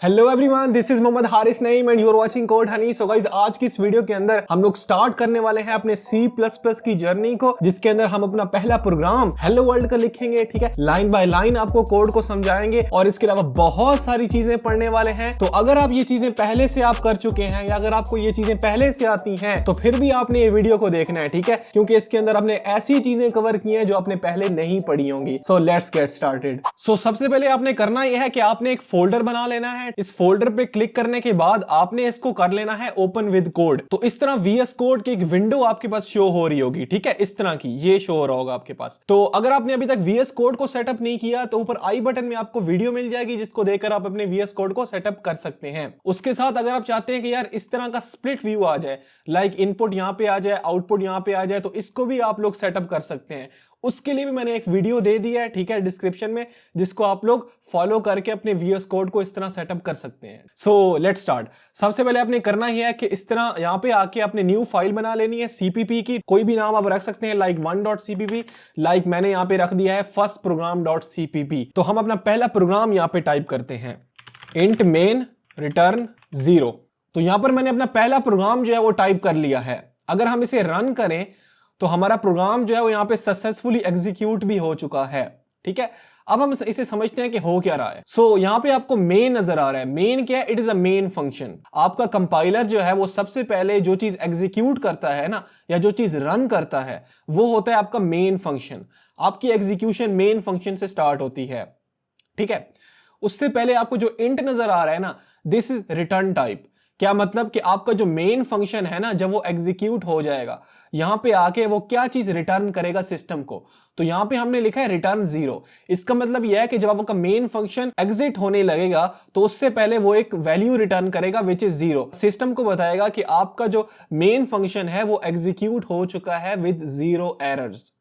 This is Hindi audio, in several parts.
Hello everyone, this is Mohammad Haris Naeem and you are watching Code Honey. So guys, आज की इस वीडियो के अंदर हम लोग स्टार्ट करने वाले हैं अपने C++ की जर्नी को, जिसके अंदर हम अपना पहला प्रोग्राम हेलो वर्ल्ड का लिखेंगे। ठीक है, लाइन बाय लाइन आपको कोड को समझाएंगे और इसके अलावा बहुत सारी चीजें पढ़ने वाले हैं। तो अगर आप ये चीजें पहले से आप कर चुके हैं या अगर आपको ये चीजें पहले से आती हैं तो फिर भी आपने ये वीडियो को देखना है, ठीक है, क्योंकि इसके अंदर हमने ऐसी चीजें कवर की हैं जो आपने पहले नहीं पढ़ी होंगी। So let's get started. So सबसे पहले आपने करना यह है कि आपने एक फोल्डर बना लेना है। इस फोल्डर पे क्लिक करने के बाद आपने इसको कर लेना है ओपन विद कोड। तो इस तरह VS कोड की एक विंडो आपके पास शो हो रही होगी, ठीक है, इस तरह की ये शो हो रहा होगा आपके पास। तो अगर आपने अभी तक VS कोड को सेटअप नहीं किया तो ऊपर आई बटन में आपको वीडियो मिल जाएगी जिसको देखकर आप अपने VS कोड को सेटअप कर सकते हैं। उसके साथ अगर आप चाहते हैं कि यार इस तरह का स्प्लिट व्यू आ जाए, लाइक इनपुट यहां पे आ जाए, आउटपुट यहां पे आ जाए, तो इसको भी आप लोग सेटअप कर सकते हैं। उसके लिए भी मैंने एक वीडियो दे दिया है, ठीक है, डिस्क्रिप्शन में, जिसको आप लोग फॉलो करके अपने VS कोड को इस तरह सेटअप कर सकते हैं। So let's start. सबसे पहले आपने करना ही है कि इस तरह यहां पे आके आपने न्यू फाइल बना लेनी है CPP की। कोई भी नाम आप रख सकते हैं, लाइक 1.cpp, लाइक मैंने यहां पे रख दिया है फर्स्ट program.cpp। तो हम अपना पहला प्रोग्राम यहां पे टाइप करते हैं, int main return 0। तो यहां पर मैंने अपना पहला प्रोग्राम जो है वो टाइप कर लिया है। अगर हम इसे रन करें तो हमारा प्रोग्राम जो है वो यहाँ पे सक्सेसफुली एग्जीक्यूट भी हो चुका है, ठीक है। अब हम इसे समझते हैं कि हो क्या रहा है। सो यहाँ पे आपको मेन नजर आ रहा है। मेन क्या है? It is a main function. आपका कंपाइलर जो है वो सबसे पहले जो चीज एग्जीक्यूट करता है ना, या जो चीज रन करता है, वो होता है आपका मेन फंक्शन। आपकी एग्जीक्यूशन मेन फंक्शन से स्टार्ट होती है, ठीक है। उससे पहले आपको जो इंट नजर आ रहा है ना, दिस इज रिटर्न टाइप। क्या मतलब कि आपका जो मेन फंक्शन है ना, जब वो एग्जीक्यूट हो जाएगा यहां पे आके वो क्या चीज रिटर्न करेगा सिस्टम को, तो यहां पे हमने लिखा है रिटर्न 0। इसका मतलब यह है कि जब आपका मेन फंक्शन एग्जिट होने लगेगा तो उससे पहले वो एक वैल्यू रिटर्न करेगा विच इज 0। सिस्टम को बताएगा कि आपका जो मेन फंक्शन है वो एग्जीक्यूट हो चुका है विद 0 एरर्स,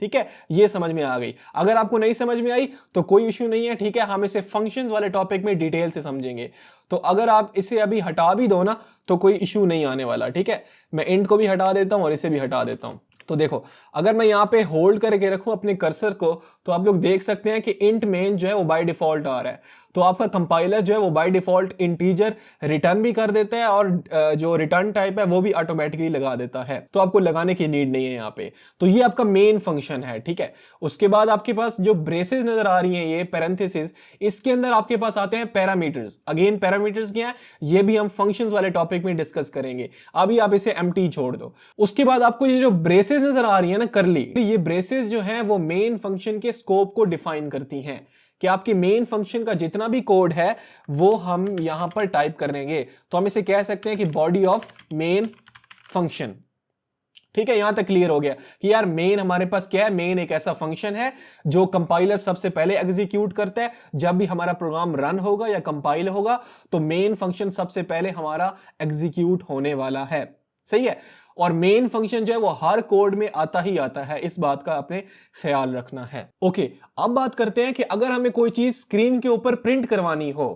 ठीक है। ये समझ में आ गई। अगर आपको नहीं समझ में आई तो कोई इश्यू नहीं है, ठीक है, हम इसे फंक्शंस वाले टॉपिक में डिटेल से समझेंगे। तो अगर आप इसे अभी हटा भी दो ना तो कोई इश्यू नहीं आने वाला, ठीक है। मैं इंट को भी हटा देता हूं और इसे भी हटा देता हूं। तो देखो, अगर मैं यहां पे होल्ड करके रखूं अपने कर्सर को तो आप लोग देख सकते हैं कि इंट मेन जो है वो बाय डिफॉल्ट आ रहा है। तो आपका कंपाइलर जो है वो बाय डिफॉल्ट इंटीजर रिटर्न भी कर देता है और जो रिटर्न टाइप है वो भी ऑटोमेटिकली लगा देता है। तो आपको लगाने की नीड नहीं है यहाँ पे। तो ये आपका मेन फंक्शन है, ठीक है। उसके बाद आपके पास जो ब्रेसेस नजर आ रही हैं, ये पैरेंथेसिस, इसके अंदर आपके पास आते हैं पैरामीटर्स। अगेन पैरामीटर्स क्या है ये भी हम फंक्शंस वाले टॉपिक में डिस्कस करेंगे। अभी आप इसे एम्प्टी छोड़ दो। उसके बाद आपको ये जो ब्रेसेस नजर आ रही है ना, करली, ये ब्रेसेस जो है वो मेन फंक्शन के स्कोप को डिफाइन करती हैं कि आपकी मेन फंक्शन का जितना भी कोड है वो हम यहां पर टाइप करेंगे। तो हम इसे कह सकते हैं कि बॉडी ऑफ मेन फंक्शन, ठीक है। यहां तक क्लियर हो गया कि यार मेन हमारे पास क्या है। मेन एक ऐसा फंक्शन है जो कंपाइलर सबसे पहले एग्जीक्यूट करता है। जब भी हमारा प्रोग्राम रन होगा या कंपाइल होगा तो मेन फंक्शन सबसे पहले हमारा एग्जीक्यूट होने वाला है, सही है। और मेन फंक्शन जो है वो हर कोड में आता ही आता है, इस बात का आपने ख्याल रखना है। ओके, अब बात करते हैं कि अगर हमें कोई चीज स्क्रीन के ऊपर प्रिंट करवानी हो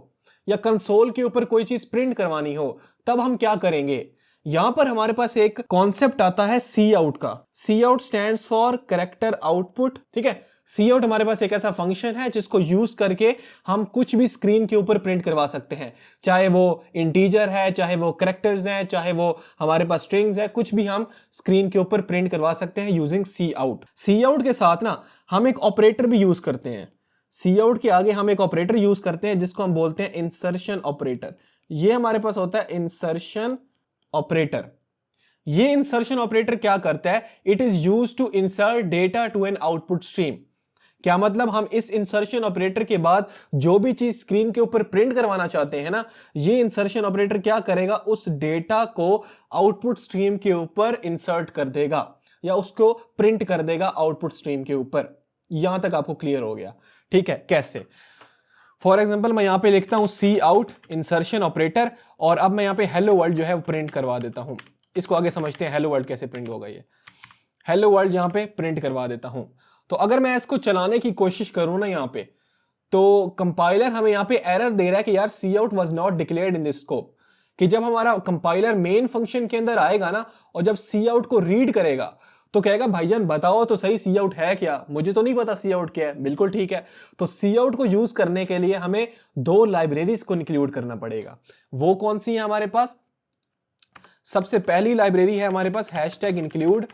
या कंसोल के ऊपर कोई चीज प्रिंट करवानी हो तब हम क्या करेंगे। यहां पर हमारे पास एक कॉन्सेप्ट आता है सी आउट का। Cout stands for character output, ठीक है। सी आउट हमारे पास एक ऐसा फंक्शन है जिसको यूज करके हम कुछ भी स्क्रीन के ऊपर प्रिंट करवा सकते हैं, चाहे वो इंटीजर है, चाहे वो कैरेक्टर्स हैं, चाहे वो हमारे पास स्ट्रिंग्स है, कुछ भी हम स्क्रीन के ऊपर प्रिंट करवा सकते हैं यूजिंग सी आउट। सी आउट के साथ ना हम एक ऑपरेटर भी यूज करते हैं। सी आउट के आगे हम एक ऑपरेटर यूज करते हैं जिसको हम बोलते हैं इंसर्शन ऑपरेटर। ये हमारे पास होता है इंसर्शन ऑपरेटर। ये इंसर्शन ऑपरेटर क्या करता है? It is used to insert data to an output stream. क्या मतलब, हम इस इंसर्शन ऑपरेटर के बाद जो भी चीज स्क्रीन के ऊपर प्रिंट करवाना चाहते हैं ना, ये इंसर्शन ऑपरेटर क्या करेगा, उस डेटा को आउटपुट स्ट्रीम के ऊपर इंसर्ट कर देगा या उसको प्रिंट कर देगा आउटपुट स्ट्रीम के ऊपर। यहां तक आपको क्लियर हो गया, ठीक है। कैसे? फॉर एग्जाम्पल मैं यहां पे लिखता हूं सी आउट इंसर्शन ऑपरेटर और अब मैं यहां पे हेलो वर्ल्ड जो है वो प्रिंट करवा देता हूं। इसको आगे समझते हैं हेलो वर्ल्ड कैसे प्रिंट होगा। ये हेलो वर्ल्ड यहां पे प्रिंट करवा देता हूं। तो अगर मैं इसको चलाने की कोशिश करूं ना यहां पे, तो कंपाइलर हमें यहां पे एरर दे रहा है कि यार cout was not declared in this scope. कि जब हमारा कंपाइलर मेन फंक्शन के अंदर आएगा ना और जब सी आउट को रीड करेगा तो कहेगा भाईजान बताओ तो सही सी आउट है क्या, मुझे तो नहीं पता सी आउट क्या है। बिल्कुल ठीक है, तो सी आउट को यूज करने के लिए हमें दो लाइब्रेरीज को इंक्लूड करना पड़ेगा। वो कौन सी है हमारे पास? सबसे पहली लाइब्रेरी है हमारे पास हैशटैग इंक्लूड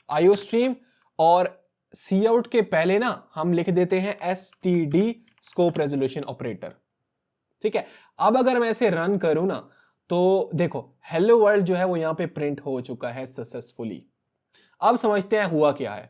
आईओस्ट्रीम, और सी आउट के पहले ना हम लिख देते हैं std स्कोप रेजोल्यूशन ऑपरेटर। ठीक है, अब अगर मैं इसे रन करूं ना तो देखो हेलो वर्ल्ड जो है वो यहां पे प्रिंट हो चुका है सक्सेसफुली। अब समझते हैं हुआ क्या है।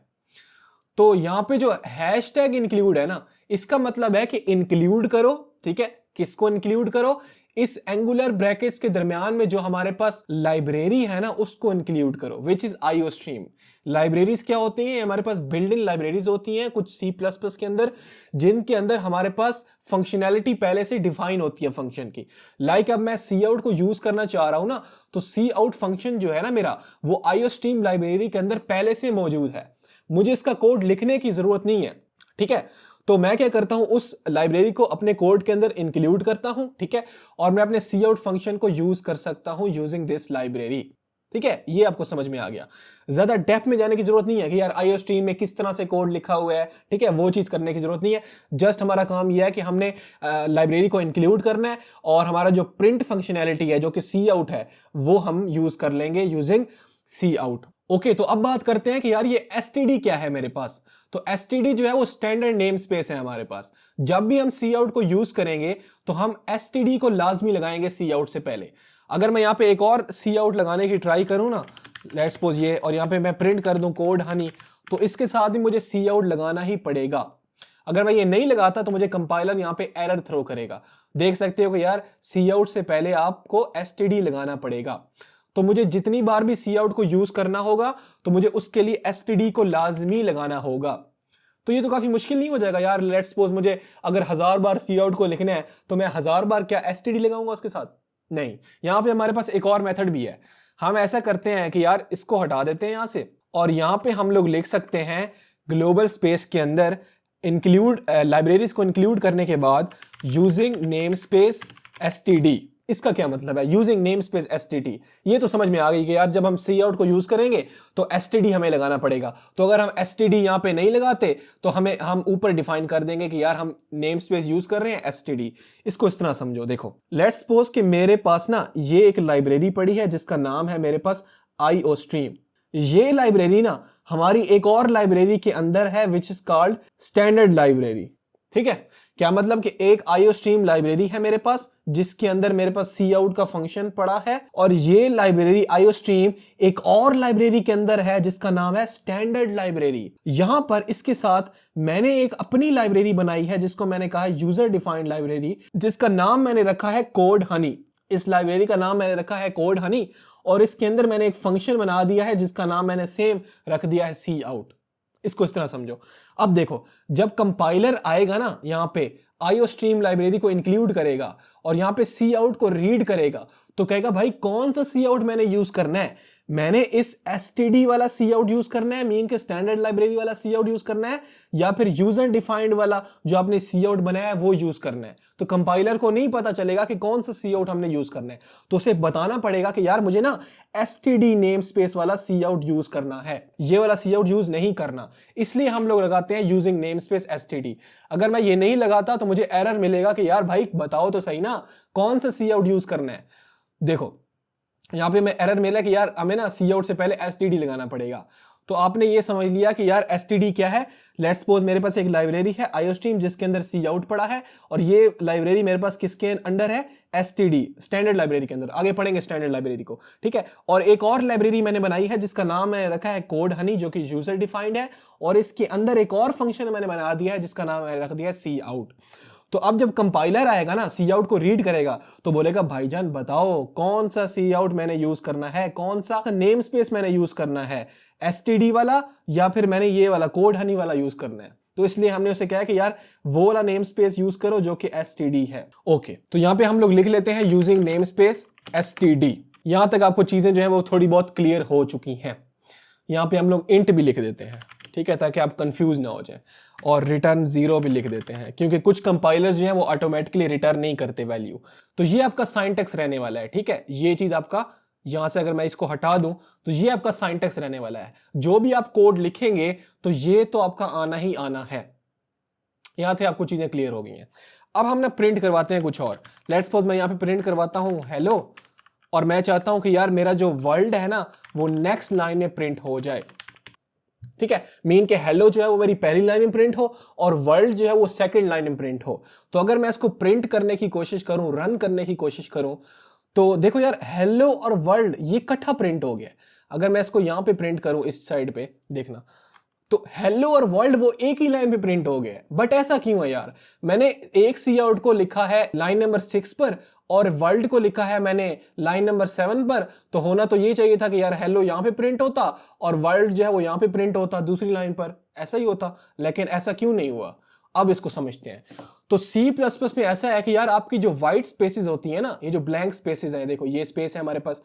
तो यहां पे जो हैशटैग इंक्लूड है ना, इसका मतलब है कि इंक्लूड करो। ठीक है, किसको इंक्लूड करो? इस एंगुलर ब्रैकेट्स के दरमियान में जो हमारे पास लाइब्रेरी है ना उसको इंक्लूड करो, विच इज आईओस्ट्रीम। लाइब्रेरीज क्या होती हैं? हमारे पास बिल्ट इन लाइब्रेरीज होती हैं कुछ सी प्लस प्लस के अंदर, जिनके अंदर हमारे पास फंक्शनैलिटी पहले से डिफाइन होती है फंक्शन की। लाइक अब मैं सी आउट को यूज करना चाह रहा हूं ना, तो सी आउट फंक्शन जो है ना मेरा, वो आईओस्ट्रीम लाइब्रेरी के अंदर पहले से मौजूद है, मुझे इसका कोड लिखने की जरूरत नहीं है। ठीक है, तो मैं क्या करता हूं, उस लाइब्रेरी को अपने कोड के अंदर इंक्लूड करता हूं। ठीक है, और मैं अपने सी आउट फंक्शन को यूज कर सकता हूं यूजिंग दिस लाइब्रेरी। ठीक है, ये आपको समझ में आ गया। ज्यादा डेप्थ में जाने की जरूरत नहीं है कि यार आईओस्ट्रीम में किस तरह से कोड लिखा हुआ है। ठीक है, वो चीज करने की जरूरत नहीं है। जस्ट हमारा काम यह है कि हमने लाइब्रेरी को इंक्लूड करना है, और हमारा जो प्रिंट फंक्शनैलिटी है जो कि सी आउट है वो हम यूज कर लेंगे यूजिंग सी आउट। ओके, तो अब बात करते हैं कि यार ये std क्या है मेरे पास। तो std जो है वो स्टैंडर्ड नेम स्पेस है हमारे पास। जब भी हम सी आउट को यूज करेंगे तो हम std को लाजमी लगाएंगे सी आउट से पहले। अगर मैं यहाँ पे एक और सी आउट लगाने की ट्राई करूँ ना, लेट्स सपोज ये, और यहाँ पे मैं प्रिंट कर दूं कोड हनी, तो इसके साथ ही मुझे सी आउट लगाना ही पड़ेगा। अगर मैं ये नहीं लगाता तो मुझे कंपाइलर यहाँ पे एरर थ्रो करेगा। देख सकते हो कि यार सी आउट से पहले आपको std लगाना पड़ेगा। तो मुझे जितनी बार भी सी आउट को यूज करना होगा तो मुझे उसके लिए std को लाजमी लगाना होगा। तो ये तो काफी मुश्किल नहीं हो जाएगा यार? लेट्स सपोज मुझे अगर 1000 बार सी आउट को लिखना है तो मैं 1000 बार क्या std लगाऊंगा उसके साथ? नहीं। यहां पे हमारे पास एक और मेथड भी है। हम ऐसा करते हैं कि यार इसको हटा देते हैं यहां से, और यहां पे हम लोग लिख सकते हैं ग्लोबल स्पेस के अंदर इंक्लूड लाइब्रेरीज को इंक्लूड करने के बाद यूजिंग नेम स्पेस std। इसका क्या मतलब है यूजिंग नेम स्पेस std? ये तो समझ में आ गई कि यार जब हम सी आउट को यूज करेंगे तो std हमें लगाना पड़ेगा। तो अगर हम std यहां पे नहीं लगाते तो हम ऊपर डिफाइन कर देंगे कि यार हम नेम स्पेस यूज कर रहे हैं std। इसको इस तरह समझो। देखो लेट्स सपोज कि मेरे पास ना ये एक लाइब्रेरी पड़ी है जिसका नाम है मेरे पास आईओस्ट्रीम। ये लाइब्रेरी ना हमारी एक और लाइब्रेरी के अंदर है विच इज कॉल्ड स्टैंडर्ड लाइब्रेरी। ठीक है, क्या मतलब कि एक आईओस्ट्रीम लाइब्रेरी है मेरे पास जिसके अंदर मेरे पास सी आउट का फंक्शन पड़ा है, और ये लाइब्रेरी आईओस्ट्रीम एक और लाइब्रेरी के अंदर है जिसका नाम है स्टैंडर्ड लाइब्रेरी। यहां पर इसके साथ मैंने एक अपनी लाइब्रेरी बनाई है जिसको मैंने कहा यूजर डिफाइंड लाइब्रेरी, जिसका नाम मैंने रखा है कोड हनी। इस लाइब्रेरी का नाम मैंने रखा है कोड हनी, और इसके अंदर मैंने एक फंक्शन बना दिया है जिसका नाम मैंने सेम रख दिया है सी आउट। इसको इस तरह समझो। अब देखो जब कंपाइलर आएगा ना यहां पे आईओस्ट्रीम लाइब्रेरी को इंक्लूड करेगा और यहां पे सी आउट को रीड करेगा, तो कहेगा भाई कौन सा सी आउट मैंने यूज करना है? मैंने इस std वाला सी आउट यूज करना है, मीन के स्टैंडर्ड लाइब्रेरी वाला सी आउट यूज करना है, या फिर यूजर डिफाइंड वाला जो आपने सी आउट बनाया है वो यूज करना है? तो कंपाइलर को नहीं पता चलेगा कि कौन सा सी आउट हमने यूज करना है, तो उसे बताना पड़ेगा कि यार मुझे ना std नेम स्पेस वाला सी आउट यूज करना है, ये वाला सी आउट यूज नहीं करना। इसलिए हम लोग लगाते हैं यूजिंग नेम स्पेस std। अगर मैं ये नहीं लगाता तो मुझे एरर मिलेगा कि यार भाई बताओ तो सही ना कौन सा सी आउट यूज करना है। देखो यहां पे मैं एरर मिला कि यार हमें ना सी आउट से पहले std लगाना पड़ेगा। तो आपने ये समझ लिया कि यार std क्या है। लेट्स सपोज मेरे पास एक लाइब्रेरी है आईओस्ट्रीम जिसके अंदर सी आउट पड़ा है, और ये लाइब्रेरी मेरे पास किसके अंडर है? std स्टैंडर्ड लाइब्रेरी के अंदर। आगे पढ़ेंगे स्टैंडर्ड लाइब्रेरी को। ठीक है, और एक और लाइब्रेरी मैंने बनाई है जिसका नाम मैंने रखा है कोड हनी, जो कि यूजर डिफाइंड है, और इसके अंदर एक और फंक्शन मैंने बना दिया है जिसका नाम मैंने रख दिया है सी आउट। तो अब जब कंपाइलर आएगा ना सी आउट को रीड करेगा तो बोलेगा भाईजान बताओ कौन सा सी आउट मैंने यूज करना है, कौन सा नेम स्पेस मैंने यूज करना है, std वाला या फिर मैंने ये वाला कोड हनी वाला यूज करना है। तो इसलिए हमने उसे कहा कि यार वो वाला नेम स्पेस यूज करो जो कि std है। ओके, तो यहां पे हम लोग लिख लेते हैं यूजिंग नेम स्पेस std। यहां तक आपको चीजें जो है वो थोड़ी बहुत क्लियर हो चुकी हैं। यहां पे हम लोग इंट भी लिख देते हैं, ठीक है, ताकि आप कंफ्यूज ना हो जाए, और रिटर्न 0 भी लिख देते हैं क्योंकि कुछ कंपाइलर्स जो हैं वो ऑटोमेटिकली रिटर्न नहीं करते वैल्यू। तो ये आपका सिंटैक्स रहने वाला है। ठीक है, ये चीज आपका यहां से अगर मैं इसको हटा दूं तो ये आपका सिंटैक्स रहने वाला है। जो भी आप कोड लिखेंगे तो ये तो आपका आना ही आना है। यहां से आपको चीजें क्लियर हो गई हैं। अब हम ना प्रिंट करवाते हैं कुछ और। लेट्स सपोज मैं यहां पे प्रिंट करवाता हूं हेलो, और मैं चाहता हूं कि यार मेरा जो वर्ल्ड है ना वो नेक्स्ट लाइन में प्रिंट हो जाए। ठीक है, मीन के हेलो जो है वो मेरी पहली लाइन में प्रिंट हो और वर्ल्ड जो है वो सेकंड लाइन में प्रिंट हो। तो अगर मैं इसको प्रिंट करने की कोशिश करूं, रन करने की कोशिश करूं, तो देखो यार हेलो और वर्ल्ड ये इकट्ठा प्रिंट हो गया। अगर मैं इसको यहां पे प्रिंट करूं इस साइड पे, देखना तो हेलो और वर्ल्ड वो एक ही लाइन पे प्रिंट हो गए। बट ऐसा क्यों है यार? मैंने एक सी आउट को लिखा है लाइन नंबर 6 पर और वर्ल्ड को लिखा है मैंने लाइन नंबर 7 पर। तो होना तो ये चाहिए था कि यार हेलो यहां पे प्रिंट होता और वर्ल्ड जो है वो यहां पे प्रिंट होता दूसरी लाइन पर, ऐसा ही होता। लेकिन ऐसा क्यों नहीं हुआ, अब इसको समझते हैं। तो C++ में ऐसा है कि यार आपकी जो व्हाइट स्पेसेस होती है ना, ये जो ब्लैंक स्पेसेस हैं, देखो ये स्पेस है हमारे पास,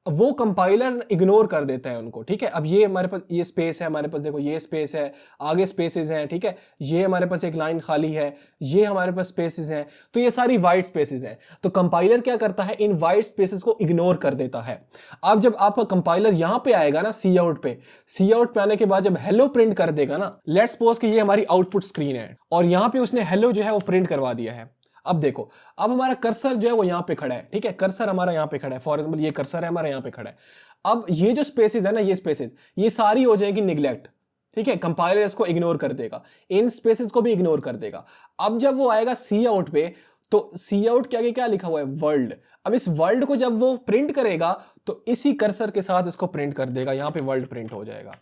वो कंपाइलर इग्नोर कर देता है उनको। ठीक है, अब ये हमारे पास ये स्पेस है, हमारे पास देखो ये स्पेस है, आगे स्पेसेस हैं। ठीक है, ये हमारे पास एक लाइन खाली है, ये हमारे पास स्पेसेस हैं, तो ये सारी वाइट स्पेसेस हैं। तो कंपाइलर क्या करता है, इन वाइट स्पेसेस को इग्नोर कर देता है। अब जब आपका कंपाइलर यहां पे आएगा ना सी आउट पे आने के बाद जब हेलो प्रिंट कर देगा ना, लेट्स सपोज कि ये हमारी आउटपुट स्क्रीन है और यहां पे उसने हेलो जो है वो प्रिंट करवा दिया है। अब देखो, अब हमारा कर्सर जो है वो यहां पे खड़ा है। ठीक है, कर्सर हमारा यहां पे खड़ा है, फॉर एग्जांपल ये कर्सर है हमारा यहां पे खड़ा है। अब ये जो स्पेसेस है ना, ये स्पेसेस ये सारी हो जाएगी निगलेक्ट। ठीक है, कंपाइलर इसको इग्नोर कर देगा, इन स्पेसेस को भी इग्नोर कर देगा। अब जब वो आएगा सी आउट पे, तो सी आउट के आगे क्या लिखा हुआ है, वर्ल्ड। अब इस वर्ल्ड को जब वो प्रिंट करेगा तो इसी कर्सर के साथ इसको प्रिंट कर देगा, यहां पे वर्ल्ड प्रिंट हो जाएगा।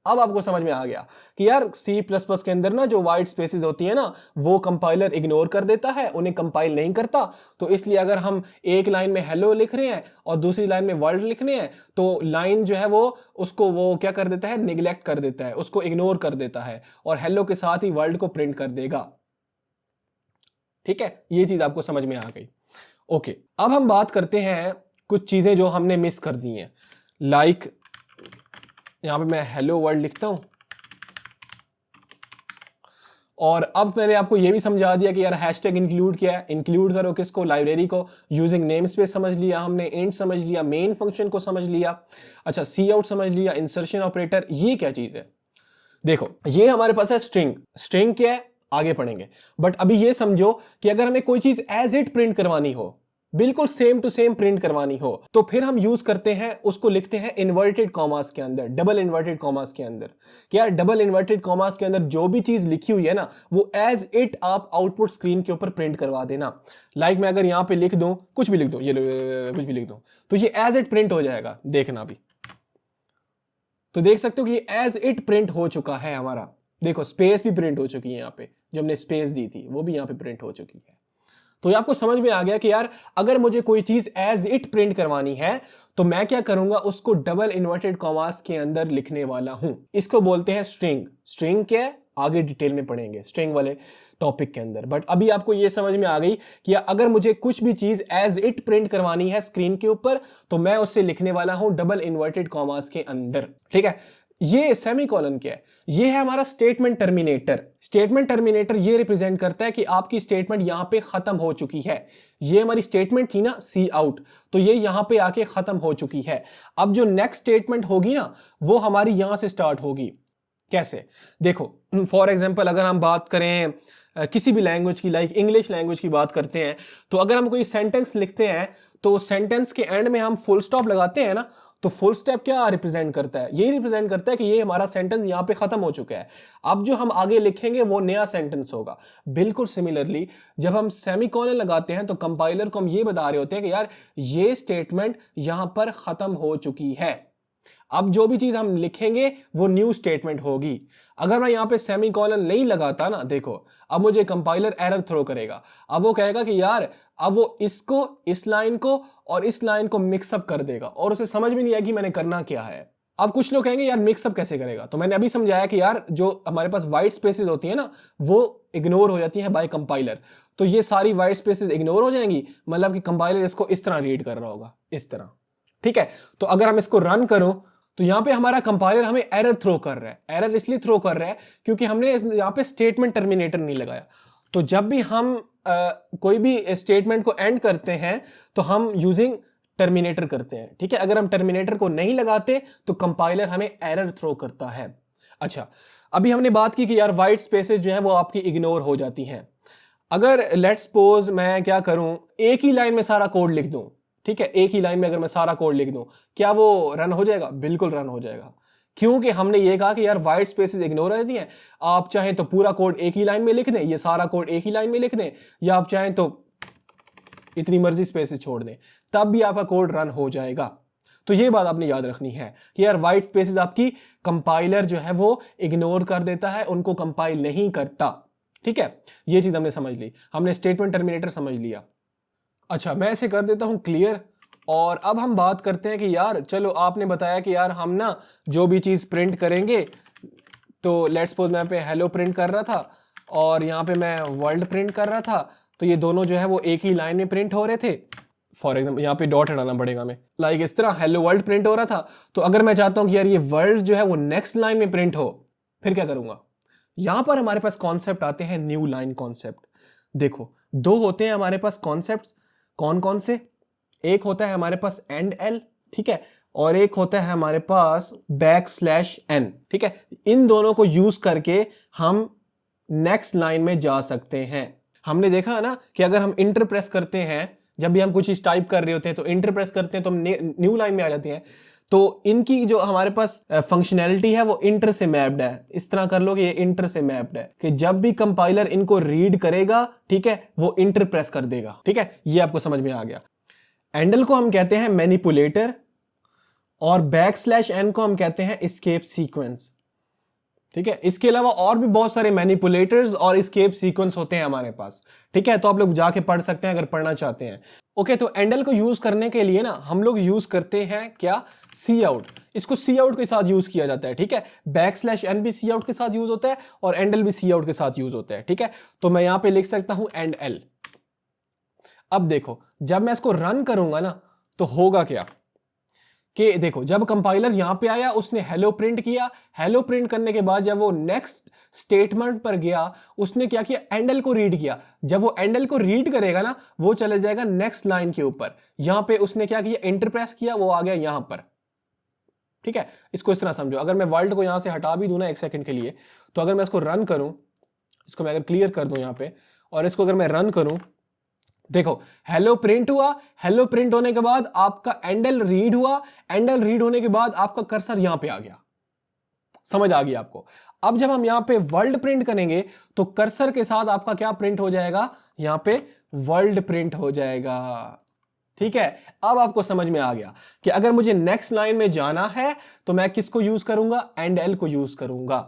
अब आपको समझ में आ गया कि यार C++ के अंदर ना जो वाइट स्पेसेस होती है ना, वो कंपाइलर इग्नोर कर देता है, उन्हें कंपाइल नहीं करता। तो इसलिए अगर हम एक लाइन में हेलो लिख रहे हैं और दूसरी लाइन में वर्ल्ड लिखने हैं, तो लाइन जो है वो उसको वो क्या कर देता है, निगलेक्ट कर देता है, उसको इग्नोर कर देता है और हेलो के साथ ही वर्ल्ड को प्रिंट कर देगा। ठीक है, ये चीज आपको समझ में आ गई। ओके, अब हम बात करते हैं कुछ चीजें जो हमने मिस कर दी हैं। लाइक यहां पे मैं हेलो वर्ल्ड लिखता हूं और अब मैंने आपको यह भी समझा दिया कि यार हैशटैग इंक्लूड क्या है। इंक्लूड करो किसको, लाइब्रेरी को। यूजिंग नेम स्पेस समझ लिया हमने, इंट समझ लिया, मेन फंक्शन को समझ लिया, अच्छा सी आउट समझ लिया, इंसर्शन ऑपरेटर। ये क्या चीज है, देखो ये हमारे पास है स्ट्रिंग। स्ट्रिंग क्या है आगे पढ़ेंगे, बट अभी ये समझो कि अगर हमें कोई चीज एज इट प्रिंट करवानी हो, बिल्कुल सेम टू सेम प्रिंट करवानी हो, तो फिर हम यूज करते हैं, उसको लिखते हैं इन्वर्टेड कॉमास के अंदर, डबल इन्वर्टेड कॉमास के अंदर। क्या डबल इन्वर्टेड कॉमास के अंदर जो भी चीज लिखी हुई है ना, वो एज इट आप आउटपुट स्क्रीन के ऊपर प्रिंट करवा देना। लाइक मैं अगर यहां पे लिख दूं, कुछ भी लिख दूं, ये कुछ भी लिख दूं, तो ये एज इट प्रिंट हो जाएगा। देखना भी तो देख सकते हो कि ये एज इट प्रिंट हो चुका है हमारा। देखो स्पेस भी प्रिंट हो चुकी है, यहाँ पे जो हमने स्पेस दी थी वो भी यहाँ पे प्रिंट हो चुकी है। तो ये आपको समझ में आ गया कि यार अगर मुझे कोई चीज एज इट प्रिंट करवानी है तो मैं क्या करूंगा, उसको डबल इन्वर्टेड कॉमास के अंदर लिखने वाला हूं। इसको बोलते हैं स्ट्रिंग। स्ट्रिंग क्या है आगे डिटेल में पढ़ेंगे स्ट्रिंग वाले टॉपिक के अंदर, बट अभी आपको ये समझ में आ गई कि अगर मुझे कुछ भी चीज एज इट प्रिंट करवानी है स्क्रीन के ऊपर तो मैं उसे लिखने वाला हूं डबल इन्वर्टेड कॉमास के अंदर। ठीक है, ये सेमीकोलन क्या है, ये है हमारा स्टेटमेंट टर्मिनेटर। स्टेटमेंट टर्मिनेटर ये रिप्रेजेंट करता है कि आपकी स्टेटमेंट यहां पे खत्म हो चुकी है। ये हमारी स्टेटमेंट थी ना सी आउट, तो ये यहां पे आके खत्म हो चुकी है। अब जो नेक्स्ट स्टेटमेंट होगी ना वो हमारी यहां से स्टार्ट होगी। कैसे, देखो फॉर एग्जांपल अगर हम बात करें किसी भी लैंग्वेज की, लाइक इंग्लिश लैंग्वेज की बात करते हैं, तो अगर हम कोई सेंटेंस लिखते हैं तो सेंटेंस के एंड में हम फुल स्टॉप लगाते हैं ना, तो फुल स्टॉप क्या रिप्रेजेंट करता है, ये रिप्रेजेंट करता है कि ये हमारा सेंटेंस यहां पे खत्म हो चुका है। अब जो हम आगे लिखेंगे वो नया सेंटेंस होगा। बिल्कुल सिमिलरली जब हम सेमीकोलन लगाते हैं तो कंपाइलर को हम ये बता रहे होते हैं कि यार ये स्टेटमेंट यहां पर खत्म हो चुकी है। अब जो भी चीज हम लिखेंगे वो न्यू स्टेटमेंट होगी। अगर मैं यहां पे सेमीकोलन नहीं लगाता ना, देखो अब मुझे कंपाइलर एरर थ्रो करेगा। अब वो कहेगा कि यार अब वो इसको, इस लाइन को और इस लाइन को मिक्सअप कर देगा और उसे समझ में नहीं आएगी मैंने करना क्या है। अब कुछ लोग कहेंगे यार मिक्सअप कैसे करेगा, तो मैंने अभी समझाया कि यार जो हमारे पास व्हाइट स्पेसेस होती है ना वो इग्नोर हो जाती है बाय कंपाइलर। तो ये सारी व्हाइट स्पेसेस इग्नोर हो जाएंगी, मतलब कि कंपाइलर इसको इस तरह रीड कर रहा होगा, इस तरह। ठीक है, तो अगर हम इसको रन करो तो यहां पे हमारा कंपाइलर हमें एरर थ्रो कर रहा है। एरर इसलिए थ्रो कर रहा है क्योंकि हमने यहां पे स्टेटमेंट टर्मिनेटर नहीं लगाया। तो जब भी हम कोई भी स्टेटमेंट को एंड करते हैं तो हम यूजिंग टर्मिनेटर करते हैं, ठीक है। अगर हम टर्मिनेटर को नहीं लगाते तो कंपाइलर हमें एरर थ्रो करता है। अच्छा, अभी हमने बात की कि यार वाइट स्पेसेस जो है वो आपकी इग्नोर हो जाती हैं। अगर लेट्स सपोज मैं क्या करूं, एक ही लाइन में सारा कोड लिख दूं, ठीक है, एक ही लाइन में अगर मैं सारा कोड लिख दूं, क्या वो रन हो जाएगा? बिल्कुल रन हो जाएगा, क्योंकि हमने ये कहा कि यार वाइट स्पेसेस इग्नोर रहती हैं। आप चाहें तो पूरा कोड एक ही लाइन में लिख दें, ये सारा कोड एक ही लाइन में लिख दें, या आप चाहें तो इतनी मर्जी स्पेसेस छोड़ दें, तब भी आपका कोड रन हो जाएगा। तो ये बात आपने याद रखनी है कि यार वाइट स्पेसेस आपकी कंपाइलर जो है वो इग्नोर कर देता है, उनको कंपाइल नहीं करता, ठीक है। ये चीज हमने समझ ली, हमने स्टेटमेंट टर्मिनेटर समझ लिया। अच्छा, मैं इसे कर देता हूं क्लियर, और अब हम बात करते हैं कि यार चलो आपने बताया कि यार हम ना जो भी चीज प्रिंट करेंगे, तो लेट्स सपोज मैं पे हेलो प्रिंट कर रहा था और यहाँ पे मैं वर्ल्ड प्रिंट कर रहा था, तो ये दोनों जो है वो एक ही लाइन में प्रिंट हो रहे थे। फॉर एग्जाम्पल यहाँ पे डॉट हटाना पड़ेगा हमें, लाइक इस तरह हेलो वर्ल्ड प्रिंट हो रहा था। तो अगर मैं चाहता हूं कि यार ये वर्ल्ड जो है वो नेक्स्ट लाइन में प्रिंट हो, फिर क्या करूंगा? यहां पर हमारे पास कॉन्सेप्ट आते हैं न्यू लाइन कॉन्सेप्ट। देखो, दो होते हैं हमारे पास कॉन्सेप्ट्स, कौन कौन से? एक होता है हमारे पास एंड एल, ठीक है, और एक होता है हमारे पास बैकस्लैश n, ठीक है। इन दोनों को यूज करके हम नेक्स्ट लाइन में जा सकते हैं। हमने देखा ना कि अगर हम इंटर प्रेस करते हैं, जब भी हम कुछ चीज टाइप कर रहे होते हैं तो इंटर प्रेस करते हैं तो हम न्यू लाइन में आ जाते हैं। तो इनकी जो हमारे पास फंक्शनैलिटी है वो इंटर से मैप्ड है। इस तरह कर लो कि ये इंटर से मैप्ड है कि जब भी कंपाइलर इनको रीड करेगा, ठीक है, वो इंटर प्रेस कर देगा, ठीक है। ये आपको समझ में आ गया। एंडल को हम कहते हैं मैनिपुलेटर और बैकस्लैश n को हम कहते हैं एस्केप सीक्वेंस, ठीक है। इसके अलावा और भी बहुत सारे मैनिपुलेटर्स और एस्केप सीक्वेंस होते हैं हमारे पास, ठीक है। तो आप लोग जाके पढ़ सकते हैं अगर पढ़ना चाहते हैं। ओके, तो एंडल को यूज करने के लिए ना हम लोग यूज करते हैं क्या? सी आउट। इसको सी आउट के साथ यूज किया जाता है, ठीक है। बैकस्लैश n भी सी आउट के साथ यूज होता है और एंडल भी सी आउट के साथ यूज होता है, ठीक है। तो मैं यहां पे लिख सकता हूं एंड एल। अब देखो, जब मैं इसको रन करूंगा ना तो होगा क्या कि देखो, जब कंपाइलर यहां पे आया, उसने हेलो प्रिंट किया। हेलो प्रिंट करने के बाद जब वो नेक्स्ट स्टेटमेंट पर गया, उसने क्या किया? एंडल को रीड किया। जब वो एंडल को रीड करेगा ना, वो चले जाएगा नेक्स्ट लाइन के ऊपर। यहां पे उसने क्या किया? एंटर प्रेस किया, वो आ गया यहां पर, ठीक है। इसको इस तरह समझो, अगर मैं वर्ल्ड को यहां से हटा भी दूं ना एक सेकंड के लिए, तो अगर मैं इसको रन करूं, इसको मैं अगर क्लियर कर दूं यहां पे, और इसको अगर मैं रन करूं, देखो हेलो प्रिंट हुआ। हेलो प्रिंट होने के बाद आपका एंडल रीड हुआ। एंडल रीड होने के बाद आपका कर्सर यहां पे आ गया। समझ आ गई आपको? अब जब हम यहां पे वर्ल्ड प्रिंट करेंगे तो कर्सर के साथ आपका क्या प्रिंट हो जाएगा? यहां पे वर्ल्ड प्रिंट हो जाएगा, ठीक है। अब आपको समझ में आ गया कि अगर मुझे नेक्स्ट लाइन में जाना है तो मैं किसको यूज करूंगा? एंड एल को यूज करूंगा,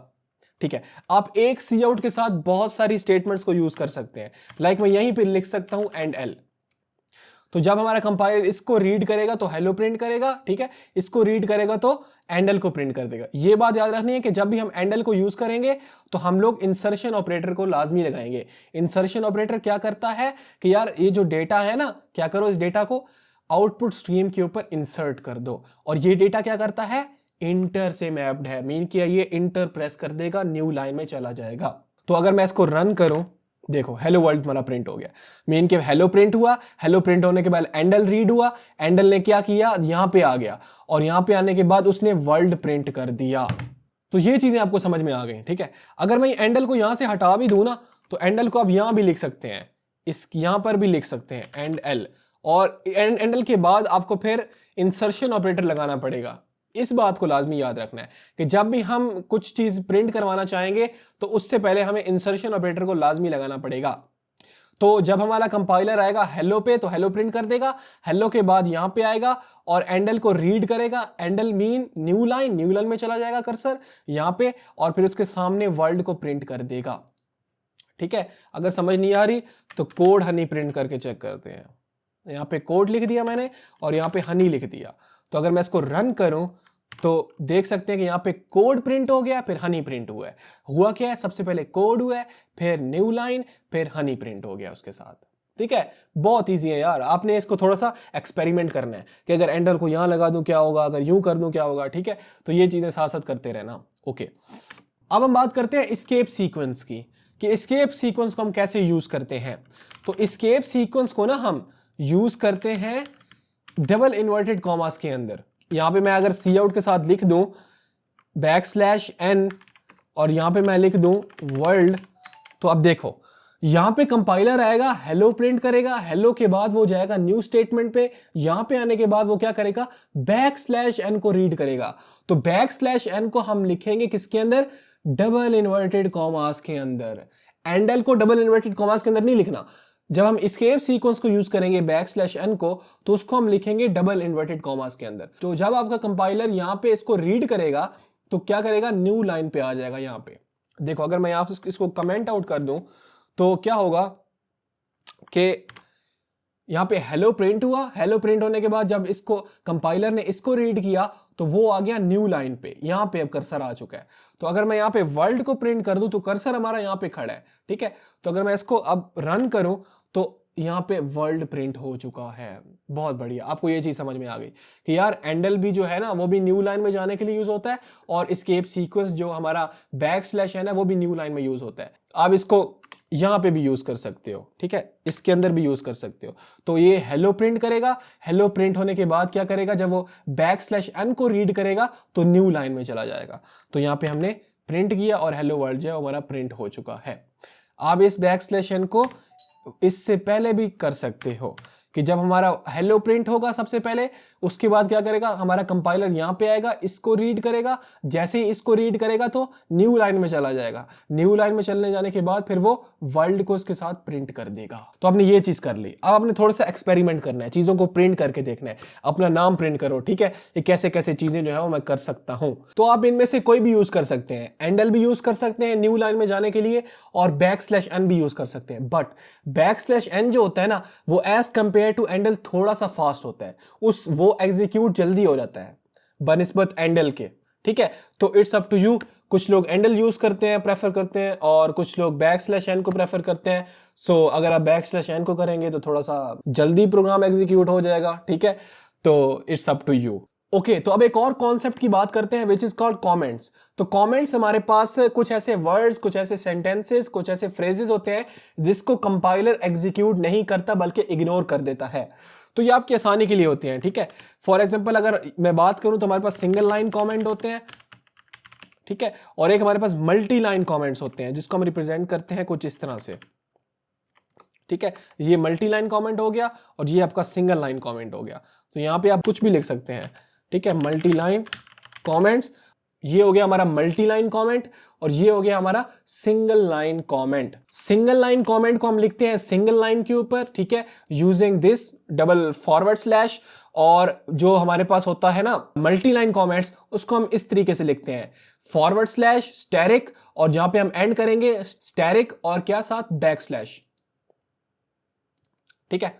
ठीक है। आप एक सी आउट के साथ बहुत सारी स्टेटमेंट्स को यूज कर सकते हैं। लाइक मैं यहीं पे लिख सकता हूं एंड एल। तो जब हमारा कंपाइलर इसको रीड करेगा तो हेलो प्रिंट करेगा, ठीक है। इसको रीड करेगा तो एंड एल को प्रिंट कर देगा। ये बात याद रखनी है कि जब भी हम एंड एल को यूज करेंगे तो हम लोग इंसर्शन ऑपरेटर को लाजमी लगाएंगे। इंसर्शन ऑपरेटर क्या करता है कि यार ये जो डेटा है ना, क्या करो, इस डेटा को आउटपुट स्ट्रीम के ऊपर इंसर्ट कर दो। और ये डेटा क्या करता है? इंटर से मैप्ड है, मीन कि ये इंटर प्रेस कर देगा, न्यू लाइन में चला जाएगा। तो अगर मैं इसको रन करूं, देखो हेलो वर्ल्ड हमारा प्रिंट हो गया। मीन के हेलो प्रिंट हुआ। हेलो प्रिंट होने के बाद एंडल रीड हुआ। एंडल ने क्या किया? यहां पे आ गया, और यहां पे आने के बाद उसने वर्ल्ड प्रिंट कर दिया। तो ये चीजें आपको समझ में आ गई, ठीक है। अगर मैं एंडल को यहां से हटा भी दूं ना, तो एंडल को आप यहां भी लिख सकते हैं, इस यहां पर भी लिख सकते हैं एंड एल, और एंडल के बाद आपको फिर इंसर्शन ऑपरेटर लगाना पड़ेगा। इस बात को लाजमी याद रखना है कि जब भी हम कुछ चीज प्रिंट करवाना चाहेंगे तो उससे पहले हमें इंसर्शन ऑपरेटर को लाजमी लगाना पड़ेगा। तो जब हमारा कंपाइलर आएगा हेलो पे तो हेलो प्रिंट कर देगा। हेलो के बाद यहां पे आएगा और एंडल को रीड करेगा। Endl mean new line, new line में चला जाएगा कर्सर यहां पे, और फिर उसके सामने वर्ल्ड को प्रिंट कर देगा, ठीक है। अगर समझ नहीं आ रही तो कोड हनी प्रिंट करके चेक करते हैं। यहां पे कोड लिख दिया मैंने और यहां पे हनी लिख दिया। तो अगर मैं इसको रन करूं तो देख सकते हैं कि यहां पे कोड प्रिंट हो गया, फिर हनी प्रिंट हुआ है। हुआ क्या है? सबसे पहले कोड हुआ है, फिर न्यू लाइन, फिर हनी प्रिंट हो गया उसके साथ, ठीक है। बहुत इजी है यार, आपने इसको थोड़ा सा एक्सपेरिमेंट करना है कि अगर एंडल को यहां लगा दूं क्या होगा, अगर यूं कर दूं क्या होगा, ठीक है। तो ये चीजें साथ साथ करते रहना। ओके, अब हम बात करते हैं एस्केप सीक्वेंस की, कि एस्केप सीक्वेंस को हम कैसे यूज करते हैं। तो एस्केप सीक्वेंस को ना हम यूज करते हैं डबल इन्वर्टेड कॉमास के अंदर। यहां पे मैं अगर सी आउट के साथ लिख दूं \n और यहां पे मैं लिख दूं वर्ल्ड, तो अब देखो यहां पे कंपाइलर आएगा, हेलो प्रिंट करेगा, हेलो के बाद वो जाएगा न्यू स्टेटमेंट पे, यहां पे आने के बाद वो क्या करेगा, \n को रीड करेगा। तो \n को हम लिखेंगे किसके अंदर, डबल इन्वर्टेड कॉमास के अंदर। एंडल को डबल इन्वर्टेड कॉमास के अंदर नहीं लिखना। जब हम एस्केप सीक्वेंस को यूज करेंगे \n को, तो उसको हम लिखेंगे डबल इन्वर्टेड कॉमास के अंदर। तो जब आपका कंपाइलर यहां पे इसको रीड करेगा तो क्या करेगा, न्यू लाइन पे आ जाएगा। यहां पे देखो अगर मैं यहां इसको कमेंट आउट कर दूं तो क्या होगा कि यहां पे हेलो प्रिंट हुआ। हेलो प्रिंट होने के बाद जब इसको कंपाइलर ने इसको रीड किया तो वो आ गया न्यू लाइन पे। यहां पे अब कर्सर आ चुका है। तो अगर मैं यहां पे वर्ल्ड को प्रिंट कर दूं तो कर्सर हमारा यहां पे खड़ा है, ठीक है। तो अगर मैं इसको अब रन करूं तो यहां पे वर्ल्ड प्रिंट हो चुका है। बहुत बढ़िया, आपको ये चीज समझ में आ गई कि यार एंडल भी जो है ना वो भी न्यू लाइन में जाने के लिए यूज होता है, और एस्केप सीक्वेंस जो हमारा \n है वो भी न्यू लाइन में यूज होता है। आप इसको यहां पे भी यूज कर सकते हो, ठीक है, इसके अंदर भी यूज कर सकते हो। तो ये हेलो प्रिंट करेगा, हेलो प्रिंट होने के बाद क्या करेगा, जब वो \n को रीड करेगा तो न्यू लाइन में चला जाएगा। तो यहां पे हमने प्रिंट किया और हेलो वर्ल्ड जो है हमारा प्रिंट हो चुका है। आप इस \n को इससे पहले भी कर सकते हो कि जब हमारा हेलो प्रिंट होगा सबसे पहले, उसके बाद क्या करेगा, हमारा कंपाइलर यहां पे आएगा, इसको रीड करेगा। जैसे ही इसको रीड करेगा तो न्यू लाइन में चला जाएगा। न्यू लाइन में चलने जाने के बाद फिर वो वर्ल्ड को इसके साथ प्रिंट कर देगा। तो आपने ये चीज कर ली। अब आपने थोड़ा सा एक्सपेरिमेंट करना है, चीजों को प्रिंट करके देखना है, अपना नाम प्रिंट करो, ठीक है। ये कैसे कैसे चीजें जो है वो मैं कर सकता हूं। तो आप इनमें से कोई भी यूज कर सकते हैं। एंडल भी यूज कर सकते हैं न्यू लाइन में जाने के लिए, और \n भी यूज कर सकते हैं। बट \n जो होता है ना वो एज कंपेयर टू एंडल थोड़ा सा फास्ट होता है, वो एग्जीक्यूट जल्दी हो जाता है बनिस्बत एंडल के, ठीक है। तो इट्स अप टू यू। कुछ लोग एंडल यूज करते हैं, प्रेफर करते हैं, और कुछ लोग \n को प्रेफर करते हैं। सो अगर आप \n को करेंगे तो थोड़ा सा जल्दी प्रोग्राम एग्जीक्यूट हो जाएगा, ठीक है। तो it's up to you. Okay, तो अब एक और कॉन्सेप्ट की बात करते हैं विच इज कॉल्ड कमेंट्स। तो कमेंट्स हमारे पास कुछ ऐसे वर्ड्स, कुछ ऐसे सेंटेंसेस, कुछ ऐसे फ्रेजेस होते हैं जिसको कंपाइलर एग्जीक्यूट नहीं करता बल्कि इग्नोर कर देता है। तो ये आपकी आसानी के लिए होती हैं, ठीक है। फॉर एग्जांपल अगर मैं बात करूं तो हमारे पास सिंगल लाइन कमेंट होते हैं, ठीक है, और एक हमारे पास मल्टी लाइन कमेंट्स होते हैं जिसको हम रिप्रेजेंट करते हैं कुछ इस तरह से, ठीक है। ये मल्टी लाइन कमेंट हो गया और ये आपका सिंगल लाइन कमेंट हो गया। तो यहां पे आप कुछ भी लिख सकते हैं, ठीक है। मल्टी लाइन कमेंट्स, ये हो गया हमारा मल्टी लाइन कमेंट, और ये हो गया हमारा single line comment. Single line comment को हम लिखते हैं सिंगल लाइन के ऊपर, ठीक है, यूजिंग दिस // और जो हमारे पास होता है ना मल्टी लाइन कमेंट्स, उसको हम इस तरीके से लिखते हैं // स्टैरिक, और जहां पे हम एंड करेंगे स्टैरिक और क्या साथ \, ठीक है।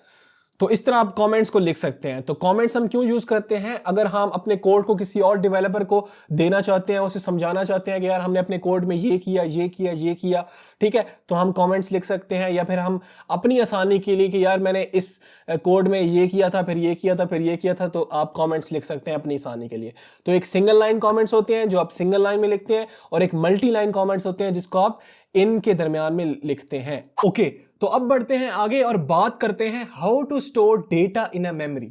तो इस तरह आप कमेंट्स को लिख सकते हैं। तो कमेंट्स हम क्यों यूज करते हैं, अगर हम अपने कोड को किसी और डेवलपर को देना चाहते हैं, उसे समझाना चाहते हैं कि यार हमने अपने कोड में ये किया ये किया ये किया, ठीक है, तो हम कमेंट्स लिख सकते हैं। या फिर हम अपनी आसानी के लिए कि यार मैंने इस कोड में ये किया था, फिर ये किया था, फिर ये किया था, तो आप कमेंट्स लिख सकते हैं अपनी आसानी के लिए। तो एक सिंगल लाइन कमेंट्स होते हैं जो आप सिंगल लाइन में लिखते हैं, और एक मल्टी लाइन कमेंट्स होते हैं जिसको आप इनके दरमियान में लिखते हैं। ओके, तो अब बढ़ते हैं आगे और बात करते हैं how to store data in a memory.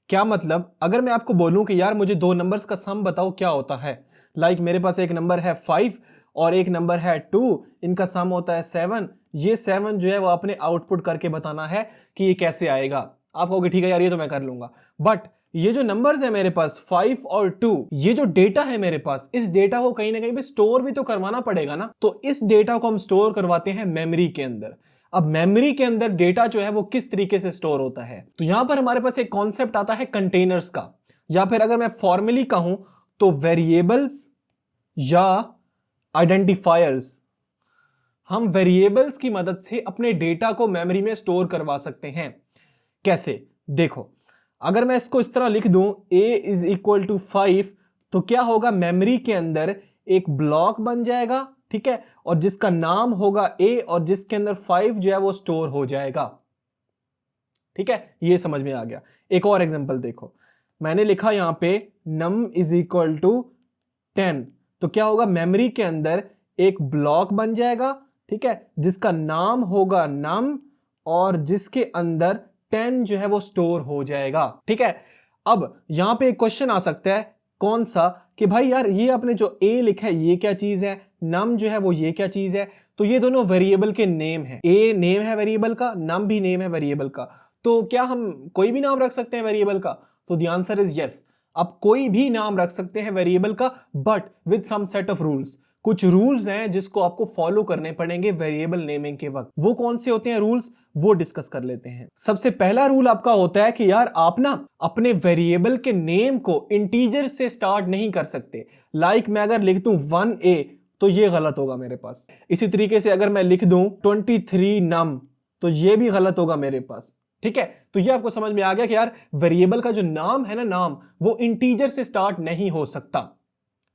क्या मतलब, अगर मैं आपको बोलूं कि यार मुझे दो नंबर्स का सम बताओ क्या होता है। लाइक मेरे पास एक नंबर है 5 और एक नंबर है 2, इनका सम होता है 7। ये 7 जो है वो आपने आउटपुट करके बताना है कि ये कैसे आएगा। आप कहोगे ठीक है यार ये तो मैं कर लूंगा, बट ये जो नंबर्स है मेरे पास 5 और 2, ये जो डेटा है मेरे पास, इस डेटा को कहीं ना कहीं पे स्टोर भी तो करवाना पड़ेगा ना। तो इस डेटा को हम स्टोर करवाते हैं मेमोरी के अंदर। अब मेमोरी के अंदर डेटा जो है वो किस तरीके से स्टोर होता है, तो यहां पर हमारे पास एक कॉन्सेप्ट आता है कंटेनर्स का, या फिर अगर मैं फॉर्मली कहूं तो वेरिएबल्स या आइडेंटिफायर्स। हम वेरिएबल्स की मदद से अपने डेटा को मेमोरी में स्टोर करवा सकते हैं। कैसे, देखो, अगर मैं इसको इस तरह लिख दूं a = 5, तो क्या होगा, मेमोरी के अंदर एक ब्लॉक बन जाएगा, ठीक है, और जिसका नाम होगा a और जिसके अंदर 5 जो है वो स्टोर हो जाएगा, ठीक है। ये समझ में आ गया। एक और एग्जांपल देखो, मैंने लिखा यहां पे num = 10, तो क्या होगा, मेमोरी के अंदर एक ब्लॉक बन जाएगा, ठीक है, जिसका नाम होगा num और जिसके अंदर 10 जो है वो स्टोर हो जाएगा। ठीक है, अब यहां पे एक क्वेश्चन आ सकता है, कौन सा, कि भाई यार ये आपने जो a लिखा है ये क्या चीज है, num जो है वो ये क्या चीज है। तो ये दोनों वेरिएबल के नेम है, a नेम है वेरिएबल का, num भी नेम है वेरिएबल का। तो क्या हम कोई भी नाम रख सकते हैं वेरिएबल का? तो द आंसर इज यस, आप कोई भी नाम रख सकते हैं वेरिएबल का, but with some set of rules. कुछ रूल्स हैं जिसको आपको फॉलो करने पड़ेंगे वेरिएबल नेमिंग के वक्त। वो कौन से होते हैं रूल्स, वो डिस्कस कर लेते हैं। सबसे पहला रूल आपका होता है कि यार आप ना अपने वेरिएबल के नेम को इंटीजर से स्टार्ट नहीं कर सकते। लाइक मैं अगर लिख दूं 1a तो ये गलत होगा मेरे पास। इसी तरीके से अगर मैं लिख दूं 23 num तो ये भी गलत होगा मेरे पास। ठीक है, तो ये आपको समझ में आ गया कि यार वेरिएबल का जो नाम है ना, नाम वो इंटीजर से स्टार्ट नहीं हो सकता।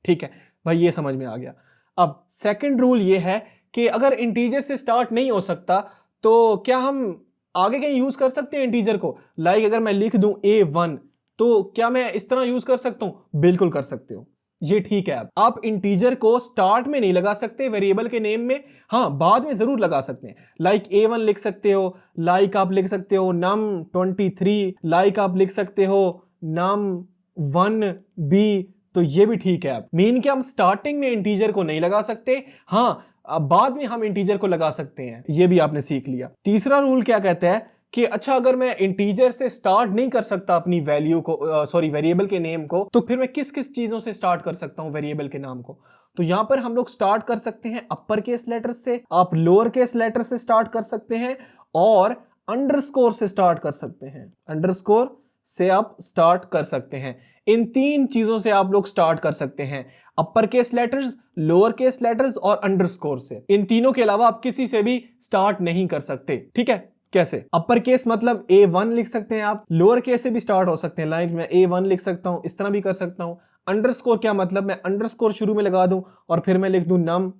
ठीक है भाई, ये समझ में आ गया। अब सेकंड रूल ये है कि अगर इंटीजर से स्टार्ट नहीं हो सकता तो क्या हम आगे कहीं यूज कर सकते हैं इंटीजर को? लाइक अगर मैं लिख दूं a1 तो क्या मैं इस तरह यूज कर सकता हूं? बिल्कुल कर सकते हो, ये ठीक है। आप इंटीजर को स्टार्ट में नहीं लगा सकते वेरिएबल के नेम में, हाँ बाद में जरूर लगा सकते हैं। लाइक a1 लिख सकते हो, लाइक आप लिख सकते हो num23, लाइक आप लिख सकते हो num1b, तो ये भी ठीक है। आप मीन कि हम स्टार्टिंग में इंटीजर को नहीं लगा सकते, हाँ अब बाद में हम इंटीजर को लगा सकते हैं। ये भी आपने सीख लिया। तीसरा रूल क्या कहता है कि अच्छा अगर मैं इंटीजर से स्टार्ट नहीं कर सकता अपनी वैल्यू को, सॉरी वेरिएबल के नेम को, तो फिर मैं किस किस चीजों से स्टार्ट कर सकता हूं वेरिएबल के नाम को? तो यहां पर हम लोग स्टार्ट कर सकते हैं अपर केस लेटर से, आप लोअर केस लेटर से स्टार्ट कर सकते हैं, और अंडरस्कोर से स्टार्ट कर सकते हैं। अंडरस्कोर से आप स्टार्ट कर सकते हैं। इन तीन चीजों से आप लोग स्टार्ट कर सकते हैं, upper case letters, lower case letters और अंडरस्कोर से। इन तीनों के अलावा आप किसी से भी स्टार्ट नहीं कर सकते। ठीक है, कैसे? अपर केस मतलब a1 लिख सकते हैं आप, लोअर केस से भी स्टार्ट हो सकते हैं, लाइक मैं a1 लिख सकता हूं, इस तरह भी कर सकता हूं। अंडरस्कोर क्या मतलब, मैं अंडरस्कोर शुरू में लगा दूं और फिर मैं लिख दूं num,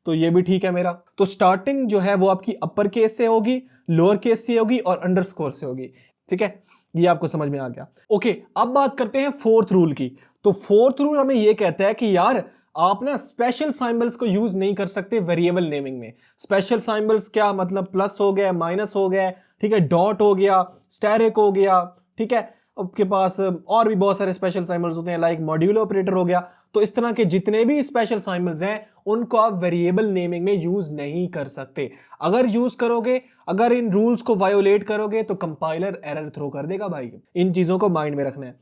तो ये भी ठीक है मेरा। तो स्टार्टिंग जो है वो आपकी अपर केस से होगी, लोअर केस से होगी और अंडरस्कोर से होगी। ठीक है, ये आपको समझ में आ गया। ओके, अब बात करते हैं फोर्थ रूल की। तो फोर्थ रूल हमें ये कहता है कि यार आप ना स्पेशल सिंबल्स को यूज नहीं कर सकते वेरिएबल नेमिंग में। स्पेशल सिंबल्स क्या मतलब, प्लस हो गया, माइनस हो गया, ठीक है, डॉट हो गया, स्टेरिक हो गया, ठीक है, आपके पास और भी बहुत सारे स्पेशल सिंबल्स होते हैं, लाइक मॉड्यूलो ऑपरेटर हो गया। तो इस तरह के जितने भी स्पेशल सिंबल्स हैं उनको आप वेरिएबल नेमिंग में यूज नहीं कर सकते। अगर यूज करोगे, अगर इन रूल्स को वायोलेट करोगे तो कंपाइलर एरर थ्रो कर देगा भाई। इन चीजों को माइंड में रखना है।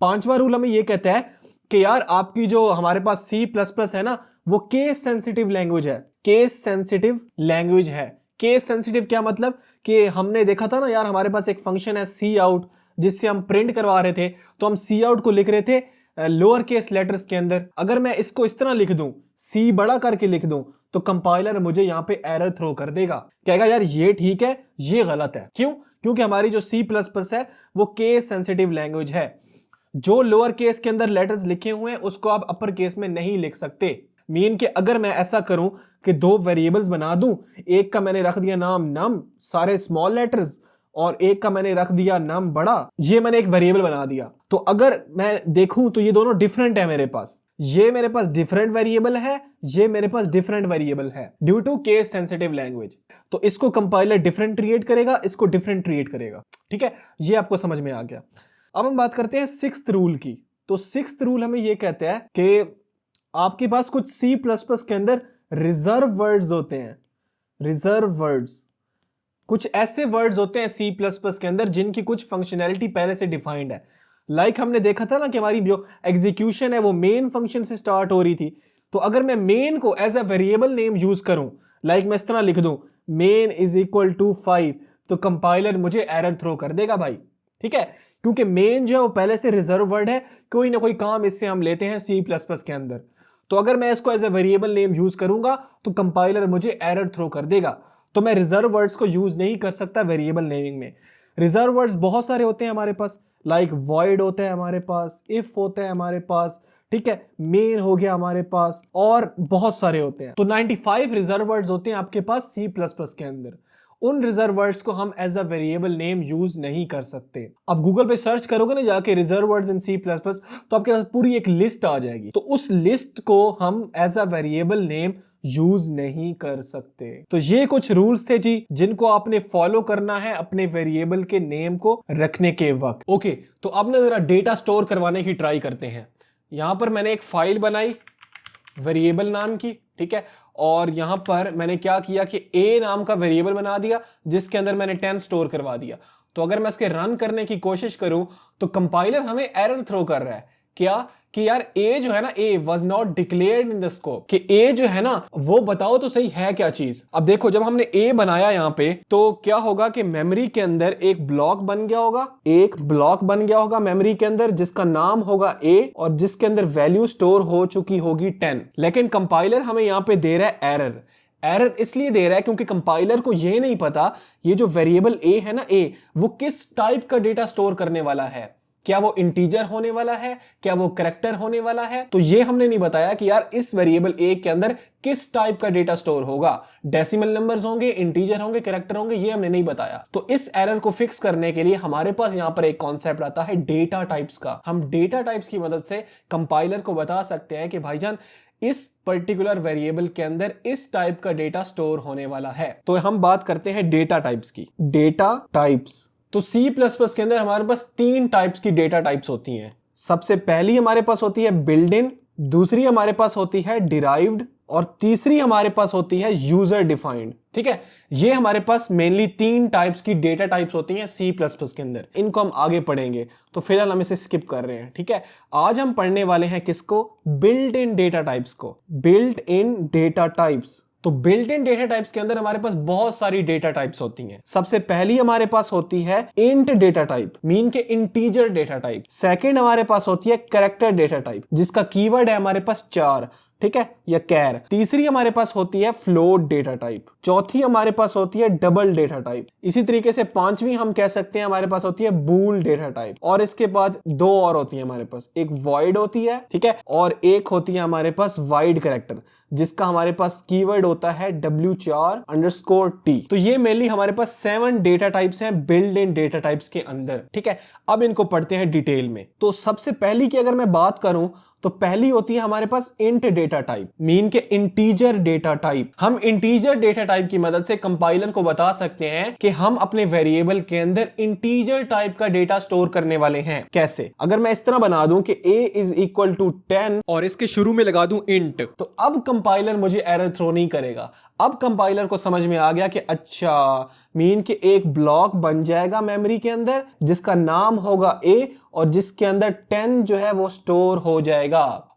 पांचवा रूल हमें यह कहता है कि यार आपकी जो हमारे पास C++ है ना, वो केस सेंसिटिव लैंग्वेज है। केस सेंसिटिव लैंग्वेज है। केस सेंसिटिव क्या मतलब कि हमने देखा था ना यार, हमारे पास एक फंक्शन है सी आउट जिससे हम प्रिंट करवा रहे थे, तो हम सी आउट को लिख रहे थे लोअर केस लेटर्स के अंदर। अगर मैं इसको इस तरह लिख दूं, सी बड़ा करके लिख दूं, तो कंपाइलर मुझे यहां पे एरर थ्रो कर देगा, कहेगा यार ये ठीक है ये गलत है। क्यों? क्योंकि हमारी जो C++ है वो केस सेंसिटिव लैंग्वेज है। जो लोअर केस के अंदर लेटर्स लिखे हुए हैं उसको आप अपर केस में नहीं लिख सकते। मीन कि अगर मैं ऐसा करूं कि दो वेरिएबल्स बना दूं, एक का मैंने रख दिया नाम num सारे स्मॉल लेटर्स, और एक का मैंने रख दिया num बड़ा, ये मैंने एक वेरिएबल बना दिया। तो अगर मैं देखूं तो ये दोनों डिफरेंट है मेरे पास, ये मेरे पास डिफरेंट वेरिएबल है, ये मेरे पास डिफरेंट वेरिएबल है due to case sensitive language. तो इसको कंपाइलर डिफरेंट ट्रीट करेगा, इसको डिफरेंट ट्रीट करेगा। ठीक है, ये आपको समझ में आ गया। अब हम बात करते हैं सिक्स्थ रूल की। तो सिक्स्थ रूल हमें ये कहता है कि आपके पास कुछ C++ के अंदर रिजर्व वर्ड्स होते हैं। रिजर्व वर्ड्स, कुछ ऐसे वर्ड्स होते हैं C++ के अंदर जिनकी कुछ फंक्शनैलिटी पहले से डिफाइंड है। लाइक हमने देखा था ना कि हमारी जो एग्जीक्यूशन है वो मेन फंक्शन से स्टार्ट हो रही थी। तो अगर मैं मेन को as a variable name use करूं, लाइक मैं इस तरह लिख दूं main = 5, तो कंपाइलर मुझे एरर थ्रो कर देगा भाई। ठीक है, क्योंकि मेन जो है वो पहले से रिजर्व वर्ड है, कोई ना कोई काम इससे हम लेते हैं C++ के अंदर। तो अगर मैं इसको as a variable name use करूंगा तो कंपाइलर मुझे एरर थ्रो कर देगा। तो मैं रिजर्व वर्ड्स को यूज नहीं कर सकता वेरिएबल नेमिंग में। रिजर्व वर्ड्स बहुत सारे होते हैं हमारे पास, लाइक void होता है हमारे पास, if होता है हमारे पास, ठीक है, मेन हो गया हमारे पास, और बहुत सारे होते हैं। तो 95 रिजर्व वर्ड्स होते हैं आपके पास C++ के अंदर। उन रिजर्व वर्ड्स को हम as a variable name use नहीं कर सकते। अब गूगल पे सर्च करोगे ना जाके रिजर्व वर्ड्स इन C++, तो आपके पास पूरी एक लिस्ट आ जाएगी। तो उस लिस्ट को हम as a variable name use नहीं कर सकते। तो ये कुछ रूल्स थे जी जिनको आपने फॉलो करना है अपने वेरिएबल के नेम को रखने के वक्त। ओके, तो अब ना जरा डेटा स्टोर करवाने की ट्राई करते हैं। यहां पर मैंने एक फाइल बनाई वेरिएबल नाम की, ठीक है, और यहां पर मैंने क्या किया कि a नाम का वेरिएबल बना दिया जिसके अंदर मैंने 10 स्टोर करवा दिया। तो अगर मैं इसके रन करने की कोशिश करूं तो कंपाइलर हमें एरर थ्रो कर रहा है क्या कि यार a जो है ना, a was not declared in the scope, कि a जो है ना वो बताओ तो सही है क्या चीज। अब देखो जब हमने a बनाया यहां पे तो क्या होगा कि मेमोरी के अंदर एक ब्लॉक बन गया होगा, एक ब्लॉक बन गया होगा मेमोरी के अंदर जिसका नाम होगा a और जिसके अंदर वैल्यू स्टोर हो चुकी होगी 10। लेकिन कंपाइलर हमें यहां पे दे रहा है एरर। एरर इसलिए दे रहा है क्योंकि कंपाइलर को ये नहीं पता ये जो वेरिएबल a है ना, a वो किस टाइप का डेटा स्टोर करने वाला है। क्या वो इंटीजर होने वाला है, क्या वो कैरेक्टर होने वाला है। तो ये हमने नहीं बताया कि यार इस वेरिएबल a के अंदर किस टाइप का डेटा स्टोर होगा, डेसिमल नंबर्स होंगे, इंटीजर होंगे, कैरेक्टर होंगे, ये हमने नहीं बताया। तो इस एरर को फिक्स करने के लिए हमारे पास यहां पर एक कॉन्सेप्ट आता है डेटा टाइप्स का। हम डेटा टाइप्स की मदद से कंपाइलर को बता सकते हैं कि भाईजान इस पर्टिकुलर वेरिएबल के अंदर इस टाइप का डेटा स्टोर होने वाला है। तो हम बात करते हैं डेटा टाइप्स की। डेटा टाइप्स तो C++ के अंदर हमारे पास 3 टाइप्स की डेटा टाइप्स होती हैं। सबसे पहली हमारे पास होती है बिल्ड इन, दूसरी हमारे पास होती है डिराइव्ड और तीसरी हमारे पास होती है यूजर डिफाइंड। ठीक है, ये हमारे पास मेनली 3 टाइप्स की डेटा टाइप्स होती हैं C++ के अंदर। इनको हम आगे पढ़ेंगे तो फिलहाल हम इसे स्किप कर रहे हैं। ठीक है, आज हम पढ़ने वाले हैं किसको, बिल्ट इन डेटा टाइप्स को। बिल्ट इन डेटा टाइप्स, तो बिल्ट इन डेटा टाइप्स के अंदर हमारे पास बहुत सारी डेटा टाइप्स होती हैं। सबसे पहली हमारे पास होती है इंट डेटा टाइप, मीन के इंटीजर डेटा टाइप। सेकंड हमारे पास होती है कैरेक्टर डेटा टाइप जिसका कीवर्ड है हमारे पास 4, ठीक है, या कैर। तीसरी हमारे पास होती है फ्लोट डेटा टाइप। चौथी हमारे पास होती है डबल डेटा टाइप। इसी तरीके से पांचवी हम कह सकते हैं हमारे पास होती है बूल डेटा टाइप। और इसके बाद 2 और होती है हमारे पास, एक वॉइड होती है, ठीक है, और एक होती है हमारे पास वाइड कैरेक्टर जिसका हमारे पास कीवर्ड होता है W4_T। तो ये मेनली हमारे पास 7 डेटा टाइप्स हैं बिल्ड इन डेटा टाइप्स के अंदर। ठीक है, अब इनको पढ़ते हैं डिटेल में। तो सबसे पहली की अगर मैं बात करूं तो पहली होती है हमारे पास इंट डेटा टाइप, मीन के इंटीजर डेटा टाइप। हम इंटीजर डेटा टाइप की मदद से कंपाइलर को बता सकते हैं कि हम अपने वेरिएबल के अंदर इंटीजर टाइप का डेटा स्टोर करने वाले हैं। कैसे, अगर मैं इस तरह बना दूं कि a=10 और इसके शुरू में लगा दूं इंट, तो अब कंपाइलर मुझे एरर थ्रो नहीं करेगा। अब कंपाइलर को समझ में आ गया कि अच्छा, मीन के एक ब्लॉक बन जाएगा मेमोरी के अंदर जिसका नाम होगा a और जिसके अंदर 10 जो है वो स्टोर हो जाएगा।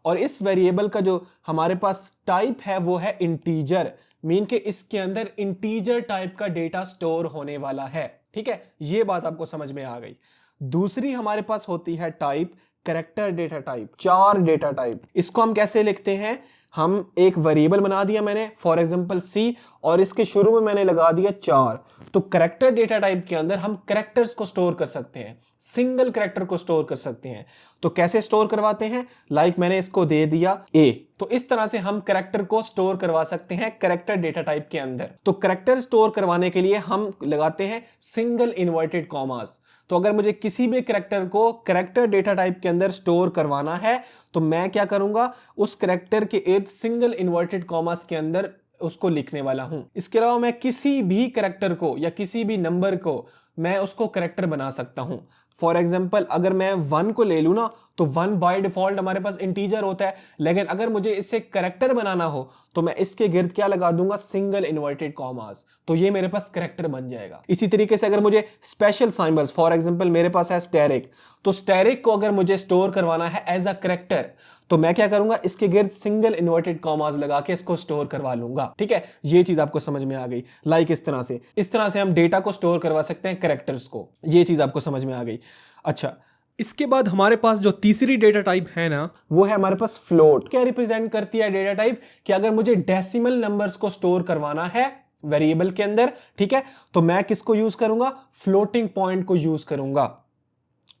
और इस वेरिएबल का जो हमारे पास टाइप है वो है इंटीजर, मीन के इसके अंदर इंटीजर टाइप का डेटा स्टोर होने वाला है। ठीक है, ये बात आपको समझ में आ गई। दूसरी हमारे पास होती है type character data type. 4 data type, इसको हम कैसे लिखते हैं, हम एक वेरिएबल बना दिया मैंने फॉर एग्जांपल C और इसके शुरू में मैंने लगा दिया 4। तो कैरेक्टर डेटा टाइप के अंदर हम कैरेक्टर्स को स्टोर कर सकते हैं, सिंगल कैरेक्टर को स्टोर कर सकते हैं। तो कैसे स्टोर करवाते हैं, लाइक मैंने इसको दे दिया A, तो इस तरह से हम कैरेक्टर को स्टोर करवा सकते हैं कैरेक्टर डेटा टाइप के अंदर। तो कैरेक्टर स्टोर करवाने के लिए हम लगाते हैं सिंगल इन्वर्टेड कॉमास। तो अगर मुझे किसी भी कैरेक्टर को कैरेक्टर डेटा टाइप के अंदर स्टोर करवाना है तो मैं क्या करूंगा, उस कैरेक्टर के एक सिंगल इन्वर्टेड कॉमास के अंदर उसको लिखने वाला हूं। इसके अलावा मैं किसी भी कैरेक्टर को या किसी भी नंबर को मैं उसको कैरेक्टर बना सकता हूं। फॉर एग्जाम्पल अगर मैं 1 को ले लूं ना तो 1 बाय डिफॉल्ट हमारे पास इंटीजर होता है, लेकिन अगर मुझे इससे कैरेक्टर बनाना हो तो मैं इसके गिर्द क्या लगा दूंगा, सिंगल इन्वर्टेड कॉमास, तो ये मेरे पास कैरेक्टर बन जाएगा। इसी तरीके से अगर मुझे स्पेशल सिंबल्स, फॉर एग्जाम्पल मेरे पास है स्टेरिक, तो स्टेरिक को अगर मुझे स्टोर करवाना है एज अ कैरेक्टर तो मैं क्या करूंगा, इसके गिर्द सिंगल इन्वर्टेड कॉमास लगा के इसको स्टोर करवा लूंगा। ठीक है, ये चीज आपको समझ में आ गई। लाइक इस तरह से हम डेटा को स्टोर करवा सकते हैं कैरेक्टर्स को, ये चीज आपको समझ में आ गई। अच्छा, इसके बाद हमारे पास जो तीसरी डेटा टाइप है ना, वो है हमारे पास फ्लोट। क्या रिप्रेजेंट करती है डेटा टाइप, कि अगर मुझे डेसिमल नंबर्स को स्टोर करवाना है वेरिएबल के अंदर, ठीक है, तो मैं किसको यूज करूंगा, फ्लोटिंग पॉइंट को यूज करूंगा।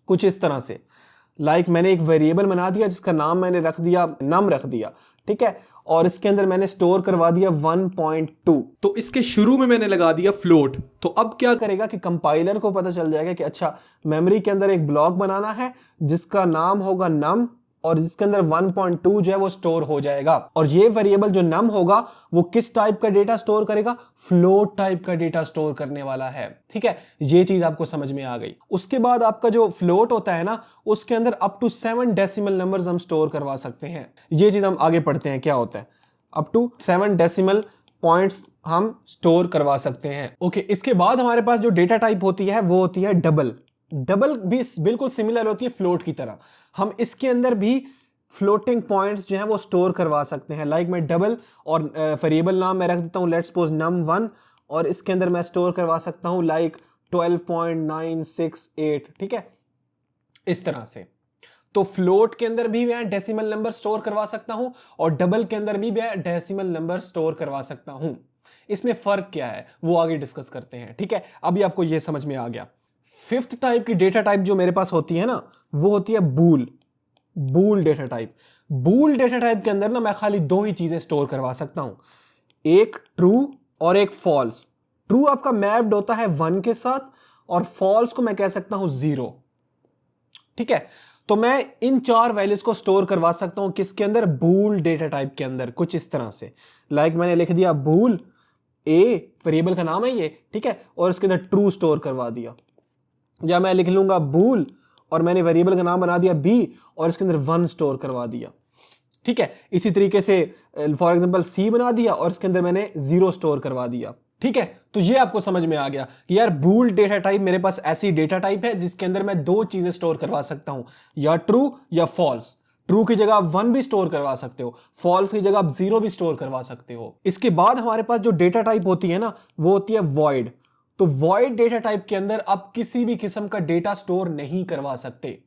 कुछ इस तरह से, लाइक मैंने एक वेरिएबल बना दिया जिसका नाम मैंने रख दिया नम रख दिया, ठीक है, और इसके अंदर मैंने स्टोर करवा दिया 1.2, तो इसके शुरू में मैंने लगा दिया फ्लोट। तो अब क्या करेगा कि कंपाइलर को पता चल जाएगा कि अच्छा, मेमोरी के अंदर एक ब्लॉक बनाना है जिसका नाम होगा नम और जिसके अंदर 1.2 जो है वो स्टोर हो जाएगा। और ये वेरिएबल जो num होगा वो किस टाइप का डेटा स्टोर करेगा, फ्लोट टाइप का डेटा स्टोर करने वाला है। ठीक है, ये चीज आपको समझ में आ गई। उसके बाद आपका जो फ्लोट होता है ना, उसके अंदर अप टू 7 डेसिमल नंबर्स हम स्टोर करवा सकते हैं। ये चीज हम आगे पढ़ते हैं क्या होता है। अप टू 7 डेसिमल पॉइंट्स हम स्टोर करवा सकते हैं। ओके, इसके बाद हमारे पास जो डेटा टाइप होती है वो होती है डबल। डबल भी बिल्कुल सिमिलर होती है फ्लोट की तरह। हम इसके अंदर भी फ्लोटिंग पॉइंट्स जो है वो स्टोर करवा सकते हैं। लाइक मैं डबल और वेरिएबल नाम मैं रख देता हूँ लेट्स सपोज num1 और इसके अंदर मैं स्टोर करवा सकता हूँ लाइक 12.968। ठीक है, इस तरह से। तो फ्लोट के अंदर भी मैं डेसिमल नंबर स्टोर करवा सकता हूं और डबल के अंदर भी मैं डेसिमल नंबर स्टोर करवा सकता हूं। इसमें फर्क क्या है वो आगे डिस्कस करते हैं। ठीक है, अभी आपको ये समझ में आ गया। फिफ्थ टाइप की डेटा टाइप जो मेरे पास होती है ना, वो होती है बूल डेटा टाइप। बूल डेटा टाइप के अंदर ना मैं खाली दो ही चीजें स्टोर करवा सकता हूं, एक ट्रू और एक फॉल्स। ट्रू आपका मैप्ड होता है 1 के साथ और फॉल्स को मैं कह सकता हूं 0। ठीक है, तो मैं इन 4 वैल्यूज को स्टोर करवा सकता हूं किसके अंदर, बूल डेटा टाइप के अंदर। कुछ इस तरह से लाइक मैंने लिख दिया बूल ए, वेरिएबल का नाम है ये। ठीक है, और इसके अंदर ट्रू स्टोर करवा दिया। या मैं लिख लूंगा बूल और मैंने वेरिएबल का नाम बना दिया बी और इसके अंदर 1 स्टोर करवा दिया। ठीक है, इसी तरीके से फॉर एग्जांपल सी बना दिया और इसके अंदर मैंने 0 स्टोर करवा दिया। ठीक है, तो ये आपको समझ में आ गया कि यार बूल डेटा टाइप मेरे पास ऐसी डेटा टाइप है जिसके अंदर मैं दो चीजें स्टोर करवा सकता हूं, या ट्रू या फॉल्स। ट्रू की जगह आप 1 भी स्टोर करवा सकते हो, फॉल्स की जगह आप 0 भी स्टोर करवा सकते हो। इसके बाद हमारे पास जो डेटा टाइप होती है ना, वो होती है वॉइड। तो वॉइड डेटा टाइप के अंदर आप किसी भी किस्म का डेटा स्टोर नहीं करवा सकते।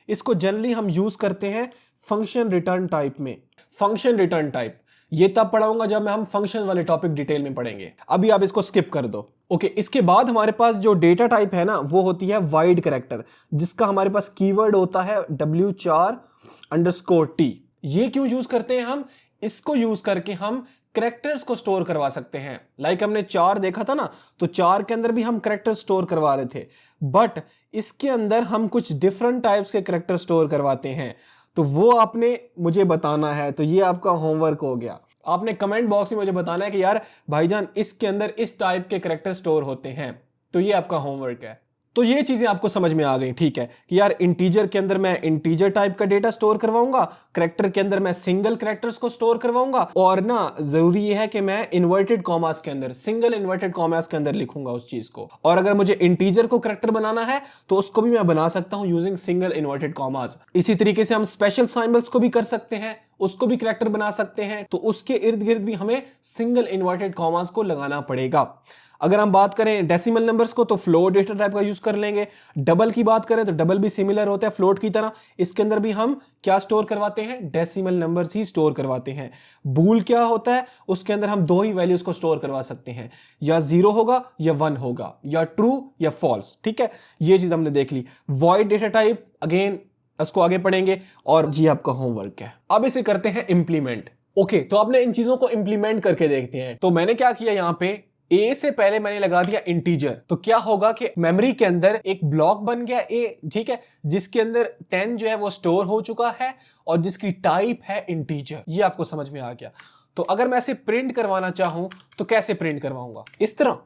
इसको जनरली हम यूज करते हैं फंक्शन रिटर्न टाइप में। फंक्शन रिटर्न टाइप ये तब पढ़ाऊंगा जब हम फंक्शन वाले टॉपिक डिटेल में पढ़ेंगे, अभी आप इसको स्किप कर दो। ओके, इसके बाद हमारे पास जो डेटा टाइप है ना, वो होती है वाइड कैरेक्टर, जिसका हमारे पास कीवर्ड होता है W4_T। ये क्यों यूज करते हैं हम, इसको यूज करके हम कैरेक्टर्स को स्टोर करवा सकते हैं। लाइक हमने 4 देखा था ना, तो 4 के अंदर भी हम कैरेक्टर स्टोर करवा रहे थे, बट इसके अंदर हम कुछ डिफरेंट टाइप्स के कैरेक्टर स्टोर करवाते हैं। तो वो आपने मुझे बताना है। तो ये आपका होमवर्क हो गया। आपने कमेंट बॉक्स में मुझे बताना है कि यार भाईजान इसके अंदर इस टाइप के कैरेक्टर स्टोर होते हैं। तो ये आपका होमवर्क है। तो ये चीजें आपको समझ में आ गई। ठीक है कि यार इंटीजर के अंदर मैं इंटीजर टाइप का डेटा स्टोर करवाऊंगा, कैरेक्टर के अंदर मैं सिंगल कैरेक्टर्स को स्टोर करवाऊंगा, और ना जरूरी ये है कि मैं इन्वर्टेड कॉमास के अंदर, सिंगल इन्वर्टेड कॉमास के अंदर लिखूंगा उस चीज को। और अगर मुझे इंटीजर को कैरेक्टर बनाना है तो उसको भी मैं बना सकता हूं यूजिंग सिंगल इन्वर्टेड कॉमास। इसी तरीके से हम स्पेशल सिंबल्स को भी कर सकते हैं, उसको भी कैरेक्टर बना सकते हैं। तो उसके इर्द गिर्द भी हमें सिंगल इन्वर्टेड कॉमास को लगाना पड़ेगा। अगर हम बात करें डेसिमल नंबर्स को तो फ्लोट डेटा टाइप का यूज कर लेंगे। डबल की बात करें तो डबल भी सिमिलर होता है फ्लोट की तरह। इसके अंदर भी हम क्या स्टोर करवाते हैं, डेसिमल नंबर्स ही स्टोर करवाते हैं। बूल क्या होता है, उसके अंदर हम दो ही वैल्यूज को स्टोर करवा सकते हैं, या 0 होगा या 1 होगा, या ट्रू या फॉल्स। ठीक है, ये चीज हमने देख ली। वॉइड डेटा टाइप अगेन इसको आगे पढ़ेंगे और जी आपका होमवर्क है। अब इसे करते हैं इंप्लीमेंट। ओके, तो आपने इन चीजों को इंप्लीमेंट करके देखते हैं। तो मैंने क्या किया, यहां पे ए से पहले मैंने लगा दिया इंटीजर। तो क्या होगा कि मेमोरी के अंदर एक ब्लॉक बन गया ए, ठीक है, जिसके अंदर 10 जो है वो स्टोर हो चुका है और जिसकी टाइप है इंटीजर। ये आपको समझ में आ गया। तो अगर मैं इसे प्रिंट करवाना चाहूं तो कैसे प्रिंट करवाऊंगा, इस तरह।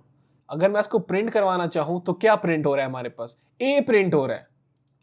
अगर मैं इसको प्रिंट करवाना चाहूं तो क्या प्रिंट हो रहा है हमारे पास, ए प्रिंट हो रहा है।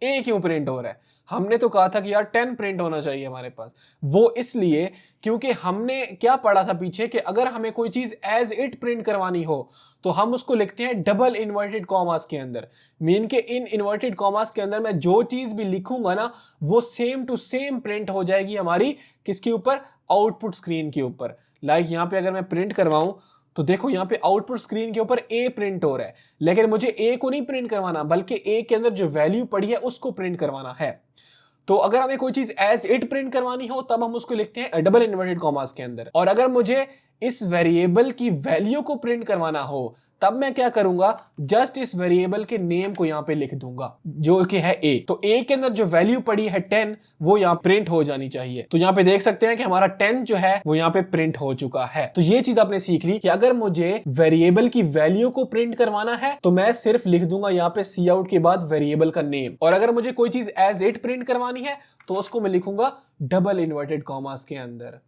ए क्यों प्रिंट हो रहा है, हमने तो कहा था कि यार 10 प्रिंट होना चाहिए हमारे पास। वो इसलिए क्योंकि हमने क्या पढ़ा था पीछे कि अगर हमें कोई चीज एज इट प्रिंट करवानी हो तो हम उसको लिखते हैं डबल इन्वर्टेड कॉमास के अंदर। मीन के इन इन्वर्टेड कॉमास के अंदर मैं जो चीज भी लिखूंगा ना, वो सेम टू सेम प्रिंट हो जाएगी हमारी किसके ऊपर, आउटपुट स्क्रीन के ऊपर। लाइक यहां पे अगर मैं प्रिंट करवाऊं तो देखो यहां पे आउटपुट स्क्रीन के ऊपर ए प्रिंट हो रहा है, लेकिन मुझे ए को नहीं प्रिंट करवाना, बल्कि ए के अंदर जो वैल्यू पड़ी है उसको प्रिंट करवाना है। तो अगर हमें कोई चीज एज इट प्रिंट करवानी हो तब हम उसको लिखते हैं डबल इन्वर्टेड कॉमास के अंदर। और अगर मुझे इस वेरिएबल की वैल्यू को प्रिंट करवाना हो तब मैं क्या करूंगा, जस्ट इस वेरिएबल के नेम को यहां पे लिख दूंगा जो कि है a। तो a के अंदर जो वैल्यू पड़ी है 10 वो यहां प्रिंट हो जानी चाहिए। तो यहां पे देख सकते हैं कि हमारा 10 जो है वो यहां पे प्रिंट हो चुका है। तो ये चीज आपने सीख ली कि अगर मुझे वेरिएबल की वैल्यू को प्रिंट करवाना है तो मैं सिर्फ लिख दूंगा यहां पे सी आउट के बाद वेरिएबल का नेम, और अगर मुझे कोई चीज एज इट प्रिंट करवानी है तो उसको मैं लिखूंगा डबल इन्वर्टेड कॉमास के अंदर।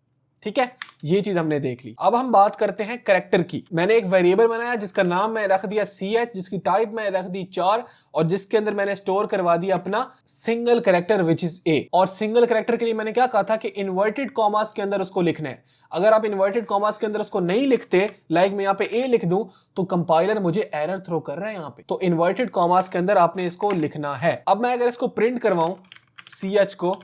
ठीक है, ये चीज हमने देख ली। अब हम बात करते हैं कैरेक्टर की। मैंने एक वेरिएबल बनाया जिसका नाम मैं रख दिया ch, जिसकी टाइप मैं रख दी 4, और जिसके अंदर मैंने स्टोर करवा दिया अपना single character which is a। और सिंगल कैरेक्टर के लिए मैंने क्या कहा था कि इन्वर्टेड कॉमास के अंदर उसको लिखना है। अगर आप इन्वर्टेड कॉमास के अंदर उसको नहीं लिखते, लाइक मैं यहाँ पे a लिख दूं, तो कंपाइलर मुझे एरर थ्रो कर रहा है यहाँ पे। तो इन्वर्टेड कॉमास के अंदर आपने इसको लिखना है। अब मैं अगर इसको प्रिंट करवाऊं ch को,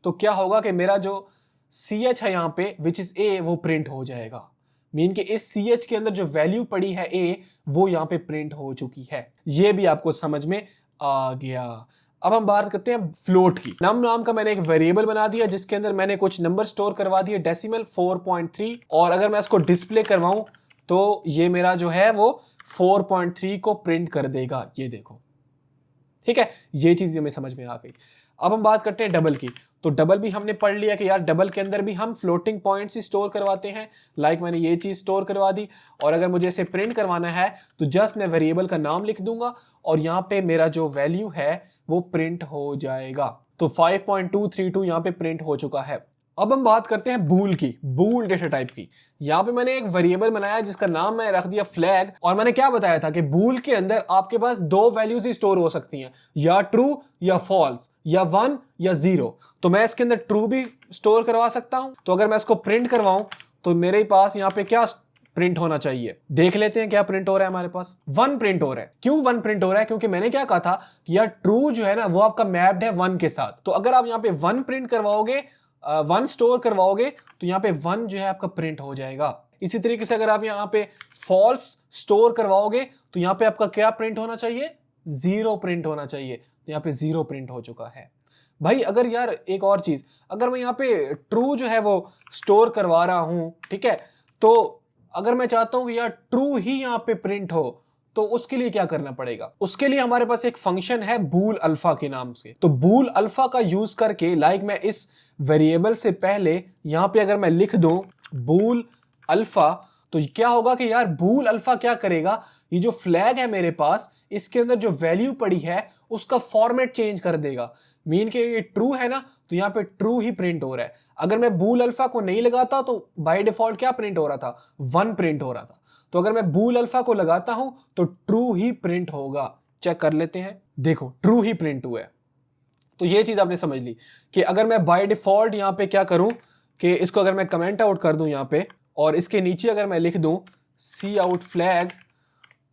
तो क्या होगा कि मेरा जो ch है यहाँ पे विच इज a वो प्रिंट हो जाएगा। मीन कि इस ch के अंदर जो वैल्यू पड़ी है a वो यहाँ पे प्रिंट हो चुकी है। ये भी आपको समझ में आ गया। अब हम बात करते हैं फ्लोट की। नाम का मैंने एक वेरिएबल बना दिया जिसके अंदर मैंने कुछ नंबर स्टोर करवा दिए डेसिमल 4.3, और अगर मैं इसको डिस्प्ले करवाऊं तो ये मेरा जो है वो 4.3 को प्रिंट कर देगा। ये देखो, ठीक है, ये चीज भी हमें समझ में आ गई। अब हम बात करते हैं डबल की। तो डबल भी हमने पढ़ लिया कि यार डबल के अंदर भी हम फ्लोटिंग पॉइंट्स ही स्टोर करवाते हैं। लाइक मैंने ये चीज स्टोर करवा दी, और अगर मुझे इसे प्रिंट करवाना है तो जस्ट मैं वेरिएबल का नाम लिख दूंगा और यहाँ पे मेरा जो वैल्यू है वो प्रिंट हो जाएगा। तो 5.232 यहाँ पे प्रिंट हो चुका है। अब हम बात करते हैं बूल की, बूल डेटा टाइप की। यहाँ पे मैंने एक वेरिएबल बनाया जिसका नाम मैं रख दिया फ्लैग, और मैंने क्या बताया था कि बूल के अंदर आपके पास दो वैल्यूज ही स्टोर हो सकती हैं, या ट्रू या फॉल्स, या 1 या 0। तो मैं इसके अंदर ट्रू भी स्टोर करवा सकता हूं। तो अगर मैं इसको प्रिंट करवाऊं तो मेरे पास यहाँ पे क्या प्रिंट होना चाहिए, देख लेते हैं क्या प्रिंट हो रहा है। हमारे पास 1 प्रिंट हो रहा है। क्यों 1 प्रिंट हो रहा है? क्योंकि मैंने क्या कहा था कि यार ट्रू जो है ना वो आपका मैप्ड है 1 के साथ। तो अगर आप यहाँ पे 1 प्रिंट करवाओगे, 1 स्टोर करवाओगे, तो यहाँ पे 1 जो है आपका प्रिंट हो जाएगा। इसी तरीके से अगर आप यहाँ पे फॉल्स स्टोर करवाओगे तो यहाँ पे आपका क्या प्रिंट होना चाहिए, 0 प्रिंट होना चाहिए। तो यहाँ पे 0 प्रिंट हो चुका है। भाई अगर यार एक और चीज, अगर मैं यहाँ पे ट्रू जो है वो स्टोर करवा रहा हूं, ठीक है, तो अगर मैं चाहता हूं कि यार ट्रू ही यहाँ पे प्रिंट हो, तो उसके लिए क्या करना पड़ेगा? उसके लिए हमारे पास एक फंक्शन है बूल अल्फा के नाम से। तो बूल अल्फा का यूज करके, लाइक मैं इस वेरिएबल से पहले यहाँ पे अगर मैं लिख दूं बूल अल्फा, तो क्या होगा कि यार बूल अल्फा क्या करेगा, ये जो फ्लैग है मेरे पास, इसके अंदर जो वैल्यू पड़ी है उसका फॉर्मेट चेंज कर देगा। मीन के ये ट्रू है ना, तो यहाँ पे ट्रू ही प्रिंट हो रहा है। अगर मैं बूल अल्फा को नहीं लगाता तो बाय डिफॉल्ट क्या प्रिंट हो रहा था, 1 प्रिंट हो रहा था। तो अगर मैं बूल अल्फा को लगाता हूं तो ट्रू ही प्रिंट होगा। चेक कर लेते हैं, देखो ट्रू ही प्रिंट हुआ है। तो ये चीज आपने समझ ली कि अगर मैं बाय डिफॉल्ट यहाँ पे क्या करूं कि इसको अगर मैं कमेंट आउट कर दूं यहाँ पे, और इसके नीचे अगर मैं लिख दूं सी आउट फ्लैग,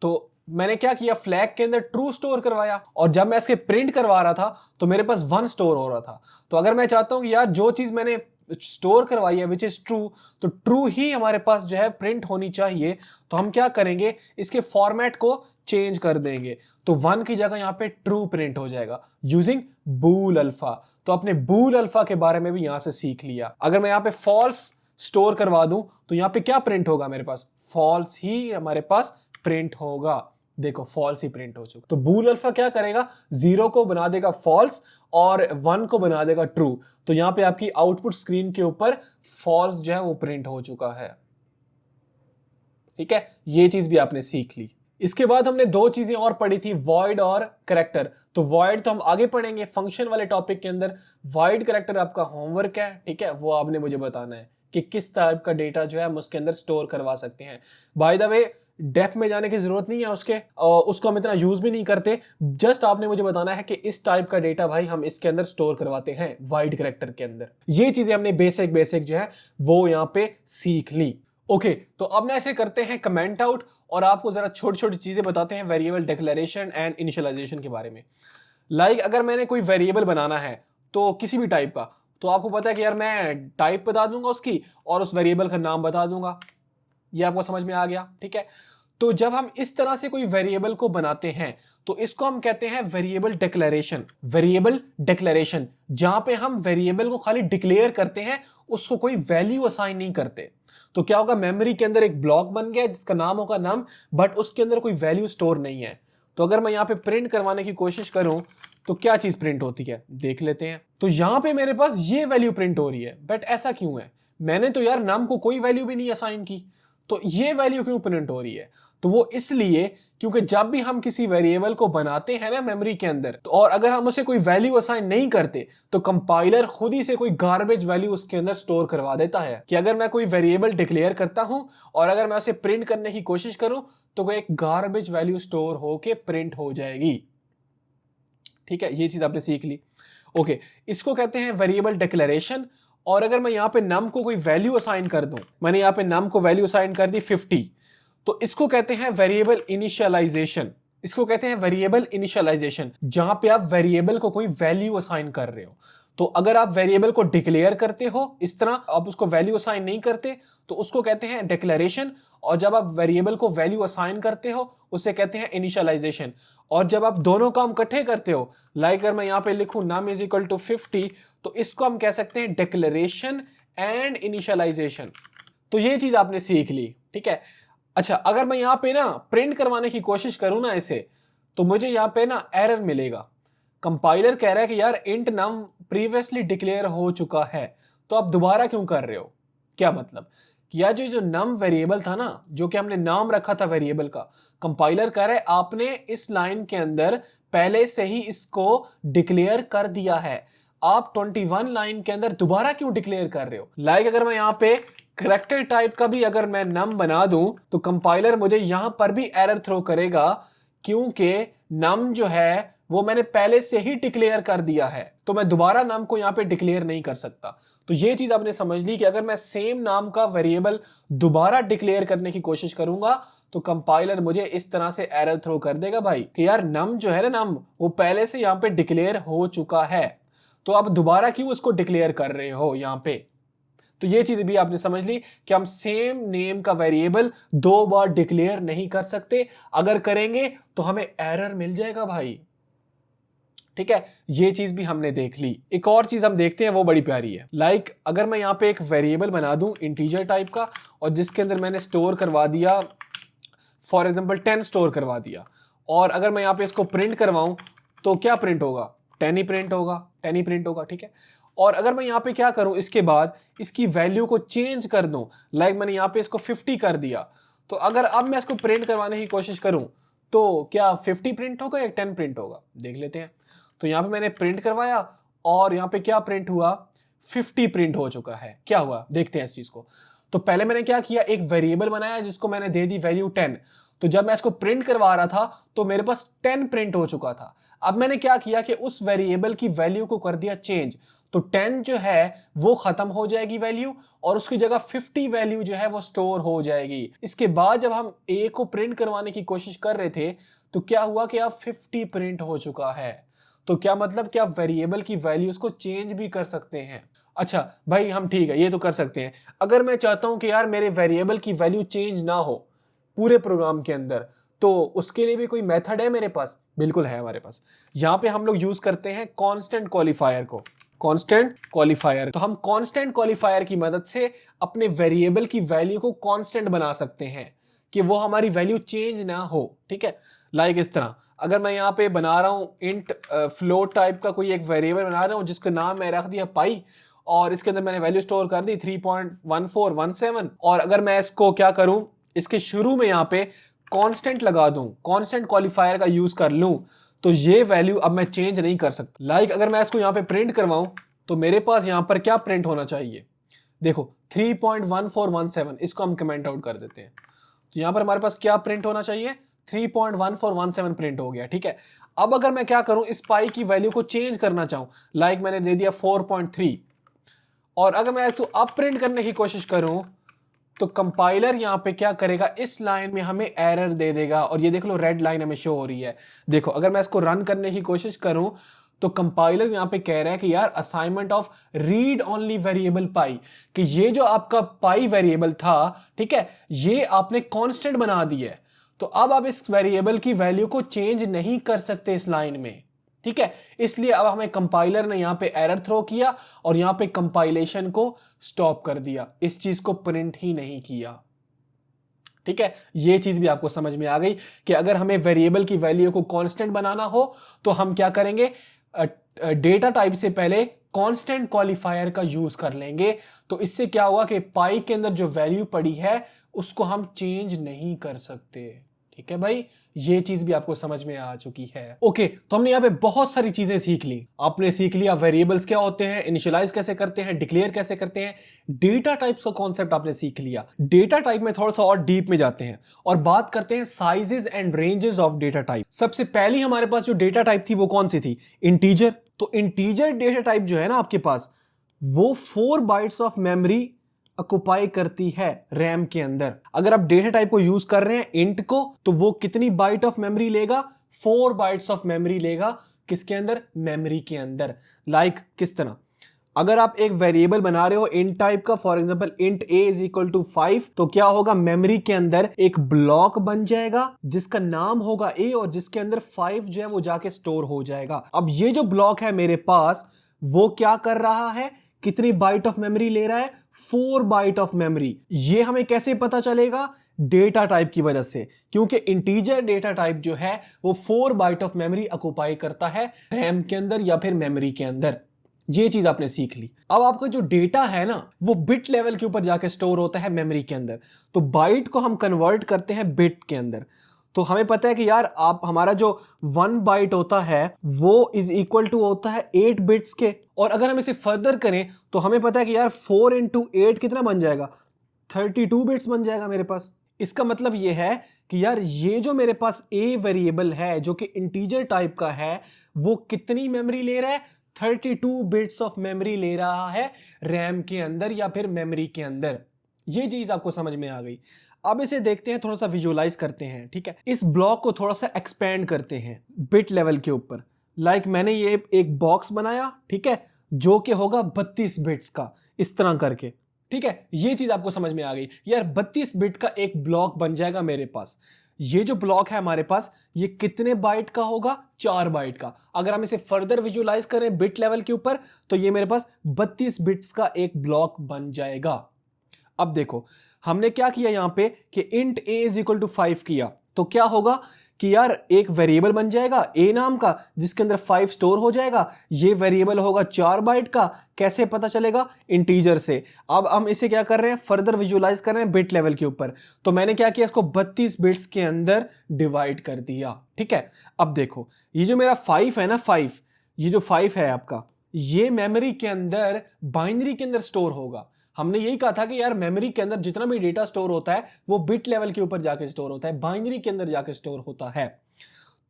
तो मैंने क्या किया, फ्लैग के अंदर ट्रू स्टोर करवाया, और जब मैं इसके प्रिंट करवा रहा था तो मेरे पास 1 स्टोर हो रहा था। तो अगर मैं चाहता हूं कि यार जो चीज मैंने स्टोर करवाई है विच इज ट्रू, तो ट्रू ही हमारे पास जो है प्रिंट होनी चाहिए, तो हम क्या करेंगे, इसके फॉर्मेट को चेंज कर देंगे। तो 1 की जगह यहाँ पे ट्रू प्रिंट हो जाएगा यूजिंग बूल अल्फा। तो अपने बूल अल्फा के बारे में भी यहां से सीख लिया। अगर मैं यहाँ पे फॉल्स स्टोर करवा दूं तो यहाँ पे क्या प्रिंट होगा, मेरे पास फॉल्स ही हमारे पास प्रिंट होगा। देखो फॉल्स ही प्रिंट हो चुका। तो बूल अल्फा क्या करेगा, 0 को बना देगा फॉल्स और 1 को बना देगा ट्रू। तो यहां पे आपकी आउटपुट स्क्रीन के ऊपर फॉल्स जो है वो प्रिंट हो चुका है। ठीक है, ये चीज भी आपने सीख ली। इसके बाद हमने 2 चीजें और पढ़ी थी, वॉइड और कैरेक्टर। तो वॉइड तो हम आगे पढ़ेंगे फंक्शन वाले टॉपिक के अंदर। वॉइड कैरेक्टर आपका होमवर्क है, ठीक है, वो आपने मुझे बताना है कि किस टाइप का डेटा जो है हम उसके अंदर स्टोर करवा सकते हैं। बाय द वे डेप्थ में जाने की जरूरत नहीं है उसको हम इतना यूज भी नहीं करते। जस्ट आपने मुझे बताना है कि इस टाइप का डेटा भाई हम इसके अंदर स्टोर करवाते हैं वाइड कैरेक्टर के अंदर। ये चीजें हमने बेसिक जो है वो यहाँ पे सीख ली। ओके, तो अब ना ऐसे करते हैं कमेंट आउट, और आपको जरा छोटी छोटी चीजें बताते हैं वेरिएबल डिक्लेरेशन एंड इनिशियलाइजेशन के बारे में। लाइक अगर मैंने कोई वेरिएबल बनाना है तो किसी भी टाइप का, तो आपको पता है कि यार मैं टाइप बता दूंगा उसकी और उस वेरिएबल का नाम बता दूंगा। ये आपको समझ में आ गया, ठीक है। तो जब हम इस तरह से कोई वेरिएबल को बनाते हैं तो इसको हम कहते हैं वेरिएबल डिक्लेरेशन। वेरिएबल डिक्लेरेशन, जहां पे हम वेरिएबल को खाली डिक्लेयर करते हैं, उसको कोई वैल्यू असाइन नहीं करते। तो क्या होगा, मेमोरी के अंदर एक ब्लॉक बन गया जिसका नाम होगा num, बट उसके अंदर कोई वैल्यू स्टोर नहीं है। तो अगर मैं यहाँ पे प्रिंट करवाने की कोशिश करूं तो क्या चीज प्रिंट होती है, देख लेते हैं। तो यहाँ पे मेरे पास ये वैल्यू प्रिंट हो रही है, बट ऐसा क्यों है, मैंने तो यार num को कोई वैल्यू भी नहीं असाइन की, तो ये वैल्यू क्यों प्रिंट हो रही है? तो वो इसलिए क्योंकि जब भी हम किसी वेरिएबल को बनाते हैं ना मेमोरी के अंदर, तो और अगर हम उसे कोई वैल्यू असाइन नहीं करते तो कंपाइलर खुद ही से कोई गार्बेज वैल्यू उसके अंदर स्टोर करवा देता है कि अगर मैं कोई वेरिएबल डिक्लेयर करता हूं और अगर मैं उसे प्रिंट करने की कोशिश करूं तो कोई एक गार्बेज वैल्यू स्टोर होके प्रिंट हो जाएगी। ठीक है, ये चीज आपने सीख ली। ओके, इसको कहते हैं वेरिएबल डिक्लेरेशन। और अगर मैं यहाँ पे num को कोई वैल्यू असाइन कर दूं, मैंने यहाँ पे num को वैल्यू असाइन कर दी 50, तो इसको कहते हैं वेरिएबल इनिशियलाइजेशन। इसको कहते हैं वेरिएबल इनिशियलाइजेशन, जहां पे आप वेरिएबल को कोई वैल्यू असाइन कर रहे हो। तो अगर आप वेरिएबल को डिक्लेयर करते हो इस तरह, आप उसको वैल्यू असाइन नहीं करते, तो उसको कहते हैं डिक्लेरेशन। और जब आप वेरिएबल को वैल्यू असाइन करते हो उसे कहते हैं इनिशियलाइजेशन। और जब आप दोनों काम इकट्ठे करते हो, लाइक अगर मैं यहाँ पे लिखूं num इज इक्वल टू 50, तो इसको हम कह सकते हैं डिक्लेरेशन एंड इनिशियलाइजेशन। तो ये चीज आपने सीख ली। ठीक है, अच्छा, अगर मैं यहाँ पे ना प्रिंट करवाने की कोशिश करूं ना इसे, तो मुझे यहाँ पे ना एरर मिलेगा। कंपाइलर कह रहा है कि यार इंट num प्रीवियसली डिक्लेयर हो चुका है, तो आप दोबारा क्यों कर रहे हो? क्या मतलब, या जो num वेरिएबल था ना, जो कि हमने नाम रखा था वेरिएबल का, कंपाइलर कह रहा है आपने इस लाइन के अंदर पहले से ही इसको डिक्लेयर कर दिया है, आप 21 लाइन के अंदर दोबारा क्यों डिक्लेयर कर रहे हो? लाइक अगर मैं यहाँ पे करैक्टर टाइप का भी अगर मैं num बना दूं तो कंपाइलर मुझे यहां पर भी एरर थ्रो करेगा, क्योंकि num जो है वो मैंने पहले से ही डिक्लेयर कर दिया है, तो मैं दोबारा num को यहां पे डिक्लेयर नहीं कर सकता। तो ये चीज आपने समझ ली कि अगर मैं सेम नाम का वेरिएबल दोबारा डिक्लेयर करने की कोशिश करूंगा तो कंपाइलर मुझे इस तरह से एरर थ्रो कर देगा भाई कि यार num जो है ना, num वो पहले से यहां पे डिक्लेयर हो चुका है, तो आप दोबारा क्यों उसको डिक्लेयर कर रहे हो यहां पे? तो ये चीज भी आपने समझ ली कि हम सेम नेम का वेरिएबल दो बार डिक्लेयर नहीं कर सकते, अगर करेंगे तो हमें एरर मिल जाएगा भाई। ठीक है, ये चीज भी हमने देख ली। एक और चीज हम देखते हैं, वो बड़ी प्यारी है। लाइक अगर मैं यहाँ पे एक वेरिएबल बना दूं इंटीजर टाइप का, और जिसके अंदर मैंने स्टोर करवा दिया, फॉर एग्जांपल 10 स्टोर करवा दिया, और अगर मैं यहाँ पे इसको प्रिंट करवाऊं तो क्या प्रिंट होगा? 10 ही प्रिंट होगा, 10 ही प्रिंट होगा। ठीक है, और अगर मैं यहाँ पे क्या करूं, इसके बाद इसकी वैल्यू को चेंज कर दूं, लाइक मैंने यहाँ पे इसको 50 कर दिया, तो अगर अब मैं इसको प्रिंट करवाने की कोशिश करूं तो क्या 50 प्रिंट होगा या 10 प्रिंट होगा? देख लेते हैं। तो यहाँ पे मैंने प्रिंट करवाया और यहाँ पे क्या प्रिंट हुआ? 50 प्रिंट हो चुका है। क्या हुआ, देखते हैं इस चीज को। तो पहले मैंने क्या किया, एक वेरिएबल बनाया जिसको मैंने दे दी वैल्यू 10। तो जब मैं इसको प्रिंट करवा रहा था तो मेरे पास 10 प्रिंट हो चुका था। अब मैंने क्या किया कि उस वेरिएबल की वैल्यू को कर दिया चेंज, तो 10 जो है वो खत्म हो जाएगी वैल्यू, और उसकी जगह 50 वैल्यू जो है वो स्टोर हो जाएगी। इसके बाद जब हम ए को प्रिंट करवाने की कोशिश कर रहे थे तो क्या हुआ कि अब 50 प्रिंट हो चुका है। तो क्या मतलब कि आप वेरिएबल की वैल्यूज को चेंज भी कर सकते हैं। अच्छा भाई, हम ठीक है, ये तो कर सकते हैं। अगर मैं चाहता हूं कि यार मेरे वेरिएबल की वैल्यू चेंज ना हो पूरे प्रोग्राम के अंदर, तो उसके लिए भी कोई मेथड है मेरे पास? बिल्कुल है हमारे पास। यहां पे हम लोग यूज करते हैं कांस्टेंट क्वालिफायर को। कांस्टेंट क्वालिफायर, तो हम कांस्टेंट क्वालिफायर की मदद से अपने वेरिएबल की वैल्यू को कांस्टेंट बना सकते हैं कि वो हमारी वैल्यू चेंज ना हो। ठीक है, लाइक इस तरह अगर मैं यहाँ पे बना रहा हूँ इंट फ्लोट टाइप का कोई एक वेरिएबल बना रहा हूँ जिसका नाम मैं रख दिया पाई, और इसके अंदर मैंने वैल्यू स्टोर कर दी 3.1417, और अगर मैं इसको क्या करूं, इसके शुरू में यहाँ पे कांस्टेंट लगा दूं, कांस्टेंट क्वालिफायर का यूज कर लूं, तो ये वैल्यू अब मैं चेंज नहीं कर सकता। लाइक अगर मैं इसको यहाँ पे प्रिंट करवाऊं तो मेरे पास यहाँ पर क्या प्रिंट होना चाहिए? देखो 3.1417, इसको हम कमेंट आउट कर देते हैं। तो यहाँ पर हमारे पास क्या प्रिंट होना चाहिए? 3.1417 प्रिंट हो गया। ठीक है, अब अगर मैं क्या करूं, इस पाई की वैल्यू को चेंज करना चाहूं, लाइक मैंने दे दिया 4.3, और अगर मैं इसको अब प्रिंट करने की कोशिश करूं तो कंपाइलर यहां पे क्या करेगा, इस लाइन में हमें एरर दे देगा, और ये देख लो रेड लाइन हमें शो हो रही है। देखो अगर मैं इसको रन करने की कोशिश करूं तो कंपाइलर यहां पे कह रहा है कि यार assignment of read only variable pi, कि ये जो आपका पाई वेरिएबल था, ठीक है, ये आपने कांस्टेंट बना दिया है, तो अब आप इस वेरिएबल की वैल्यू को चेंज नहीं कर सकते इस लाइन में। ठीक है, इसलिए अब हमें कंपाइलर ने यहां पे एरर थ्रो किया और यहां पे कंपाइलेशन को स्टॉप कर दिया, इस चीज को प्रिंट ही नहीं किया। ठीक है, ये चीज भी आपको समझ में आ गई कि अगर हमें वेरिएबल की वैल्यू को कांस्टेंट बनाना हो तो हम क्या करेंगे, डेटा टाइप से पहले कांस्टेंट क्वालिफायर का यूज कर लेंगे। तो इससे क्या होगा कि पाई के अंदर जो वैल्यू पड़ी है उसको हम चेंज नहीं कर सकते। ठीक है भाई, ये चीज भी आपको समझ में आ चुकी है। ओके, तो हमने यहाँ पे बहुत सारी चीजें सीख ली। आपने सीख लिया वेरिएबल्स क्या होते हैं, इनिशियलाइज कैसे करते हैं, डिक्लेयर कैसे करते हैं, डेटा टाइप्स का कॉन्सेप्ट आपने सीख लिया। डेटा टाइप में थोड़ा सा और डीप में जाते हैं और बात करते हैं sizes and ranges of data type. सबसे पहली हमारे पास जो डेटा टाइप थी वो कौन सी थी, इंटीजर। तो इंटीजर डेटा टाइप जो है ना आपके पास, वो 4 बाइट्स ऑफ मेमोरी ऑक्युपाई करती है रैम के अंदर। अगर आप डेटा टाइप को यूज कर रहे हैं इंट को, तो वो कितनी बाइट ऑफ मेमोरी लेगा, 4 बाइट्स ऑफ मेमोरी लेगा। किसके अंदर, मेमोरी के अंदर। लाइक किस तरह, अगर आप एक वेरिएबल बना रहे हो इंट टाइप का, for example int a is equal to 5, तो क्या होगा, मेमोरी के अंदर एक ब्लॉक बन जाएगा जिसका नाम होगा a और जिसके अंदर 5 जो है वो जाके स्टोर हो जाएगा। अब ये जो ब्लॉक है मेरे पास, वो क्या कर रहा है, कितनी बाइट ऑफ मेमोरी ले रहा है, 4 बाइट ऑफ मेमोरी। ये हमें कैसे पता चलेगा, डेटा टाइप की वजह से, क्योंकि इंटीजर डेटा टाइप जो है वो 4 बाइट ऑफ मेमोरी ऑक्युपाई करता है रैम के अंदर या फिर मेमोरी के अंदर। ये चीज आपने सीख ली। अब आपका जो डेटा है ना, वो बिट लेवल के ऊपर जाके स्टोर होता है मेमोरी के अंदर। तो बाइट को हम कन्वर्ट करते हैं बिट के अंदर। तो हमें पता है कि यार आप हमारा जो 1 बाइट होता है वो इज इक्वल टू होता है 8 बिट्स के। और अगर हम इसे फर्दर करें तो हमें पता है कि यार 4 इंटू 8 कितना बन जाएगा, 32 बिट्स बन जाएगा मेरे पास। इसका मतलब ये है कि यार ये जो मेरे पास a वेरिएबल है जो कि इंटीजर टाइप का है, वो कितनी मेमोरी ले रहा है, 32 बिट्स ऑफ मेमोरी ले रहा है रैम के अंदर या फिर मेमोरी के अंदर। ये चीज आपको समझ में आ गई। अब इसे देखते हैं, थोड़ा सा विजुअलाइज करते हैं। ठीक है, इस ब्लॉक को थोड़ा सा एक्सपेंड करते हैं बिट लेवल के ऊपर। लाइक मैंने ये एक बॉक्स बनाया, ठीक है, जो कि होगा 32 बिट्स का, इस तरह करके। ठीक है, ये चीज आपको समझ में आ गई। यार 32 बिट का एक ब्लॉक बन जाएगा मेरे पास। ये जो ब्लॉक है हमारे पास, ये कितने बाइट का होगा, 4 बाइट का। अगर हम इसे फर्दर विजुअलाइज करें बिट लेवल के ऊपर, तो ये मेरे पास 32 बिट्स का एक ब्लॉक बन जाएगा। अब देखो हमने क्या किया यहां पे कि int a is equal to 5 किया, तो क्या होगा कि यार एक वेरिएबल बन जाएगा a नाम का जिसके अंदर 5 स्टोर हो जाएगा। ये वेरिएबल होगा 4 बाइट का। कैसे पता चलेगा, इंटीजर से। अब हम इसे क्या कर रहे हैं, फर्दर विजुअलाइज कर रहे हैं बिट लेवल के ऊपर। तो मैंने क्या किया, इसको 32 बिट्स के अंदर डिवाइड कर दिया। ठीक है, अब देखो ये जो मेरा 5 है ना, 5, ये जो 5 है आपका, ये मेमोरी के अंदर बाइनरी के अंदर स्टोर होगा। हमने यही कहा था कि यार मेमोरी के अंदर जितना भी डेटा स्टोर होता है वो बिट लेवल के ऊपर जाके स्टोर होता है, बाइनरी के अंदर जाके स्टोर होता है।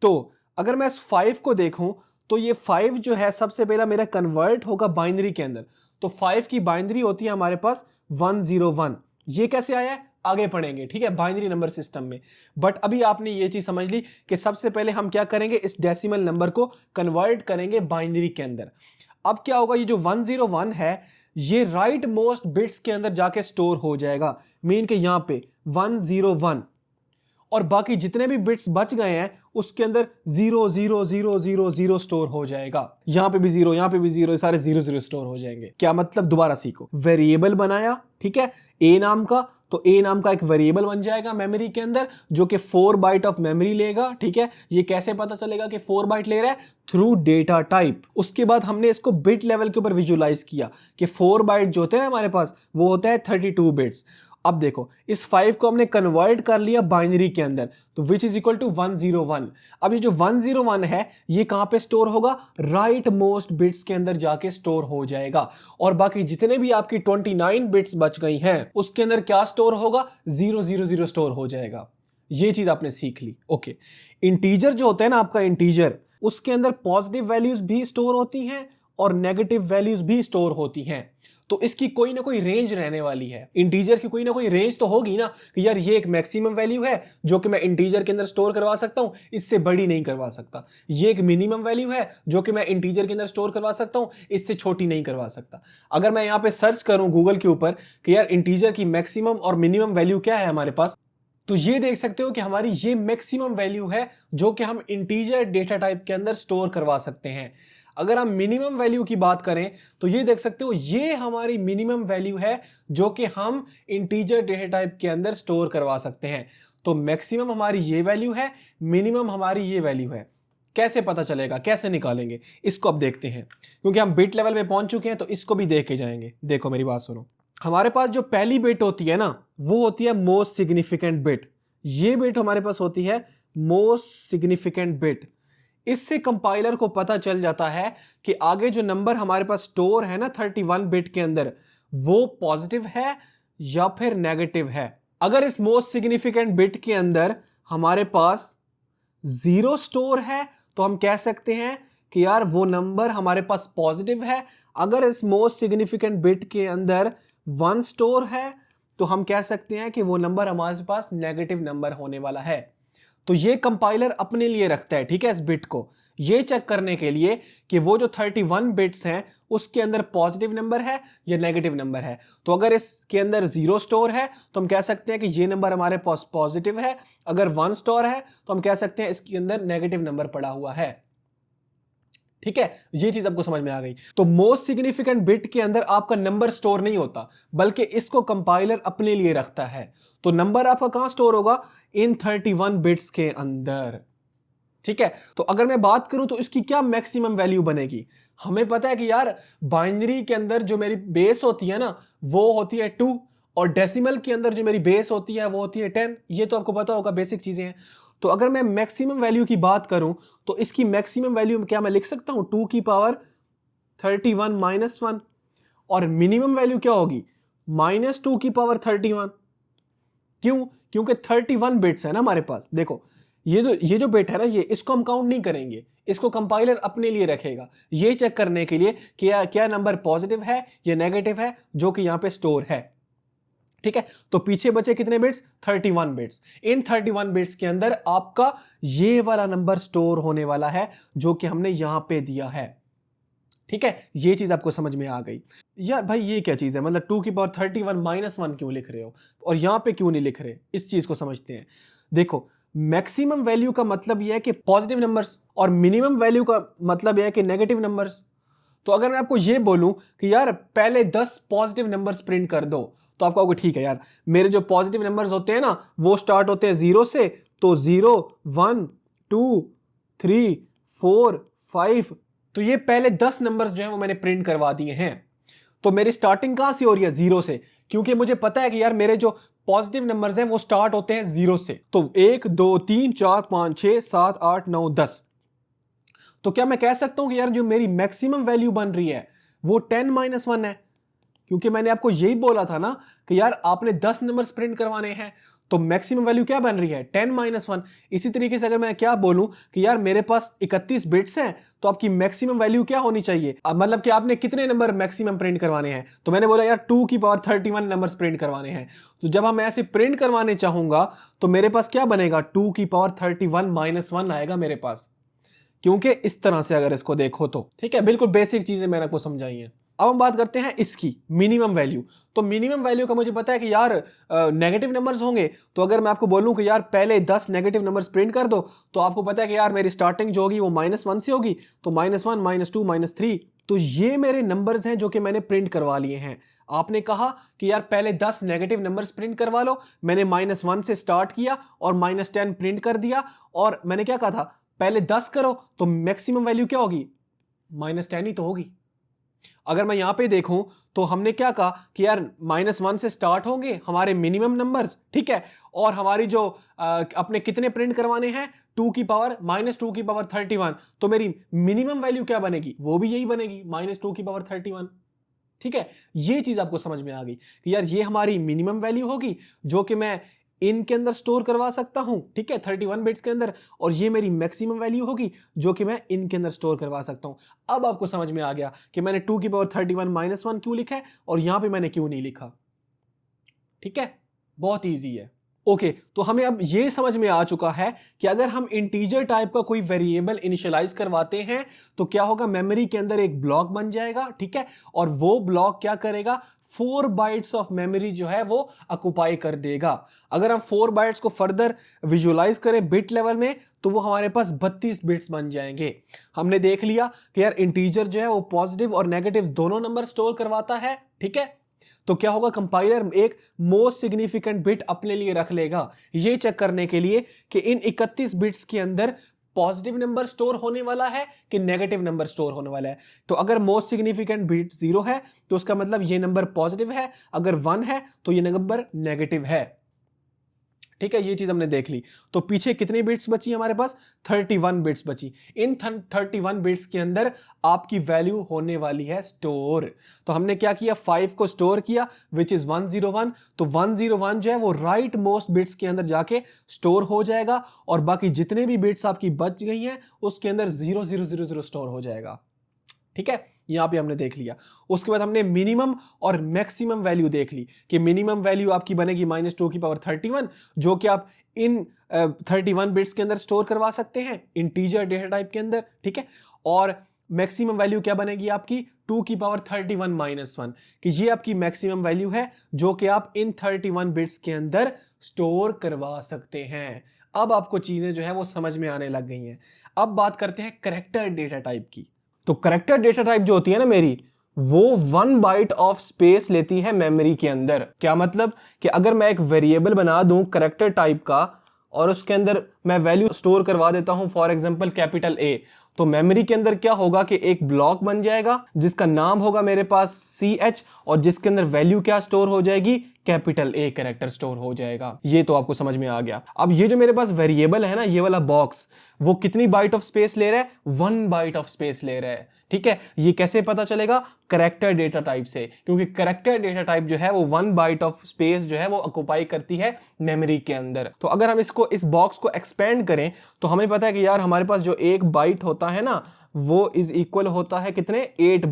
तो अगर मैं इस 5 को देखूं तो ये 5 जो है सबसे पहला मेरा कन्वर्ट होगा बाइनरी के अंदर। तो 5 की बाइनरी होती है हमारे पास 101। ये कैसे आया है, आगे पढ़ेंगे, ठीक है, बाइनरी नंबर सिस्टम में। बट अभी आपने ये चीज समझ ली कि सबसे पहले हम क्या करेंगे, इस डेसिमल नंबर को कन्वर्ट करेंगे बाइनरी के अंदर। अब क्या होगा, ये जो 101 है ये राइट मोस्ट बिट्स के अंदर जाके स्टोर हो जाएगा। मीन के यहां पे 101 और बाकी जितने भी बिट्स बच गए हैं उसके अंदर 00000 स्टोर हो जाएगा। यहां पे भी 0, यहां पे भी 0, सारे 0 स्टोर हो जाएंगे। क्या मतलब, दोबारा सीखो। वेरिएबल बनाया, ठीक है, a नाम का, तो a नाम का एक वेरिएबल बन जाएगा मेमोरी के अंदर जो कि 4 बाइट ऑफ मेमोरी लेगा। ठीक है, ये कैसे पता चलेगा कि 4 बाइट ले रहा है, थ्रू डेटा टाइप। उसके बाद हमने इसको बिट लेवल के ऊपर विजुअलाइज किया कि 4 बाइट जो होते हैं हमारे पास वो होता है 32 बिट्स। अब देखो इस 5 को हमने कन्वर्ट कर लिया बाइनरी के अंदर, तो विच इज इक्वल टू 101। अब ये जो 101 है ये कहां पे स्टोर होगा, राइट मोस्ट बिट्स के अंदर जाके स्टोर हो जाएगा। और बाकी जितने भी आपकी 29 बिट्स बच गई हैं उसके अंदर क्या स्टोर होगा, 000 स्टोर हो जाएगा। ये चीज आपने सीख ली। ओके, इंटीजर जो होता है ना आपका, इंटीजर, उसके अंदर पॉजिटिव वैल्यूज भी स्टोर होती हैं और नेगेटिव वैल्यूज भी स्टोर होती हैं। तो इसकी कोई ना कोई रेंज रहने वाली है। इंटीजर की कोई ना कोई रेंज तो होगी ना कि यार ये एक मैक्सिमम वैल्यू है जो कि मैं इंटीजर के अंदर स्टोर करवा सकता हूं, इससे बड़ी नहीं करवा सकता। ये एक मिनिमम वैल्यू है जो कि मैं इंटीजर के अंदर स्टोर करवा सकता हूं, इससे छोटी नहीं करवा सकता। अगर मैं यहां पे सर्च करूं गूगल के ऊपर कि यार इंटीजर की मैक्सिमम और मिनिमम वैल्यू क्या है हमारे पास, तो ये देख सकते हो कि हमारी ये मैक्सिमम वैल्यू है जो कि हम इंटीजर डेटा टाइप के अंदर स्टोर करवा सकते हैं। अगर हम मिनिमम वैल्यू की बात करें तो ये देख सकते हो ये हमारी मिनिमम वैल्यू है जो कि हम इंटीजर डेटा टाइप के अंदर स्टोर करवा सकते हैं। तो मैक्सिमम हमारी ये वैल्यू है, मिनिमम हमारी ये वैल्यू है। कैसे पता चलेगा, कैसे निकालेंगे, इसको अब देखते हैं। क्योंकि हम बिट लेवल पे पहुंच चुके हैं तो इसको भी देख के जाएंगे। देखो मेरी बात सुनो, हमारे पास जो पहली बिट होती है ना वो होती है मोस्ट सिग्निफिकेंट बिट। ये बिट हमारे पास होती है मोस्ट सिग्निफिकेंट बिट। इससे कंपाइलर को पता चल जाता है कि आगे जो नंबर हमारे पास स्टोर है ना 31 बिट के अंदर, वो पॉजिटिव है या फिर नेगेटिव है। अगर इस मोस्ट सिग्निफिकेंट बिट के अंदर हमारे पास 0 स्टोर है तो हम कह सकते हैं कि यार वो नंबर हमारे पास पॉजिटिव है। अगर इस मोस्ट सिग्निफिकेंट बिट के अंदर 1 स्टोर है तो हम कह सकते हैं कि वो नंबर हमारे पास नेगेटिव नंबर होने वाला है। तो ये कंपाइलर अपने लिए रखता है, ठीक है, इस बिट को ये चेक करने के लिए कि वो जो 31 बिट्स हैं उसके अंदर पॉजिटिव नंबर है या नेगेटिव नंबर है। तो अगर इसके अंदर 0 स्टोर है तो हम कह सकते हैं कि ये नंबर हमारे पास पॉजिटिव है। अगर 1 स्टोर है तो हम कह सकते हैं इसके अंदर नेगेटिव नंबर पड़ा हुआ है। ठीक है, ये चीज आपको समझ में आ गई। तो मोस्ट सिग्निफिकेंट बिट के अंदर आपका नंबर स्टोर नहीं होता, बल्कि इसको कंपाइलर अपने लिए रखता है। तो नंबर आपका कहां स्टोर होगा? इन 31 बिट्स के अंदर। ठीक है, तो अगर मैं बात करूं तो इसकी क्या मैक्सिमम वैल्यू बनेगी? हमें पता है कि यार बाइनरी के अंदर जो मेरी बेस होती है ना वो होती है 2, और डेसिमल के अंदर जो मेरी बेस होती है वो होती है 10। ये तो आपको पता होगा, बेसिक चीजें हैं। तो अगर मैं मैक्सिमम वैल्यू की बात करूं तो इसकी मैक्सिमम वैल्यू क्या मैं लिख सकता हूं? 2 की पावर 31 माइनस 1। और मिनिमम वैल्यू क्या होगी? -2 की पावर 31। क्यों? क्योंकि 31 बिट्स है ना हमारे पास। देखो ये जो बिट है ना, ये इसको हम काउंट नहीं करेंगे, इसको कंपाइलर अपने लिए रखेगा ये चेक करने के लिए कि क्या नंबर पॉजिटिव है या नेगेटिव है जो कि यहां पे स्टोर है। ठीक है, तो पीछे बचे कितने बिट्स? 31 बिट्स। इन 31 बिट्स के अंदर आपका ये वाला नंबर स्टोर होने वाला है जो कि हमने यहां पे दिया है। ठीक है, ये चीज आपको समझ में आ गई। यार भाई ये क्या चीज है, मतलब 2 की पावर 31 माइनस 1 क्यों लिख रहे हो और यहां पे क्यों नहीं लिख रहे? इस चीज को समझते हैं। देखो मैक्सिमम वैल्यू का मतलब यह है कि पॉजिटिव नंबर्स, और मिनिमम वैल्यू का मतलब यह है कि नेगेटिव नंबर्स। तो अगर मैं आपको यह बोलूं कि यार पहले 10 पॉजिटिव नंबर्स प्रिंट कर दो, तो आप कहोगे ठीक है यार, मेरे जो पॉजिटिव नंबर्स होते हैं ना वो स्टार्ट होते हैं 0 से, तो 0 1 2 3 4 5, तो ये पहले 10 नंबर्स जो है वो मैंने प्रिंट करवा दिए हैं। तो मेरी स्टार्टिंग कहां से हो रही है? 0 से, क्योंकि मुझे पता है कि यार मेरे जो पॉजिटिव नंबर्स हैं वो स्टार्ट होते हैं 0 से। तो 1 2 3 4 5 6 7 8 9 10। तो क्या मैं कह सकता हूं कि यार जो मेरी मैक्सिमम वैल्यू बन रही है वो 10 माइनस 1 है? क्योंकि मैंने आपको यही बोला था ना कि यार आपने 10 नंबर्स प्रिंट करवाने हैं, तो मैक्सिमम वैल्यू क्या बन रही है? 10 माइनस 1। इसी तरीके से अगर मैं क्या बोलूं कि यार मेरे पास 31 बिट्स हैं, तो आपकी मैक्सिमम वैल्यू क्या होनी चाहिए? मतलब कि आपने कितने नंबर मैक्सिमम प्रिंट करवाने हैं? तो मैंने बोला यार 2 की पावर 31 नंबर्स प्रिंट करवाने हैं। तो जब हम ऐसे प्रिंट करवाने चाहूंगा तो मेरे पास क्या बनेगा? 2 की पावर 31 माइनस 1 आएगा मेरे पास, क्योंकि इस तरह से अगर इसको देखो तो। ठीक है, बिल्कुल बेसिक चीजें मैंने आपको समझाई हैं। अब हम बात करते हैं इसकी मिनिमम वैल्यू। तो मिनिमम वैल्यू का मुझे पता है कि यार नेगेटिव नंबर्स होंगे। तो अगर मैं आपको बोलूं कि यार पहले 10 नेगेटिव नंबर्स प्रिंट कर दो, तो आपको पता है कि यार मेरी स्टार्टिंग जो होगी वो -1 से होगी। तो -1 -2 -3, तो ये मेरे नंबर्स हैं जो कि मैंने प्रिंट करवा लिए हैं। आपने कहा कि यार पहले 10 नेगेटिव नंबर्स प्रिंट करवा लो, मैंने -1 से स्टार्ट किया और -10 प्रिंट कर दिया। और मैंने क्या कहा था? पहले 10 करो, तो मैक्सिमम वैल्यू क्या होगी? -10 ही तो होगी। अगर मैं यहां पे देखूं तो हमने क्या कहा कि यार -1 से स्टार्ट होंगे हमारे मिनिमम नंबर्स। ठीक है, और हमारी जो अपने कितने प्रिंट करवाने हैं? 2 की पावर -2 की पावर 31। तो मेरी मिनिमम वैल्यू क्या बनेगी? वो भी यही बनेगी, -2 की पावर 31। ठीक है, ये चीज आपको समझ में आ गई कि यार ये हमारी मिनिमम वैल्यू होगी जो कि मैं इनके अंदर स्टोर करवा सकता हूं। ठीक है, 31 बिट्स के अंदर, और ये मेरी मैक्सिमम वैल्यू होगी जो कि मैं इनके अंदर स्टोर करवा सकता हूं। अब आपको समझ में आ गया कि मैंने 2 की पावर 31 -1 क्यों लिखा है और यहां पे मैंने क्यों नहीं लिखा। ठीक है, बहुत ईजी है। ओके तो हमें अब ये समझ में आ चुका है कि अगर हम इंटीजर टाइप का कोई वेरिएबल इनिशियलाइज करवाते हैं तो क्या होगा, मेमोरी के अंदर एक ब्लॉक बन जाएगा, ठीक है, और वो ब्लॉक क्या करेगा, 4 बाइट्स ऑफ मेमोरी जो है वो ऑक्युपाई कर देगा। अगर हम 4 बाइट्स को फर्दर विजुअलाइज करें बिट लेवल में तो वो हमारे पास 32 बिट्स बन जाएंगे। हमने देख लिया कि यार इंटीजर जो है वो पॉजिटिव और नेगेटिव दोनों नंबर स्टोर करवाता है, ठीक है। तो क्या होगा, कंपाइलर एक मोस्ट सिग्निफिकेंट बिट अपने लिए रख लेगा ये चेक करने के लिए कि इन 31 बिट्स के अंदर पॉजिटिव नंबर स्टोर होने वाला है कि नेगेटिव नंबर स्टोर होने वाला है। तो अगर मोस्ट सिग्निफिकेंट बिट 0 है तो उसका मतलब ये नंबर पॉजिटिव है, अगर 1 है तो ये नंबर नेगेटिव है, ठीक है। ये चीज हमने देख ली। तो पीछे कितनी बिट्स बची हमारे पास, 31 बिट्स बची। इन 31 बिट्स के अंदर आपकी वैल्यू होने वाली है स्टोर। तो हमने क्या किया, 5 को स्टोर किया विच इज 101। तो 101 जो है वो राइट मोस्ट बिट्स के अंदर जाके स्टोर हो जाएगा और बाकी जितने भी बिट्स आपकी बच गई हैं उसके अंदर 0000 स्टोर हो जाएगा, ठीक है। यहां पे हमने देख लिया। उसके बाद हमने मिनिमम और मैक्सिमम वैल्यू देख ली कि मिनिमम वैल्यू आपकी बनेगी -2⁻31 जो कि आप इन 31 बिट्स के अंदर स्टोर करवा सकते हैं इंटीजर डेटा टाइप के अंदर, ठीक है। और मैक्सिमम वैल्यू क्या बनेगी आपकी 2⁻31 कि ये आपकी मैक्सिमम वैल्यू है जो कि आप इन 31 बिट्स के अंदर स्टोर करवा सकते हैं। अब आपको चीजें जो है वो समझ में आने लग गई हैं। अब बात करते हैं करैक्टर डेटा टाइप की। तो करैक्टर डेटा टाइप जो होती है ना मेरी, वो 1 बाइट ऑफ स्पेस लेती है मेमोरी के अंदर। क्या मतलब कि अगर मैं एक वेरिएबल बना दूं करैक्टर टाइप का और उसके अंदर मैं वैल्यू स्टोर करवा देता हूं फॉर एग्जांपल कैपिटल A, तो मेमोरी के अंदर क्या होगा कि एक ब्लॉक बन जाएगा जिसका नाम होगा मेरे पास CH और जिसके अंदर वैल्यू क्या स्टोर हो जाएगी, कैपिटल A कैरेक्टर स्टोर हो जाएगा। ये तो आपको समझ में आ गया। अब ये जो मेरे पास वेरिएबल है ना, ये वाला बॉक्स, वो कितनी बाइट ऑफ स्पेस ले रहा है, 1 बाइट ऑफ स्पेस ले रहा है, ठीक है। ये कैसे पता चलेगा, करैक्टर डेटा टाइप से, क्योंकि करैक्टर डेटा टाइप जो है वो 1 बाइट ऑफ स्पेस जो है वो ऑक्युपाई करती है मेमोरी के अंदर। तो अगर हम इस बॉक्स को एक्सपेंड करें तो हमें पता है कि यार हमारे पास जो एक बाइट होता है ना वो इज इक्वल होता है कितने, 8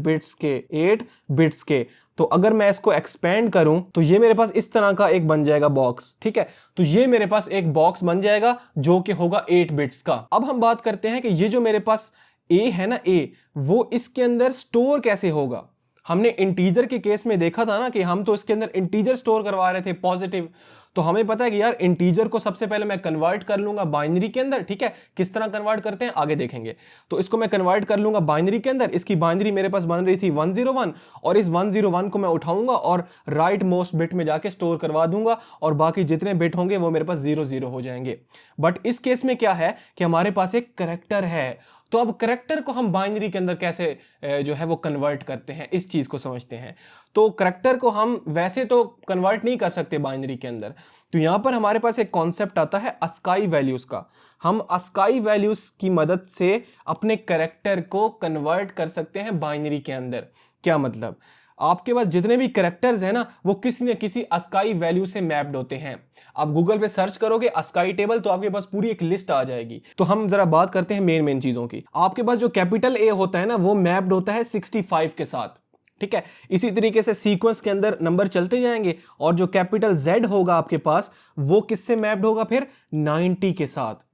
बिट्स के। तो अगर मैं इसको एक्सपेंड करूं तो ये मेरे पास इस तरह का एक बन जाएगा बॉक्स, ठीक है। तो ये मेरे पास एक बॉक्स बन जाएगा जो कि होगा 8 बिट्स का। अब हम बात करते हैं कि ये जो मेरे पास A है ना, A, वो इसके अंदर स्टोर कैसे होगा। हमने इंटीजर के केस में देखा था ना कि हम तो इसके अंदर इंटीजर स्टोर करवा रहे थे पॉजिटिव। तो हमें पता है कि यार इंटीजर को सबसे पहले मैं कन्वर्ट कर लूंगा बाइनरी के अंदर, ठीक है। किस तरह कन्वर्ट करते हैं आगे देखेंगे। तो इसको मैं कन्वर्ट कर लूंगा बाइनरी के अंदर। इसकी बाइनरी मेरे पास बन रही थी 101 और इस 101 को मैं उठाऊंगा और राइट मोस्ट बिट में जाके स्टोर करवा दूंगा और बाकी जितने बिट होंगे वो मेरे पास 00 हो जाएंगे। बट इस केस में क्या है कि हमारे पास एक करैक्टर है। तो अब करैक्टर को हम बाइनरी के अंदर कैसे जो है वो कन्वर्ट करते हैं, इस चीज को समझते हैं। तो करैक्टर को हम वैसे तो कन्वर्ट नहीं कर सकते बाइनरी के अंदर। तो यहां पर हमारे पास एक कॉन्सेप्ट आता है अस्काई वैल्यूज का। हम अस्काई वैल्यूज की मदद से अपने करैक्टर को कन्वर्ट कर सकते हैं बाइनरी के अंदर। क्या मतलब, आपके पास जितने भी करैक्टर्स हैं ना वो किसी न किसी अस्काई वैल्यू से मैप्ड होते हैं। आप गूगल पे सर्च करोगे अस्काई टेबल तो आपके पास पूरी एक लिस्ट आ जाएगी। तो हम जरा बात करते हैं मेन चीजों की। आपके पास जो कैपिटल A होता है ना वो मैप्ड होता है 65 के साथ, ठीक है। इसी तरीके से सीक्वेंस के अंदर नंबर चलते जाएंगे और जो कैपिटल Z होगा आपके पास वो किससे मैप्ड होगा फिर 90 के साथ,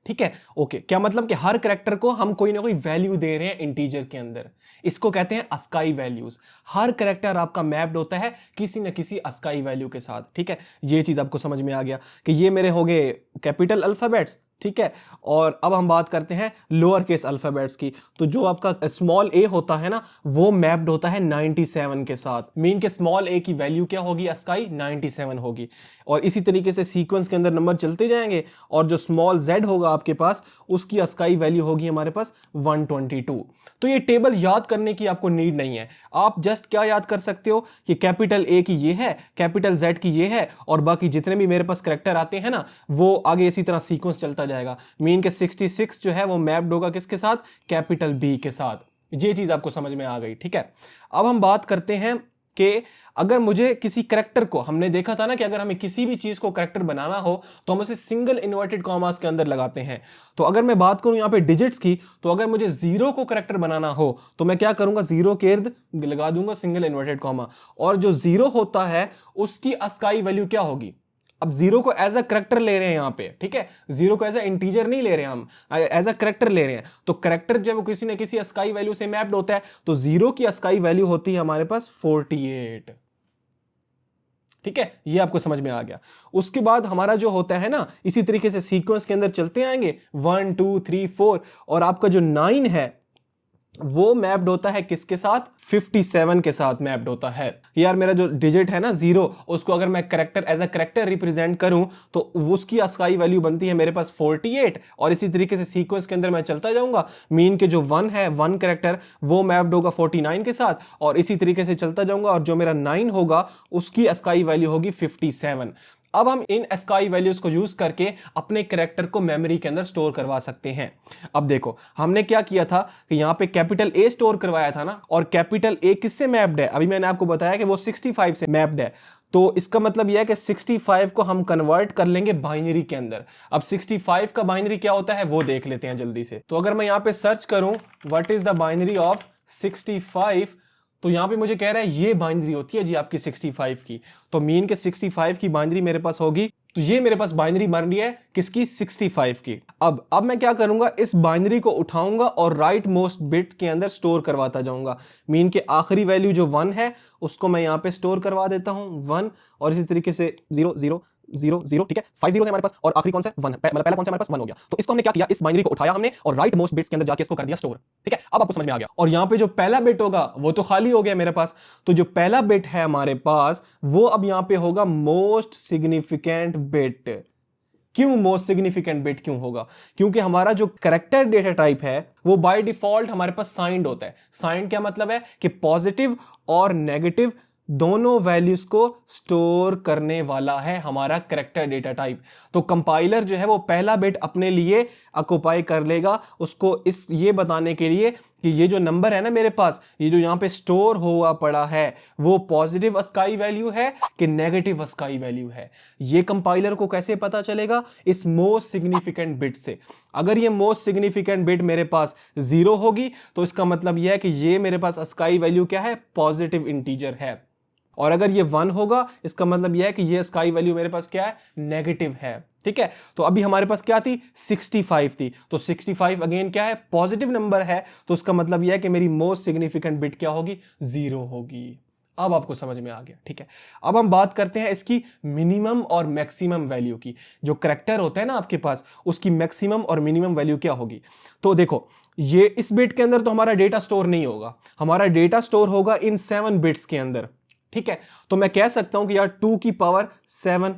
ठीक है। ओके, क्या मतलब कि हर करैक्टर को हम कोई ना कोई वैल्यू दे रहे हैं इंटीजर के अंदर। इसको कहते हैं अस्काई वैल्यूज। हर करैक्टर आपका मैप्ड होता है किसी न किसी अस्काई वैल्यू के साथ, ठीक है। ये चीज आपको समझ में आ गया कि ये मेरे हो गए कैपिटल अल्फाबेट्स, ठीक है। और अब हम बात करते हैं लोअर केस अल्फाबेट्स की। तो जो आपका स्मॉल a होता है ना वो मैप्ड होता है 97 के साथ। मीन के स्मॉल a की वैल्यू क्या होगी, अस्काई 97 होगी। और इसी तरीके से सीक्वेंस के अंदर नंबर चलते जाएंगे और जो स्मॉल z होगा आपके पास उसकी अस्काई वैल्यू होगी हमारे पास 122। तो ये टेबल याद करने की आपको नीड नहीं है। आप जस्ट क्या याद कर सकते हो कि कैपिटल A की ये है, कैपिटल Z की ये है और बाकी जितने भी मेरे पास करैक्टर आते हैं ना वो आगे इसी तरह सीक्वेंस चलता जाएगा। मीन के 66 जो है वो मैप्ड होगा किसके साथ, कैपिटल B के साथ। ये चीज आपको समझ में आ गई, ठीक है। अब हम बात करते हैं कि अगर मुझे किसी करैक्टर को, हमने देखा था ना कि अगर हमें किसी भी चीज को करैक्टर बनाना हो तो हम उसे सिंगल इन्वर्टेड कॉमास के अंदर लगाते हैं। तो अगर मैं बात करूं यहां पे डिजिट्स की, तो अगर मुझे 0 को करैक्टर बनाना हो तो मैं क्या करूंगा, 0 के इर्द लगा दूंगा सिंगल इन्वर्टेड कॉमा। और जो 0 होता है उसकी अस्काई वैल्यू क्या होगी, अब जीरो को एज अ करेक्टर ले रहे हैं यहाँ पे, ठीक है, जीरो को एज अ इंटीजर नहीं ले रहे हैं हम, एज अ करेक्टर ले रहे हैं। तो करेक्टर जब वो किसी न किसी अस्काई वैल्यू से मैप्ड होता है तो जीरो की अस्काई वैल्यू होती है हमारे पास 48। ठीक है, ये आपको समझ में आ गया। उसके बाद हमारा जो होता है ना, इसी तरीके से सीक्वेंस के अंदर चलते आएंगे 1 2 3 4, और आपका जो 9 है वो मैप्ड होता है किसके साथ, 57 के साथ मैप्ड होता है। यार मेरा जो डिजिट है ना 0, उसको अगर मैं character as a character represent करूं तो उसकी अस्काई वैल्यू बनती है मेरे पास 48, और इसी तरीके से सीक्वेंस के अंदर मैं चलता जाऊंगा। मीन के जो 1 है, 1 करेक्टर, वो मैप्ड होगा 49 के साथ, और इसी तरीके से चलता जाऊंगा, और जो मेरा 9 होगा उसकी अस्काई वैल्यू होगी 57। अब हम इन अस्काई वैल्यूज को यूज करके अपने कैरेक्टर को मेमोरी के अंदर स्टोर करवा सकते हैं। अब देखो हमने क्या किया था कि यहां पे कैपिटल ए स्टोर करवाया था ना, और कैपिटल ए किससे मैप्ड है, अभी मैंने आपको बताया कि वो 65 से मैप्ड है। तो इसका मतलब यह है कि 65 को हम कन्वर्ट कर लेंगे बाइनरी के अंदर। अब 65 का बाइनरी क्या होता है वो देख लेते हैं जल्दी से। तो अगर मैं यहां पे सर्च करूं what is the binary of 65, तो यहां पे मुझे कह रहा है ये बाइनरी होती है जी आपकी 65 की। तो मीन के 65 की बाइनरी मेरे पास होगी, तो ये मेरे पास बाइनरी बन रही है किसकी, 65 की। अब मैं क्या करूंगा, इस बाइनरी को उठाऊंगा और राइट मोस्ट बिट के अंदर स्टोर करवाता जाऊंगा। मीन के आखिरी वैल्यू जो 1 है उसको मैं यहां पे स्टोर करवा देता हूं 1, और इसी तरीके से 0 0 0 0, ठीक है, 5 जीरो है हमारे पास, और आखिरी कौन सा 1 है, मतलब पहला कौन सा हमारे पास 1 हो गया। तो इसको हमने क्या किया, इस बाइनरी को उठाया हमने और राइट मोस्ट बिट्स के अंदर जाके इसको कर दिया स्टोर। ठीक है, अब आपको समझ में आ गया। और यहां पे जो पहला बिट होगा वो तो खाली हो गया मेरे पास, तो जो पहला बिट है हमारे पास वो अब यहां पे होगा मोस्ट सिग्निफिकेंट बिट। क्यों मोस्ट सिग्निफिकेंट बिट क्यों होगा, क्योंकि हमारा जो कैरेक्टर डेटा टाइप है वो बाय डिफॉल्ट हमारे पास साइंड होता है। साइंड क्या मतलब है कि पॉजिटिव और नेगेटिव दोनों वैल्यूज को स्टोर करने वाला है हमारा कैरेक्टर डेटा टाइप। तो कंपाइलर जो है वो पहला बिट अपने लिए ऑक्युपाई कर लेगा, उसको इस ये बताने के लिए कि ये जो नंबर है ना मेरे पास, ये जो यहाँ पे स्टोर हुआ पड़ा है वो पॉजिटिव अस्काई वैल्यू है कि नेगेटिव अस्काई वैल्यू है। ये कंपाइलर को कैसे पता चलेगा, इस मोस्ट सिग्निफिकेंट बिट से। अगर ये मोस्ट सिग्निफिकेंट बिट मेरे पास 0 होगी तो इसका मतलब यह है कि ये मेरे पास अस्काई वैल्यू क्या है, पॉजिटिव इंटीजर है। और अगर ये 1 होगा इसका मतलब यह है कि ये स्काई वैल्यू मेरे पास क्या है, नेगेटिव है। ठीक है, तो अभी हमारे पास क्या थी, 65 थी, तो 65 अगेन क्या है, पॉजिटिव नंबर है, तो उसका मतलब यह है कि मेरी मोस्ट सिग्निफिकेंट बिट क्या होगी, 0 होगी। अब आपको समझ में आ गया। ठीक है, अब हम बात करते हैं इसकी मिनिमम और मैक्सिमम वैल्यू की। जो कैरेक्टर होता है ना आपके पास, उसकी मैक्सिमम और मिनिमम वैल्यू क्या होगी। तो देखो ये इस बिट के अंदर तो हमारा डेटा स्टोर नहीं होगा, हमारा डेटा स्टोर होगा इन 7 बिट्स के अंदर। ठीक है, तो मैं कह सकता हूं कि यार 2 की पावर 7,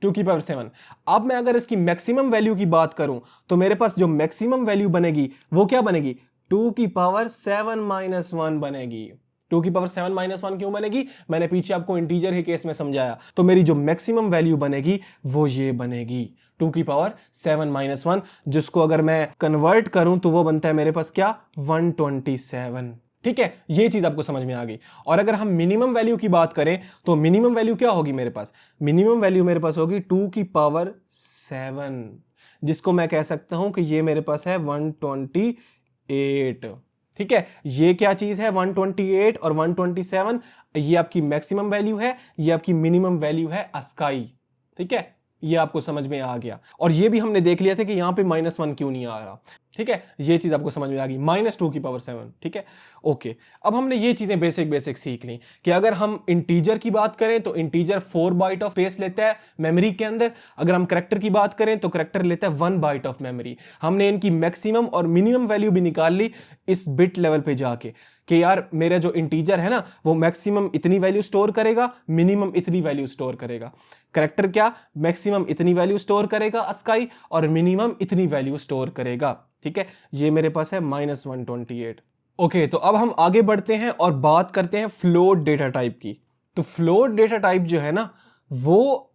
2 की पावर 7। अब मैं अगर इसकी मैक्सिमम वैल्यू की बात करूं तो मेरे पास जो मैक्सिमम वैल्यू बनेगी वो क्या बनेगी, 2 की पावर 7 माइनस 1 बनेगी। 2 की पावर 7 माइनस 1 क्यों बनेगी, मैंने पीछे आपको इंटीजर के केस में समझाया। तो मेरी जो मैक्सिमम वैल्यू बनेगी वो ये बनेगी 2 की पावर 7 माइनस 1, जिसको अगर मैं कन्वर्ट करूं तो वो बनता है मेरे पास क्या, 127। ठीक है, ये चीज आपको समझ में आ गई। और अगर हम मिनिमम वैल्यू की बात करें तो मिनिमम वैल्यू क्या होगी मेरे पास, मिनिमम वैल्यू मेरे पास होगी 2 की पावर 7, जिसको मैं कह सकता हूं कि ये मेरे पास है 128। ठीक है, ये क्या चीज है, 128 और 127, ये आपकी मैक्सिमम वैल्यू है, ये आपकी मिनिमम वैल्यू है अस्काई। ठीक है, ये आपको समझ में आ गया। और ये भी हमने देख लिया था कि यहां पे -1 क्यों नहीं आ रहा। ठीक है, ये चीज आपको समझ में आ गई, -2 की पावर 7। ठीक है, ओके। अब हमने ये चीजें बेसिक सीख ली कि अगर हम इंटीजर की बात करें तो इंटीजर 4 बाइट ऑफ स्पेस लेता है मेमोरी के अंदर। अगर हम कैरेक्टर की बात करें तो कैरेक्टर लेता है 1 बाइट ऑफ मेमोरी। हमने इनकी मैक्सिमम और मिनिमम वैल्यू भी निकाल ली इस बिट लेवल पे जाके कि यार मेरा जो इंटीजर है ना वो मैक्सिमम इतनी वैल्यू स्टोर करेगा, मिनिमम इतनी वैल्यू स्टोर करेगा। कैरेक्टर क्या, मैक्सिमम इतनी वैल्यू स्टोर करेगा अस्काई, और मिनिमम इतनी वैल्यू स्टोर करेगा। ठीक है, ये मेरे पास है -128। ओके, तो अब हम आगे बढ़ते हैं और बात करते हैं फ्लोट डेटा टाइप की। तो फ्लोट डेटा टाइप जो है ना वो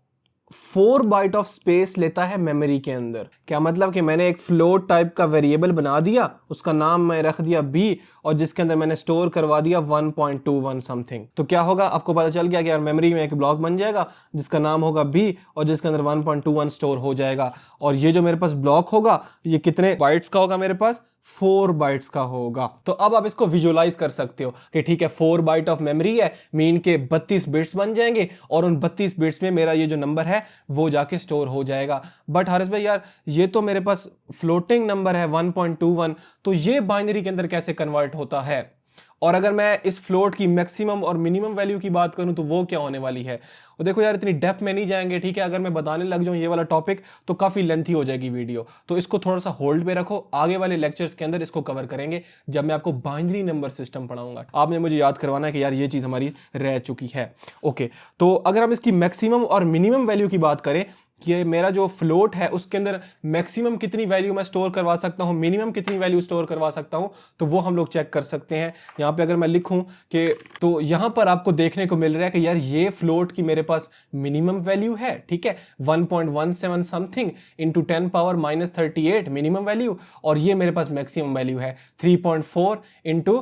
4 बाइट ऑफ स्पेस लेता है मेमोरी के अंदर। क्या मतलब कि मैंने एक फ्लोट टाइप का वेरिएबल बना दिया, उसका नाम मैं रख दिया b, और जिसके अंदर मैंने स्टोर करवा दिया 1.21 समथिंग। तो क्या होगा, आपको पता चल गया कि यार मेमोरी में एक ब्लॉक बन जाएगा जिसका नाम होगा b और जिसके अंदर 1.21 स्टोर हो जाएगा। और ये जो मेरे पास ब्लॉक होगा ये कितने बाइट्स का होगा मेरे पास, 4 बाइट्स का होगा। तो अब आप इसको विजुअलाइज कर सकते हो कि ठीक है 4 बाइट ऑफ मेमोरी है, मीन के 32 बिट्स बन जाएंगे और उन 32 बिट्स में मेरा ये जो नंबर है वो जाके स्टोर हो जाएगा। बट हारिस भाई यार ये तो मेरे पास फ्लोटिंग नंबर है 1.21, तो ये बाइनरी के अंदर कैसे कन्वर्ट होता है? और अगर मैं इस फ्लोट की मैक्सिमम और मिनिमम वैल्यू की बात करूं तो वो क्या होने वाली है? और देखो यार इतनी डेप्थ में नहीं जाएंगे, ठीक है? अगर मैं बताने लग जाऊं ये वाला टॉपिक तो काफी लेंथी हो जाएगी वीडियो, तो इसको थोड़ा सा होल्ड पे रखो, आगे वाले लेक्चर्स के अंदर इसको कवर करेंगे जब मैं आपको बाइनरी नंबर सिस्टम पढ़ाऊंगा। आपने मुझे याद करवाना है कि यार ये चीज हमारी रह चुकी है। ओके, तो अगर हम इसकी मैक्सिमम और मिनिमम वैल्यू की बात करें कि मेरा जो फ्लोट है उसके अंदर मैक्सिमम कितनी वैल्यू मैं स्टोर करवा सकता हूं, मिनिमम कितनी वैल्यू स्टोर करवा सकता हूं, तो वो हम लोग चेक कर सकते हैं। यहां पे अगर मैं लिखूं कि तो यहां पर आपको देखने को मिल रहा है कि यार ये फ्लोट की मेरे पास मिनिमम वैल्यू है, ठीक है 1.17 something into 10 power -38 minimum value, और ये मेरे पास मैक्सिमम वैल्यू है 3.4 इंटू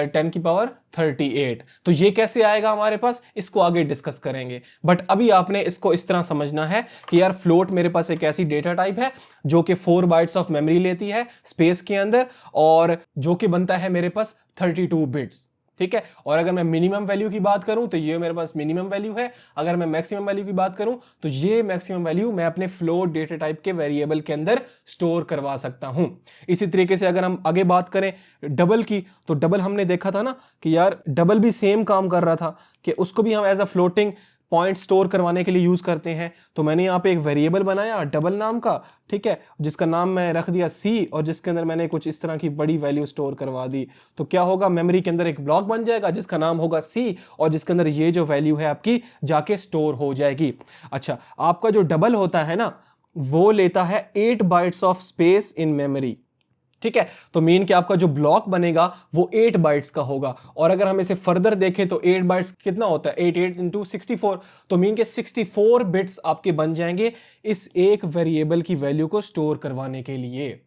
10 की पावर 38। तो ये कैसे आएगा हमारे पास, इसको आगे डिस्कस करेंगे। बट अभी आपने इसको इस तरह समझना है कि यार फ्लोट मेरे पास एक ऐसी डेटा टाइप है जो कि 4 बाइट्स ऑफ मेमोरी लेती है स्पेस के अंदर, और जो कि बनता है मेरे पास 32 बिट्स, ठीक है? और अगर मैं मिनिमम वैल्यू की बात करूं तो ये मेरे पास मिनिमम वैल्यू है, अगर मैं मैक्सिमम वैल्यू की बात करूं तो ये मैक्सिमम वैल्यू मैं अपने फ्लोट डेटा टाइप के वेरिएबल के अंदर स्टोर करवा सकता हूं। इसी तरीके से अगर हम आगे बात करें डबल की, तो डबल हमने देखा था ना कि यार डबल भी सेम काम कर रहा था कि उसको भी हम as a floating point store करवाने के लिए यूज करते हैं। तो मैंने यहाँ पे एक वेरिएबल बनाया डबल नाम का, ठीक है, जिसका नाम मैं रख दिया सी, और जिसके अंदर मैंने कुछ इस तरह की बड़ी वैल्यू स्टोर करवा दी। तो क्या होगा, मेमोरी के अंदर एक ब्लॉक बन जाएगा जिसका नाम होगा सी, और जिसके अंदर ये जो वैल्यू है आपकी जाके स्टोर हो जाएगी। अच्छा, आपका जो डबल होता है ना वो लेता है 8 bytes of space in memory, ठीक है? तो मीन कि आपका जो ब्लॉक बनेगा वो 8 बाइट्स का होगा। और अगर हम इसे फर्दर देखें तो 8 बाइट्स कितना होता है, 8 इंटू 64, तो मीन के 64 बिट्स आपके बन जाएंगे इस एक वेरिएबल की वैल्यू को स्टोर करवाने के लिए,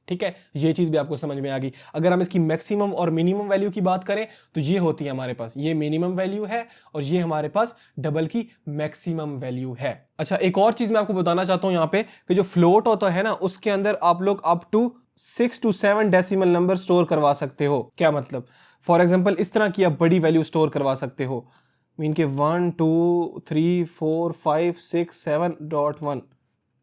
ठीक है? ये चीज भी आपको समझ में आ गई। अगर हम इसकी मैक्सिमम और मिनिमम वैल्यू की बात करें तो ये होती है हमारे पास, ये मिनिमम वैल्यू है और ये हमारे पास डबल की मैक्सिमम वैल्यू है। अच्छा, एक और चीज मैं आपको बताना चाहता हूं यहां पे कि जो फ्लोट होता है ना उसके अंदर आप लोग up to 6 to 7 decimal number store करवा सकते हो। क्या मतलब? फॉर एग्जाम्पल इस तरह की आप बड़ी वैल्यू स्टोर करवा सकते हो, मीन के 1 2 3 4 5 6 7.1,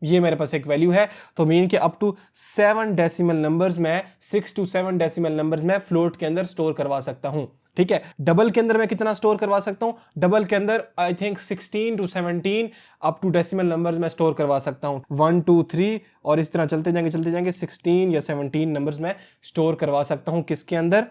ये मेरे पास एक वैल्यू है। तो मीन के अप टू 7 डेसिमल नंबर्स में 6 to 7 डेसिमल नंबर्स में फ्लोट के अंदर स्टोर करवा सकता हूं, ठीक है? डबल के अंदर मैं कितना स्टोर करवा सकता हूं? डबल के अंदर I think 16 to 17 up to decimal numbers में स्टोर करवा सकता हूं, 1 2 3 और इस तरह चलते जाएंगे 16 या 17 नंबर्स में स्टोर करवा सकता हूं। किसके अंदर?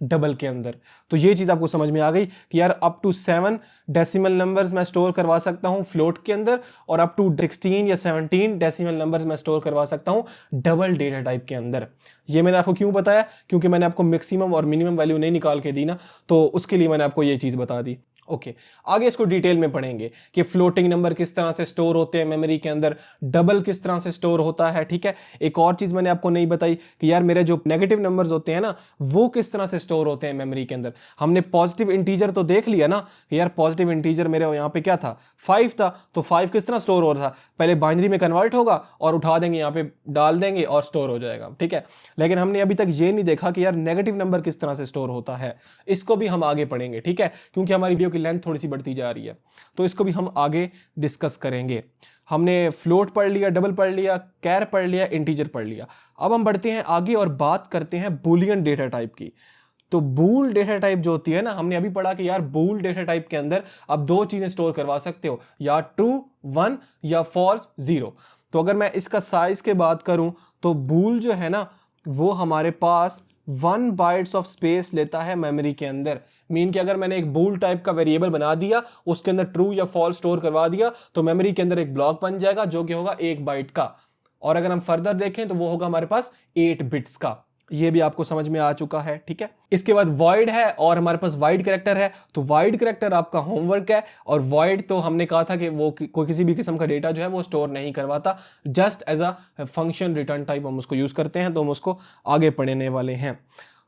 डबल के अंदर। तो ये चीज आपको समझ में आ गई कि यार अप टू 7 डेसिमल नंबर्स मैं स्टोर करवा सकता हूं फ्लोट के अंदर, और अप टू 16 या 17 डेसिमल नंबर्स मैं स्टोर करवा सकता हूं डबल डेटा टाइप के अंदर। ये मैंने आपको क्यों बताया? क्योंकि मैंने आपको मैक्सिमम और मिनिमम वैल्यू नहीं निकाल के दी ना, तो उसके लिए मैंने आपको ये चीज बता दी। ओके, आगे इसको डिटेल में पढ़ेंगे कि फ्लोटिंग नंबर किस तरह से स्टोर होते हैं मेमोरी के अंदर, डबल किस तरह से स्टोर होता है, ठीक है? एक और चीज मैंने आपको नहीं बताई कि यार मेरे जो नेगेटिव नंबर्स होते हैं ना वो किस तरह से स्टोर होते हैं मेमोरी के अंदर। हमने पॉजिटिव इंटीजर तो देख लिया ना कि यार पॉजिटिव इंटीजर मेरे यहाँ पे क्या था, 5 था, तो 5 किस तरह स्टोर हो रहा था, पहले बाइनरी में कन्वर्ट होगा और उठा देंगे यहाँ पे डाल देंगे और स्टोर हो जाएगा, ठीक है? लेकिन हमने अभी तक ये नहीं देखा कि यार नेगेटिव नंबर किस तरह से स्टोर होता है। इसको भी हम आगे पढ़ेंगे, ठीक है? क्योंकि हमारी वीडियो की लेंथ थोड़ी सी बढ़ती जा रही है, तो इसको भी हम आगे डिस्कस करेंगे। हमने फ्लोट पढ़ लिया, डबल पढ़ लिया, कैर पढ़ लिया, इंटीजर पढ़ लिया। अब हम बढ़ते हैं आगे और बात करते हैं बूलियन डेटा टाइप की। तो बूल डेटा टाइप जो होती है ना, हमने अभी पढ़ा कि यार बूल डेटा टाइप के अंदर आप दो चीजें स्टोर करवा सकते हो, या ट्रू 1 या फॉल्स 0। तो अगर मैं इसका साइज के बात करूं तो बूल जो है ना वो हमारे पास 1 बाइट्स ऑफ स्पेस लेता है मेमोरी के अंदर। मीन कि अगर मैंने एक बूल टाइप का वेरिएबल बना दिया, उसके अंदर ट्रू या फॉल्स स्टोर करवा दिया, तो मेमोरी के अंदर एक ब्लॉक बन जाएगा जो कि होगा 1 बाइट का। और अगर हम फर्दर देखें तो वो होगा हमारे पास 8 बिट्स का। ये भी आपको समझ में आ चुका है, ठीक है? इसके बाद वॉइड है और हमारे पास वाइड कैरेक्टर है। तो वाइड कैरेक्टर आपका होमवर्क है, और वॉइड तो हमने कहा था कि वो कोई किसी भी किस्म का डेटा जो है वो स्टोर नहीं करवाता, just as a function return type हम उसको यूज करते हैं, तो हम उसको आगे पढ़ने वाले हैं।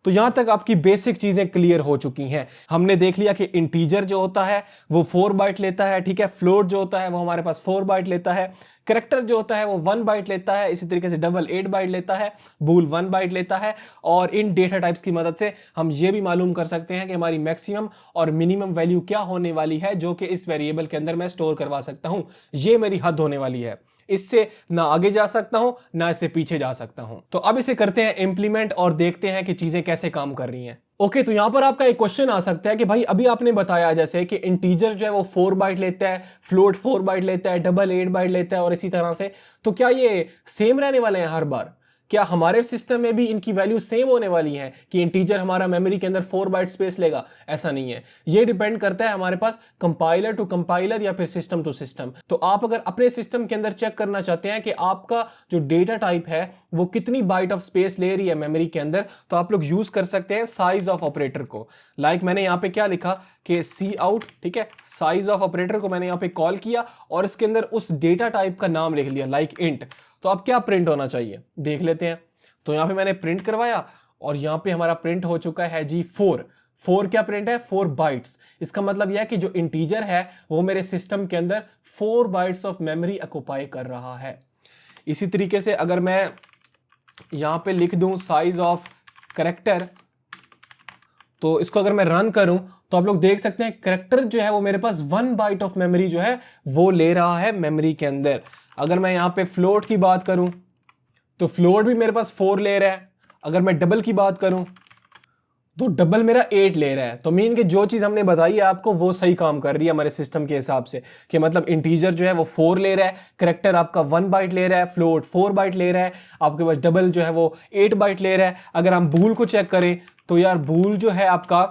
तो यहां तक आपकी बेसिक चीजें क्लियर हो चुकी हैं। हमने देख लिया कि इंटीजर जो होता है वो 4 बाइट लेता है, ठीक है। फ्लोट जो होता है वो हमारे पास 4 बाइट लेता है। कैरेक्टर जो होता है वो 1 बाइट लेता है। इसी तरीके से डबल 8 बाइट लेता है। बूल 1 बाइट लेता है। और इन डेटा टाइप्स की मदद से हम ये भी मालूम कर सकते हैं कि हमारी मैक्सिमम और मिनिमम वैल्यू क्या होने वाली है जो कि इस वेरिएबल के अंदर मैं स्टोर करवा सकता हूं। ये मेरी हद होने वाली है, इससे ना आगे जा सकता हूं ना इससे पीछे जा सकता हूं। तो अब इसे करते हैं इंप्लीमेंट और देखते हैं कि चीजें कैसे काम कर रही हैं। ओके, तो यहां पर आपका एक क्वेश्चन आ सकता है कि भाई अभी आपने बताया जैसे कि इंटीजर जो है वो 4 बाइट लेता है, फ्लोट 4 बाइट लेता है, डबल 8 बाइट लेता है और इसी तरह से, तो क्या ये सेम रहने वाले हैं हर बार? क्या हमारे सिस्टम में भी इनकी वैल्यू सेम होने वाली है कि इंटीजर हमारा मेमोरी के अंदर 4 बाइट स्पेस लेगा? ऐसा नहीं है। ये डिपेंड करता है हमारे पास कंपाइलर टू कंपाइलर या फिर सिस्टम टू सिस्टम। तो आप अगर अपने सिस्टम के अंदर चेक करना चाहते हैं कि आपका जो डेटा टाइप है वो कितनी बाइट ऑफ स्पेस ले रही है मेमोरी के अंदर, तो आप लोग यूज कर सकते हैं साइज ऑफ ऑपरेटर को। लाइक मैंने यहां पे क्या लिखा कि सी आउट, ठीक है, साइज ऑफ ऑपरेटर को मैंने यहां पे कॉल किया और इसके अंदर उस डेटा टाइप का नाम लिख लिया लाइक इंट। तो अब क्या प्रिंट होना चाहिए देख लेते हैं। तो यहां पे मैंने प्रिंट करवाया और यहां पे हमारा प्रिंट हो चुका है जी 4 क्या प्रिंट है? 4 बाइट्स। इसका मतलब यह है कि जो इंटीजर है वो मेरे सिस्टम के अंदर 4 बाइट्स ऑफ मेमोरी ऑक्युपाई कर रहा है। इसी तरीके से अगर मैं यहां पे लिख दूं साइज ऑफ कैरेक्टर, तो इसको अगर मैं रन करूं तो आप लोग देख सकते हैं कैरेक्टर जो है वो मेरे पास 1 बाइट ऑफ मेमोरी जो है वो ले रहा है मेमोरी के अंदर। अगर मैं यहां पे फ्लोट की बात करूं तो फ्लोट भी मेरे पास 4 ले रहा है। अगर मैं डबल की बात करूं तो डबल मेरा 8 ले रहा है। तो मीन कि जो चीज हमने बताई है आपको वो सही काम कर रही है हमारे सिस्टम के हिसाब से, कि मतलब इंटीजर जो है वो 4 ले रहा है, कैरेक्टर आपका 1 बाइट ले रहा है, फ्लोट 4 बाइट ले रहा है, आपके पास डबल जो है वो 8 बाइट ले रहा है। अगर हम बूल को चेक करें तो यार बूल जो है आपका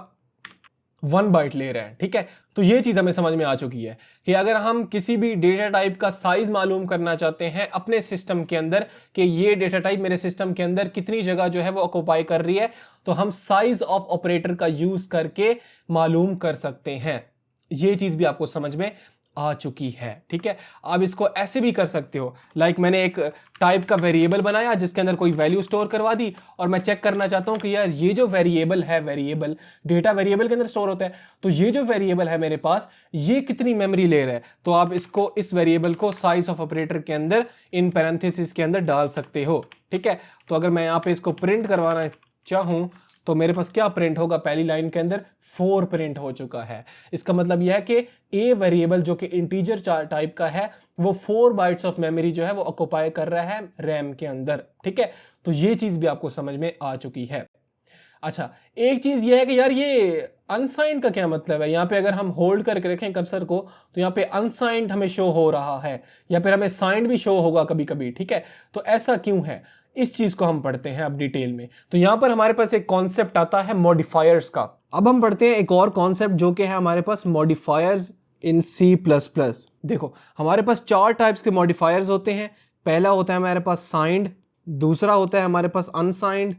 1 बाइट ले रहा है, ठीक है। तो ये चीज हमें समझ में आ चुकी है कि अगर हम किसी भी डेटा टाइप का साइज मालूम करना चाहते हैं अपने सिस्टम के अंदर कि ये डेटा टाइप मेरे सिस्टम के अंदर कितनी जगह जो है वो ऑक्युपाई कर रही है, तो हम साइज ऑफ ऑपरेटर का यूज करके मालूम कर सकते हैं। ये चीज भी आपको समझ में आ चुकी है, ठीक है। आप इसको ऐसे भी कर सकते हो, लाइक मैंने एक टाइप का वेरिएबल बनाया जिसके अंदर कोई वैल्यू स्टोर करवा दी और मैं चेक करना चाहता हूं कि यार ये जो वेरिएबल है, वेरिएबल डेटा वेरिएबल के अंदर स्टोर होता है, तो ये जो वेरिएबल है मेरे पास ये कितनी मेमोरी ले रहा है। तो आप इसको, इस वेरिएबल को साइज ऑफ ऑपरेटर के अंदर इन पैरेंथेसिस के अंदर डाल सकते हो, ठीक है। तो अगर मैं यहाँ पे इसको प्रिंट करवाना चाहूं तो मेरे पास क्या प्रिंट होगा? पहली लाइन के अंदर 4 प्रिंट हो चुका है। इसका मतलब यह है कि ए वेरिएबल जो कि इंटीजर टाइप का है वो 4 बाइट्स ऑफ मेमोरी जो है वो ऑक्युपाई कर रहा है रैम के अंदर, ठीक है। तो ये चीज भी आपको समझ में आ चुकी है। अच्छा, एक चीज ये है कि यार ये अनसाइंड का क्या मतलब है? यहाँ पे अगर हम होल्ड करके रखें कर्सर को तो यहाँ पे अनसाइंड हमें शो हो रहा है या फिर हमें साइंड भी शो होगा कभी कभी, ठीक है। तो ऐसा क्यों है, इस चीज को हम पढ़ते हैं अब डिटेल में। तो यहां पर हमारे पास एक कॉन्सेप्ट आता है मॉडिफायर्स का। अब हम पढ़ते हैं एक और कॉन्सेप्ट जो कि है हमारे पास मॉडिफायर्स इन C++। देखो हमारे पास 4 टाइप्स के मॉडिफायर्स होते हैं। पहला होता है हमारे पास साइंड, दूसरा होता है हमारे पास अनसाइंड,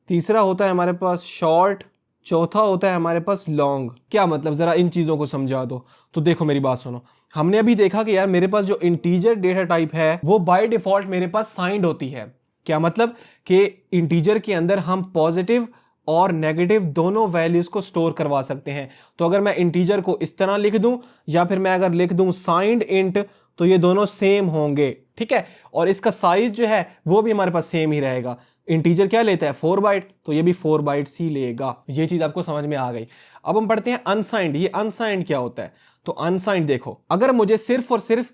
तीसरा होता है हमारे पास शॉर्ट, चौथा होता है हमारे पास लॉन्ग। क्या मतलब, जरा इन चीजों को समझा दो। तो देखो मेरी बात सुनो, हमने अभी देखा कि यार मेरे पास जो इंटीजर डेटा टाइप है वो बाय डिफॉल्ट मेरे पास साइंड होती है। क्या मतलब कि इंटीजर के अंदर हम पॉजिटिव और नेगेटिव दोनों वैल्यूज को स्टोर करवा सकते हैं। तो अगर मैं इंटीजर को इस तरह लिख दूं या फिर मैं अगर लिख दूं साइंड इंट, तो ये दोनों सेम होंगे, ठीक है। और इसका साइज जो है वो भी हमारे पास सेम ही रहेगा। इंटीजर क्या लेता है? 4 बाइट, तो ये भी 4 बाइट्स ही लेगा। ये चीज आपको समझ में आ गई। अब हम पढ़ते हैं अनसाइंड। ये अनसाइंड क्या होता है? तो अनसाइंड देखो, अगर मुझे सिर्फ और सिर्फ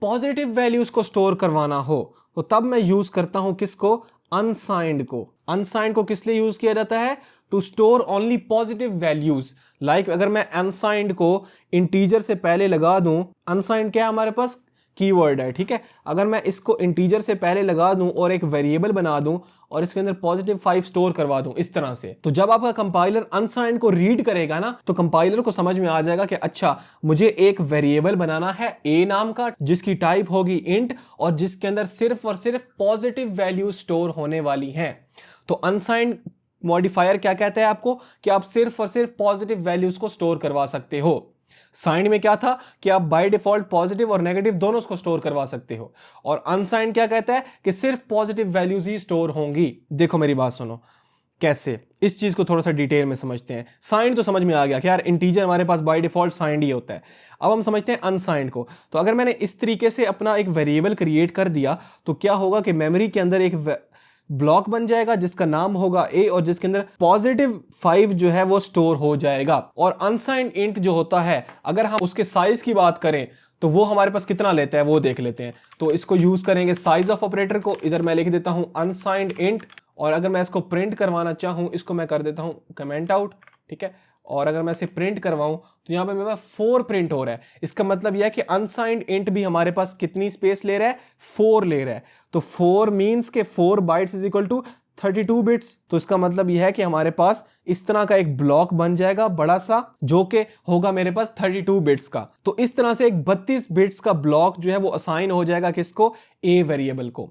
पॉजिटिव वैल्यूज को स्टोर करवाना हो तो तब मैं यूज करता हूं किसको? अनसाइंड को। अनसाइंड को किस लिए यूज किया जाता है? To store only positive values. Like अगर मैं अनसाइंड को इंटीजर से पहले लगा दूं, अनसाइंड क्या है हमारे पास? कीवर्ड है, ठीक है। अगर मैं इसको इंटीजर से पहले लगा दूं और एक वेरिएबल बना दूं और इसके अंदर +5 स्टोर करवा दूं इस तरह से, तो जब आपका कंपाइलर अनसाइंड को रीड करेगा ना, तो कंपाइलर को समझ में आ जाएगा कि अच्छा मुझे एक वेरिएबल बनाना है ए नाम का जिसकी टाइप होगी इंट और जिसके अंदर सिर्फ और सिर्फ पॉजिटिव वैल्यू स्टोर होने वाली हैं। तो अनसाइंड मॉडिफायर क्या कहता है आपको? कि आप सिर्फ और सिर्फ पॉजिटिव वैल्यूज को स्टोर करवा सकते हो। साइंड में क्या था कि आप बाय डिफॉल्ट पॉजिटिव और नेगेटिव दोनों को स्टोर करवा सकते हो। और अनसाइंड क्या कहता है कि सिर्फ पॉजिटिव वैल्यूज ही स्टोर होंगी। देखो मेरी बात सुनो, कैसे, इस चीज को थोड़ा सा डिटेल में समझते हैं। साइंड तो समझ में आ गया कि यार इंटीजर हमारे पास बाय डिफॉल्ट साइंड ही होता है। अब हम समझते हैं अनसाइंड को। तो अगर मैंने इस तरीके से अपना एक वेरिएबल क्रिएट कर दिया तो क्या होगा कि मेमोरी के अंदर एक ब्लॉक बन जाएगा जिसका नाम होगा a और जिसके अंदर +5 जो है वो स्टोर हो जाएगा। और अनसाइंड इंट जो होता है, अगर हम उसके साइज की बात करें तो वो हमारे पास कितना लेता है वो देख लेते हैं। तो इसको यूज करेंगे साइज ऑफ ऑपरेटर को, इधर मैं लिख देता हूं अनसाइंड इंट, और अगर मैं इसको प्रिंट करवाना चाहूं इसको मैं कर देता हूं कमेंट आउट, ठीक है। और अगर मैं इसे प्रिंट करवाऊं तो यहाँ पे मेरे पास 4 प्रिंट हो रहा है। इसका मतलब यह है कि अनसाइंड इंट भी हमारे पास कितनी स्पेस ले रहा है, 4 ले रहा है। तो 4 मींस के 4 bytes is equal to 32 bits. तो इसका मतलब यह है कि हमारे पास इस तरह का एक ब्लॉक बन जाएगा बड़ा सा, जो कि होगा मेरे पास 32 बिट्स का। तो इस तरह से एक 32 बिट्स का ब्लॉक जो है वो असाइन हो जाएगा किसको, ए वेरिएबल को।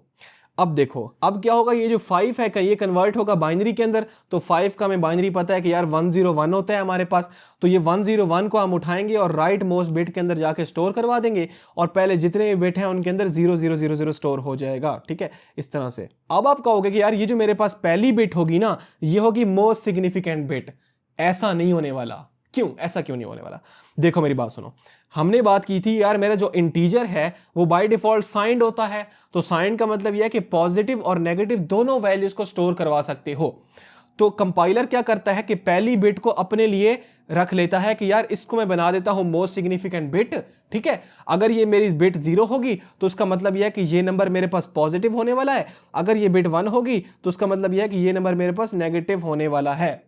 अब देखो अब क्या होगा, ये जो 5 है का ये कन्वर्ट होगा बाइनरी के अंदर। तो 5 का हमें बाइनरी पता है कि यार 101 होता है हमारे पास। तो ये 101 को हम उठाएंगे और राइट मोस्ट बिट के अंदर जाके स्टोर करवा देंगे, और पहले जितने भी बिट हैं उनके अंदर 0000 स्टोर हो जाएगा, ठीक है, इस तरह से। अब आप कहोगे कि यार ये जो मेरे पास पहली बिट होगी ना, ये होगी मोस्ट सिग्निफिकेंट बिट। ऐसा नहीं होने वाला। क्यों, ऐसा क्यों नहीं होने वाला? देखो मेरी बात सुनो, हमने बात की थी यार मेरा जो इंटीजर है वो बाय डिफॉल्ट साइंड होता है। तो साइंड का मतलब यह है कि पॉजिटिव और नेगेटिव दोनों वैल्यूज को स्टोर करवा सकते हो। तो कंपाइलर क्या करता है कि पहली बिट को अपने लिए रख लेता है कि यार इसको मैं बना देता हूं मोस्ट सिग्निफिकेंट बिट, ठीक है। अगर ये मेरी बिट 0 होगी तो उसका मतलब यह है कि ये नंबर मेरे पास पॉजिटिव होने वाला है। अगर ये बिट 1 होगी तो उसका मतलब यह है कि ये नंबर मेरे पास नेगेटिव होने वाला है।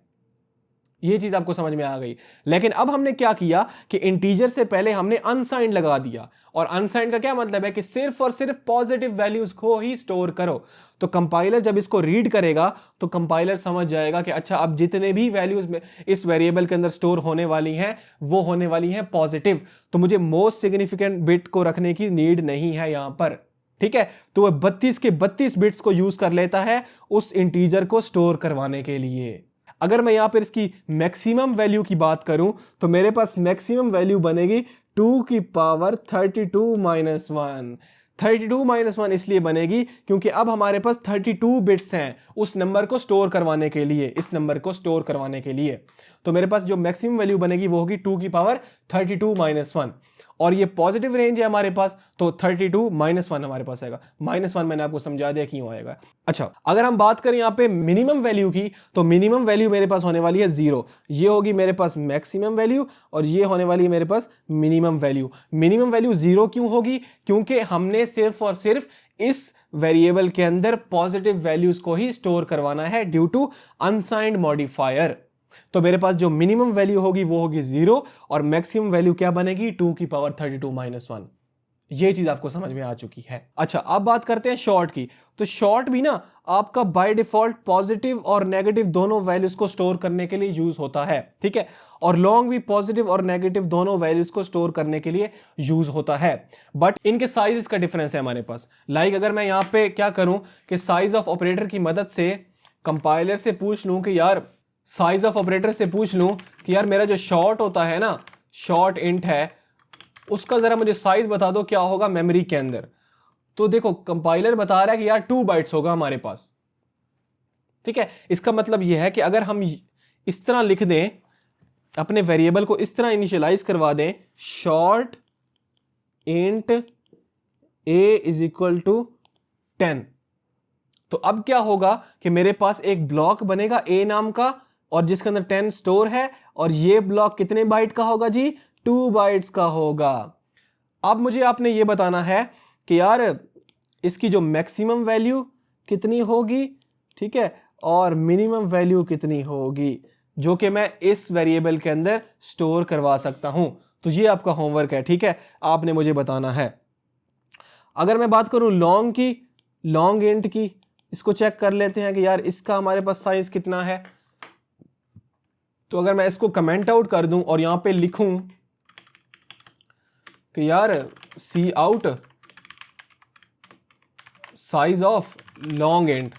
ये चीज आपको समझ में आ गई। लेकिन अब हमने क्या किया कि इंटीजर से पहले हमने अनसाइंड लगा दिया। और अनसाइंड का क्या मतलब है कि सिर्फ और सिर्फ पॉजिटिव वैल्यूज को ही स्टोर करो। तो कंपाइलर जब इसको रीड करेगा तो कंपाइलर समझ जाएगा कि अच्छा अब जितने भी वैल्यूज में इस वेरिएबल के अंदर स्टोर होने वाली हैं वो होने वाली हैं पॉजिटिव। तो मुझे मोस्ट सिग्निफिकेंट बिट को रखने की नीड नहीं है यहां पर, ठीक है। तो वह 32 के 32 बिट्स को यूज कर लेता है उस इंटीजर को स्टोर करवाने के लिए। अगर मैं यहां पर इसकी मैक्सिमम वैल्यू की बात करूं तो मेरे पास मैक्सिमम वैल्यू बनेगी 2 की पावर 32 माइनस 1। 32 माइनस 1 इसलिए बनेगी क्योंकि अब हमारे पास 32 बिट्स हैं उस नंबर को स्टोर करवाने के लिए, इस नंबर को स्टोर करवाने के लिए। तो मेरे पास जो मैक्सिमम वैल्यू बनेगी वो होगी 2 की पावर 32 माइनस 1। और ये पॉजिटिव रेंज है हमारे पास, तो 32 माइनस 1 हमारे पास आएगा। माइनस 1 मैंने आपको समझा दिया क्यों आएगा। अच्छा, अगर हम बात करें यहाँ पे मिनिमम वैल्यू की, तो मिनिमम वैल्यू मेरे पास होने वाली है 0। ये होगी मेरे पास मैक्सिमम वैल्यू और ये होने वाली है मेरे पास मिनिमम वैल्यू। मिनिमम वैल्यू 0 क्यों होगी? क्योंकि हमने सिर्फ और सिर्फ इस वेरिएबल के अंदर पॉजिटिव वैल्यूज को ही स्टोर करवाना है ड्यू टू अनसाइंड मॉडिफायर। तो मेरे पास जो मिनिमम वैल्यू होगी वो होगी 0 और मैक्सिमम वैल्यू क्या बनेगी 2 की पावर 32 माइनस 1। ये चीज आपको समझ में आ चुकी है। अच्छा, अब बात करते हैं शॉर्ट की। तो शॉर्ट भी ना आपका बाय डिफॉल्ट पॉजिटिव और नेगेटिव दोनों वैल्यूज को स्टोर करने के लिए यूज होता है, ठीक है। और लॉन्ग भी पॉजिटिव और नेगेटिव दोनों वैल्यूज को स्टोर करने के लिए यूज होता है, बट इनके साइजेस का डिफरेंस है हमारे पास। लाइक अगर मैं यहां पे क्या करूं कि साइज ऑफ ऑपरेटर की मदद से कंपाइलर से पूछ लूं कि यार साइज ऑफ ऑपरेटर से पूछ लूं कि यार मेरा जो शॉर्ट होता है ना, शॉर्ट इंट है, उसका जरा मुझे साइज बता दो क्या होगा मेमोरी के अंदर। तो देखो कंपाइलर बता रहा है कि यार 2 बाइट्स होगा हमारे पास, ठीक है। इसका मतलब यह है कि अगर हम इस तरह लिख दें, अपने वेरिएबल को इस तरह इनिशियलाइज करवा दें, short int a is equal to 10, तो अब क्या होगा कि मेरे पास एक ब्लॉक बनेगा ए नाम का और जिसके अंदर 10 स्टोर है, और ये ब्लॉक कितने बाइट का होगा जी? 2 बाइट्स का होगा। अब मुझे आपने ये बताना है कि यार इसकी जो मैक्सिमम वैल्यू कितनी होगी, ठीक है, और मिनिमम वैल्यू कितनी होगी, जो कि मैं इस वेरिएबल के अंदर स्टोर करवा सकता हूं। तो ये आपका होमवर्क है, ठीक है, आपने मुझे बताना है। अगर मैं बात करूं लॉन्ग की, लॉन्ग इंट की, इसको चेक कर लेते हैं कि यार इसका हमारे पास साइज कितना है। तो अगर मैं इसको कमेंट आउट कर दूं और यहां पे लिखूं कि यार cout size of long int,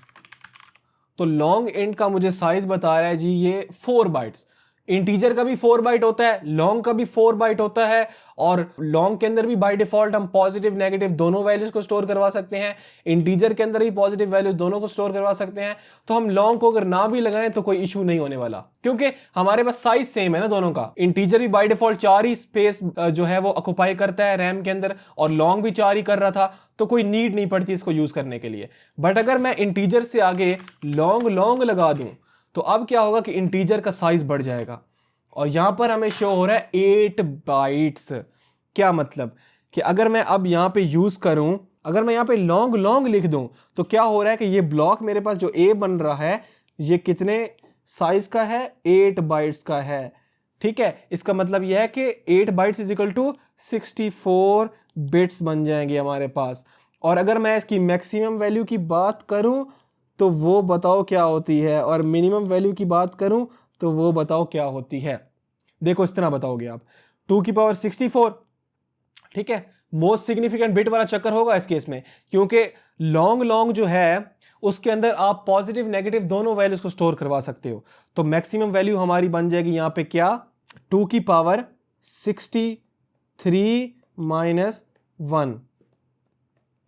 तो लॉन्ग इंट का मुझे साइज बता रहा है जी ये 4 बाइट्स। इंटीजर का भी 4 बाइट होता है, लॉन्ग का भी 4 बाइट होता है, और लॉन्ग के अंदर भी बाय डिफॉल्ट हम पॉजिटिव नेगेटिव दोनों वैल्यूज को स्टोर करवा सकते हैं, इंटीजर के अंदर भी पॉजिटिव वैल्यूज दोनों को स्टोर करवा सकते हैं। तो हम लॉन्ग को अगर ना भी लगाएं तो कोई इशू नहीं होने वाला, क्योंकि हमारे पास साइज सेम है ना दोनों का। इंटीजर भी बाय डिफॉल्ट 4 ही स्पेस जो है वो ऑक्यूपाई करता है रैम के अंदर, और लॉन्ग भी 4 ही कर रहा था, तो कोई नीड नहीं पड़ती इसको यूज करने के लिए। बट अगर मैं इंटीजर से आगे लॉन्ग लगा दूं तो अब क्या होगा कि इंटीजर का साइज बढ़ जाएगा, और यहां पर हमें शो हो रहा है 8 बाइट्स। क्या मतलब कि अगर मैं अब यहां पे यूज करूं, अगर मैं यहां पे लॉन्ग लिख दूं तो क्या हो रहा है कि ये ब्लॉक मेरे पास जो ए बन रहा है ये कितने साइज का है, 8 बाइट्स का है। ठीक है, इसका मतलब यह है कि 8 bytes is equal to 64 bits बन जाएंगे हमारे पास। और अगर मैं इसकी मैक्सिमम वैल्यू की बात करूं तो वो बताओ क्या होती है, और मिनिमम वैल्यू की बात करूं तो वो बताओ क्या होती है। देखो इस तरह बताओगे आप 2 की पावर 64। ठीक है, मोस्ट सिग्निफिकेंट बिट वाला चक्कर होगा इस केस में, क्योंकि लॉन्ग जो है उसके अंदर आप पॉजिटिव नेगेटिव दोनों वैल्यूज को स्टोर करवा सकते हो। तो मैक्सिमम वैल्यू हमारी बन जाएगी यहां पे क्या, 2 की पावर 63 माइनस 1।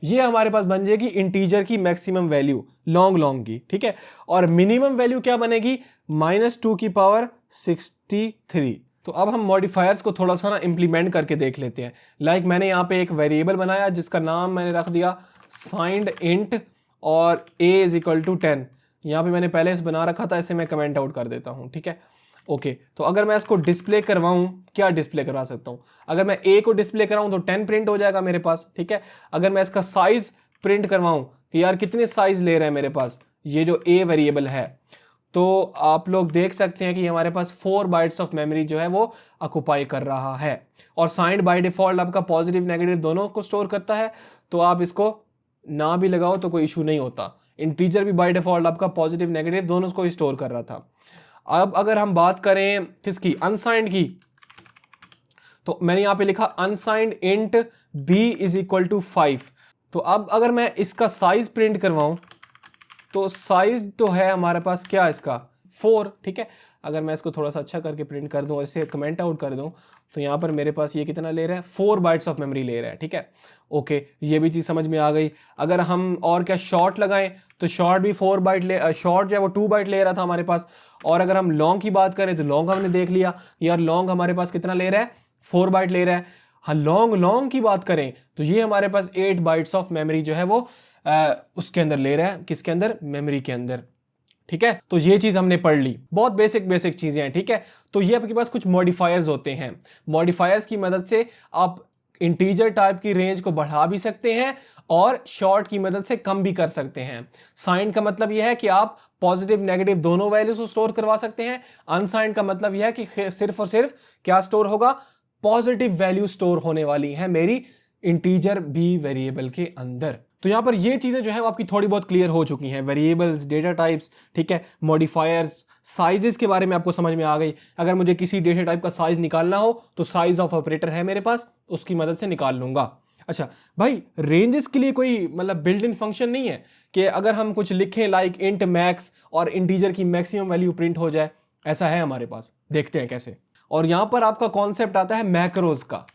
ये हमारे पास बन जाएगी इंटीजर की मैक्सिमम वैल्यू लॉन्ग की। ठीक है, और मिनिमम वैल्यू क्या बनेगी, -2 की पावर 63। तो अब हम मॉडिफायर्स को थोड़ा सा ना इंप्लीमेंट करके देख लेते हैं। लाइक मैंने यहाँ पे एक वेरिएबल बनाया जिसका नाम मैंने रख दिया साइंड इंट, और a इज इक्वल टू 10। यहाँ पे मैंने पहले से बना रखा था, इसे मैं कमेंट आउट कर देता हूँ। ठीक है, ओके। तो अगर मैं इसको डिस्प्ले करवाऊँ, क्या डिस्प्ले करवा सकता हूँ, अगर मैं a को डिस्प्ले कराऊँ तो 10 प्रिंट हो जाएगा मेरे पास। ठीक है, अगर मैं इसका साइज प्रिंट करवाऊँ कि यार कितने साइज ले रहे हैं मेरे पास ये जो a वेरिएबल है, तो आप लोग देख सकते हैं कि हमारे पास 4 बाइट्स ऑफ मेमोरी जो है वो ऑक्यूपाई कर रहा है। और साइंड बाय डिफॉल्ट आपका पॉजिटिव नेगेटिव दोनों को स्टोर करता है, तो आप इसको ना भी लगाओ तो कोई इशू नहीं होता। इंटीजर भी बाय डिफॉल्ट आपका पॉजिटिव नेगेटिव दोनों को स्टोर कर रहा था। अब अगर हम बात करें किसकी, अनसाइंड की, तो मैंने यहां पे लिखा unsigned int b is equal to 5। तो अब अगर मैं इसका साइज प्रिंट करवाऊं तो साइज तो है हमारे पास क्या, इसका 4। ठीक है, अगर मैं इसको थोड़ा सा अच्छा करके प्रिंट कर दूं, इसे कमेंट आउट कर दूं, तो यहाँ पर मेरे पास ये कितना ले रहा है, 4 बाइट्स ऑफ मेमोरी ले रहा है। ठीक है, ओके, ये भी चीज़ समझ में आ गई। अगर हम और क्या शॉर्ट लगाएं तो शॉर्ट भी 4 बाइट ले, शॉर्ट जो है वो 2 बाइट ले रहा था हमारे पास। और अगर हम लॉन्ग की बात करें तो लॉन्ग हमने देख लिया यार, लॉन्ग हमारे पास कितना ले रहा है, 4 बाइट ले रहा है। हाँ, लॉन्ग की बात करें तो ये हमारे पास 8 बाइट्स ऑफ मेमोरी जो है वो उसके अंदर ले रहा है, किसके अंदर, मेमोरी के अंदर। ठीक है, तो ये चीज हमने पढ़ ली, बहुत बेसिक चीजें हैं। ठीक है, तो ये आपके पास कुछ मॉडिफायर्स होते हैं। मॉडिफायर्स की मदद से आप इंटीजर टाइप की रेंज को बढ़ा भी सकते हैं और शॉर्ट की मदद से कम भी कर सकते हैं। साइंड का मतलब यह है कि आप पॉजिटिव नेगेटिव दोनों वैल्यूज को स्टोर करवा सकते हैं। अनसाइंड का मतलब यह है कि सिर्फ और सिर्फ क्या स्टोर होगा, पॉजिटिव वैल्यू स्टोर होने वाली है मेरी इंटीजर बी वेरिएबल के अंदर। तो यहां पर ये चीजें जो है वो आपकी थोड़ी बहुत क्लियर हो चुकी हैं, वेरिएबल्स, डेटा टाइप्स, ठीक है, मॉडिफायर्स, साइजेस के बारे में आपको समझ में आ गई। अगर मुझे किसी डेटा टाइप का साइज निकालना हो तो साइज ऑफ ऑपरेटर है मेरे पास, उसकी मदद से निकाल लूंगा। अच्छा भाई, रेंजेस के लिए कोई मतलब बिल्ट इन फंक्शन नहीं है कि अगर हम कुछ लिखें लाइक इंट मैक्स और इंटीजर की मैक्सिमम वैल्यू प्रिंट हो जाए? ऐसा है हमारे पास, देखते हैं कैसे। और यहां पर आपका कॉन्सेप्ट आता है मैक्रोज का।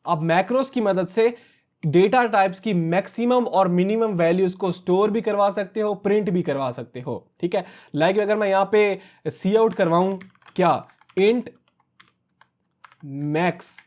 आप मैक्रोज की मदद से डेटा टाइप्स की मैक्सिमम और मिनिमम वैल्यूज को स्टोर भी करवा सकते हो, प्रिंट भी करवा सकते हो। ठीक है, लाइक अगर मैं यहां पे सी आउट करवाऊं क्या, इंट मैक्स,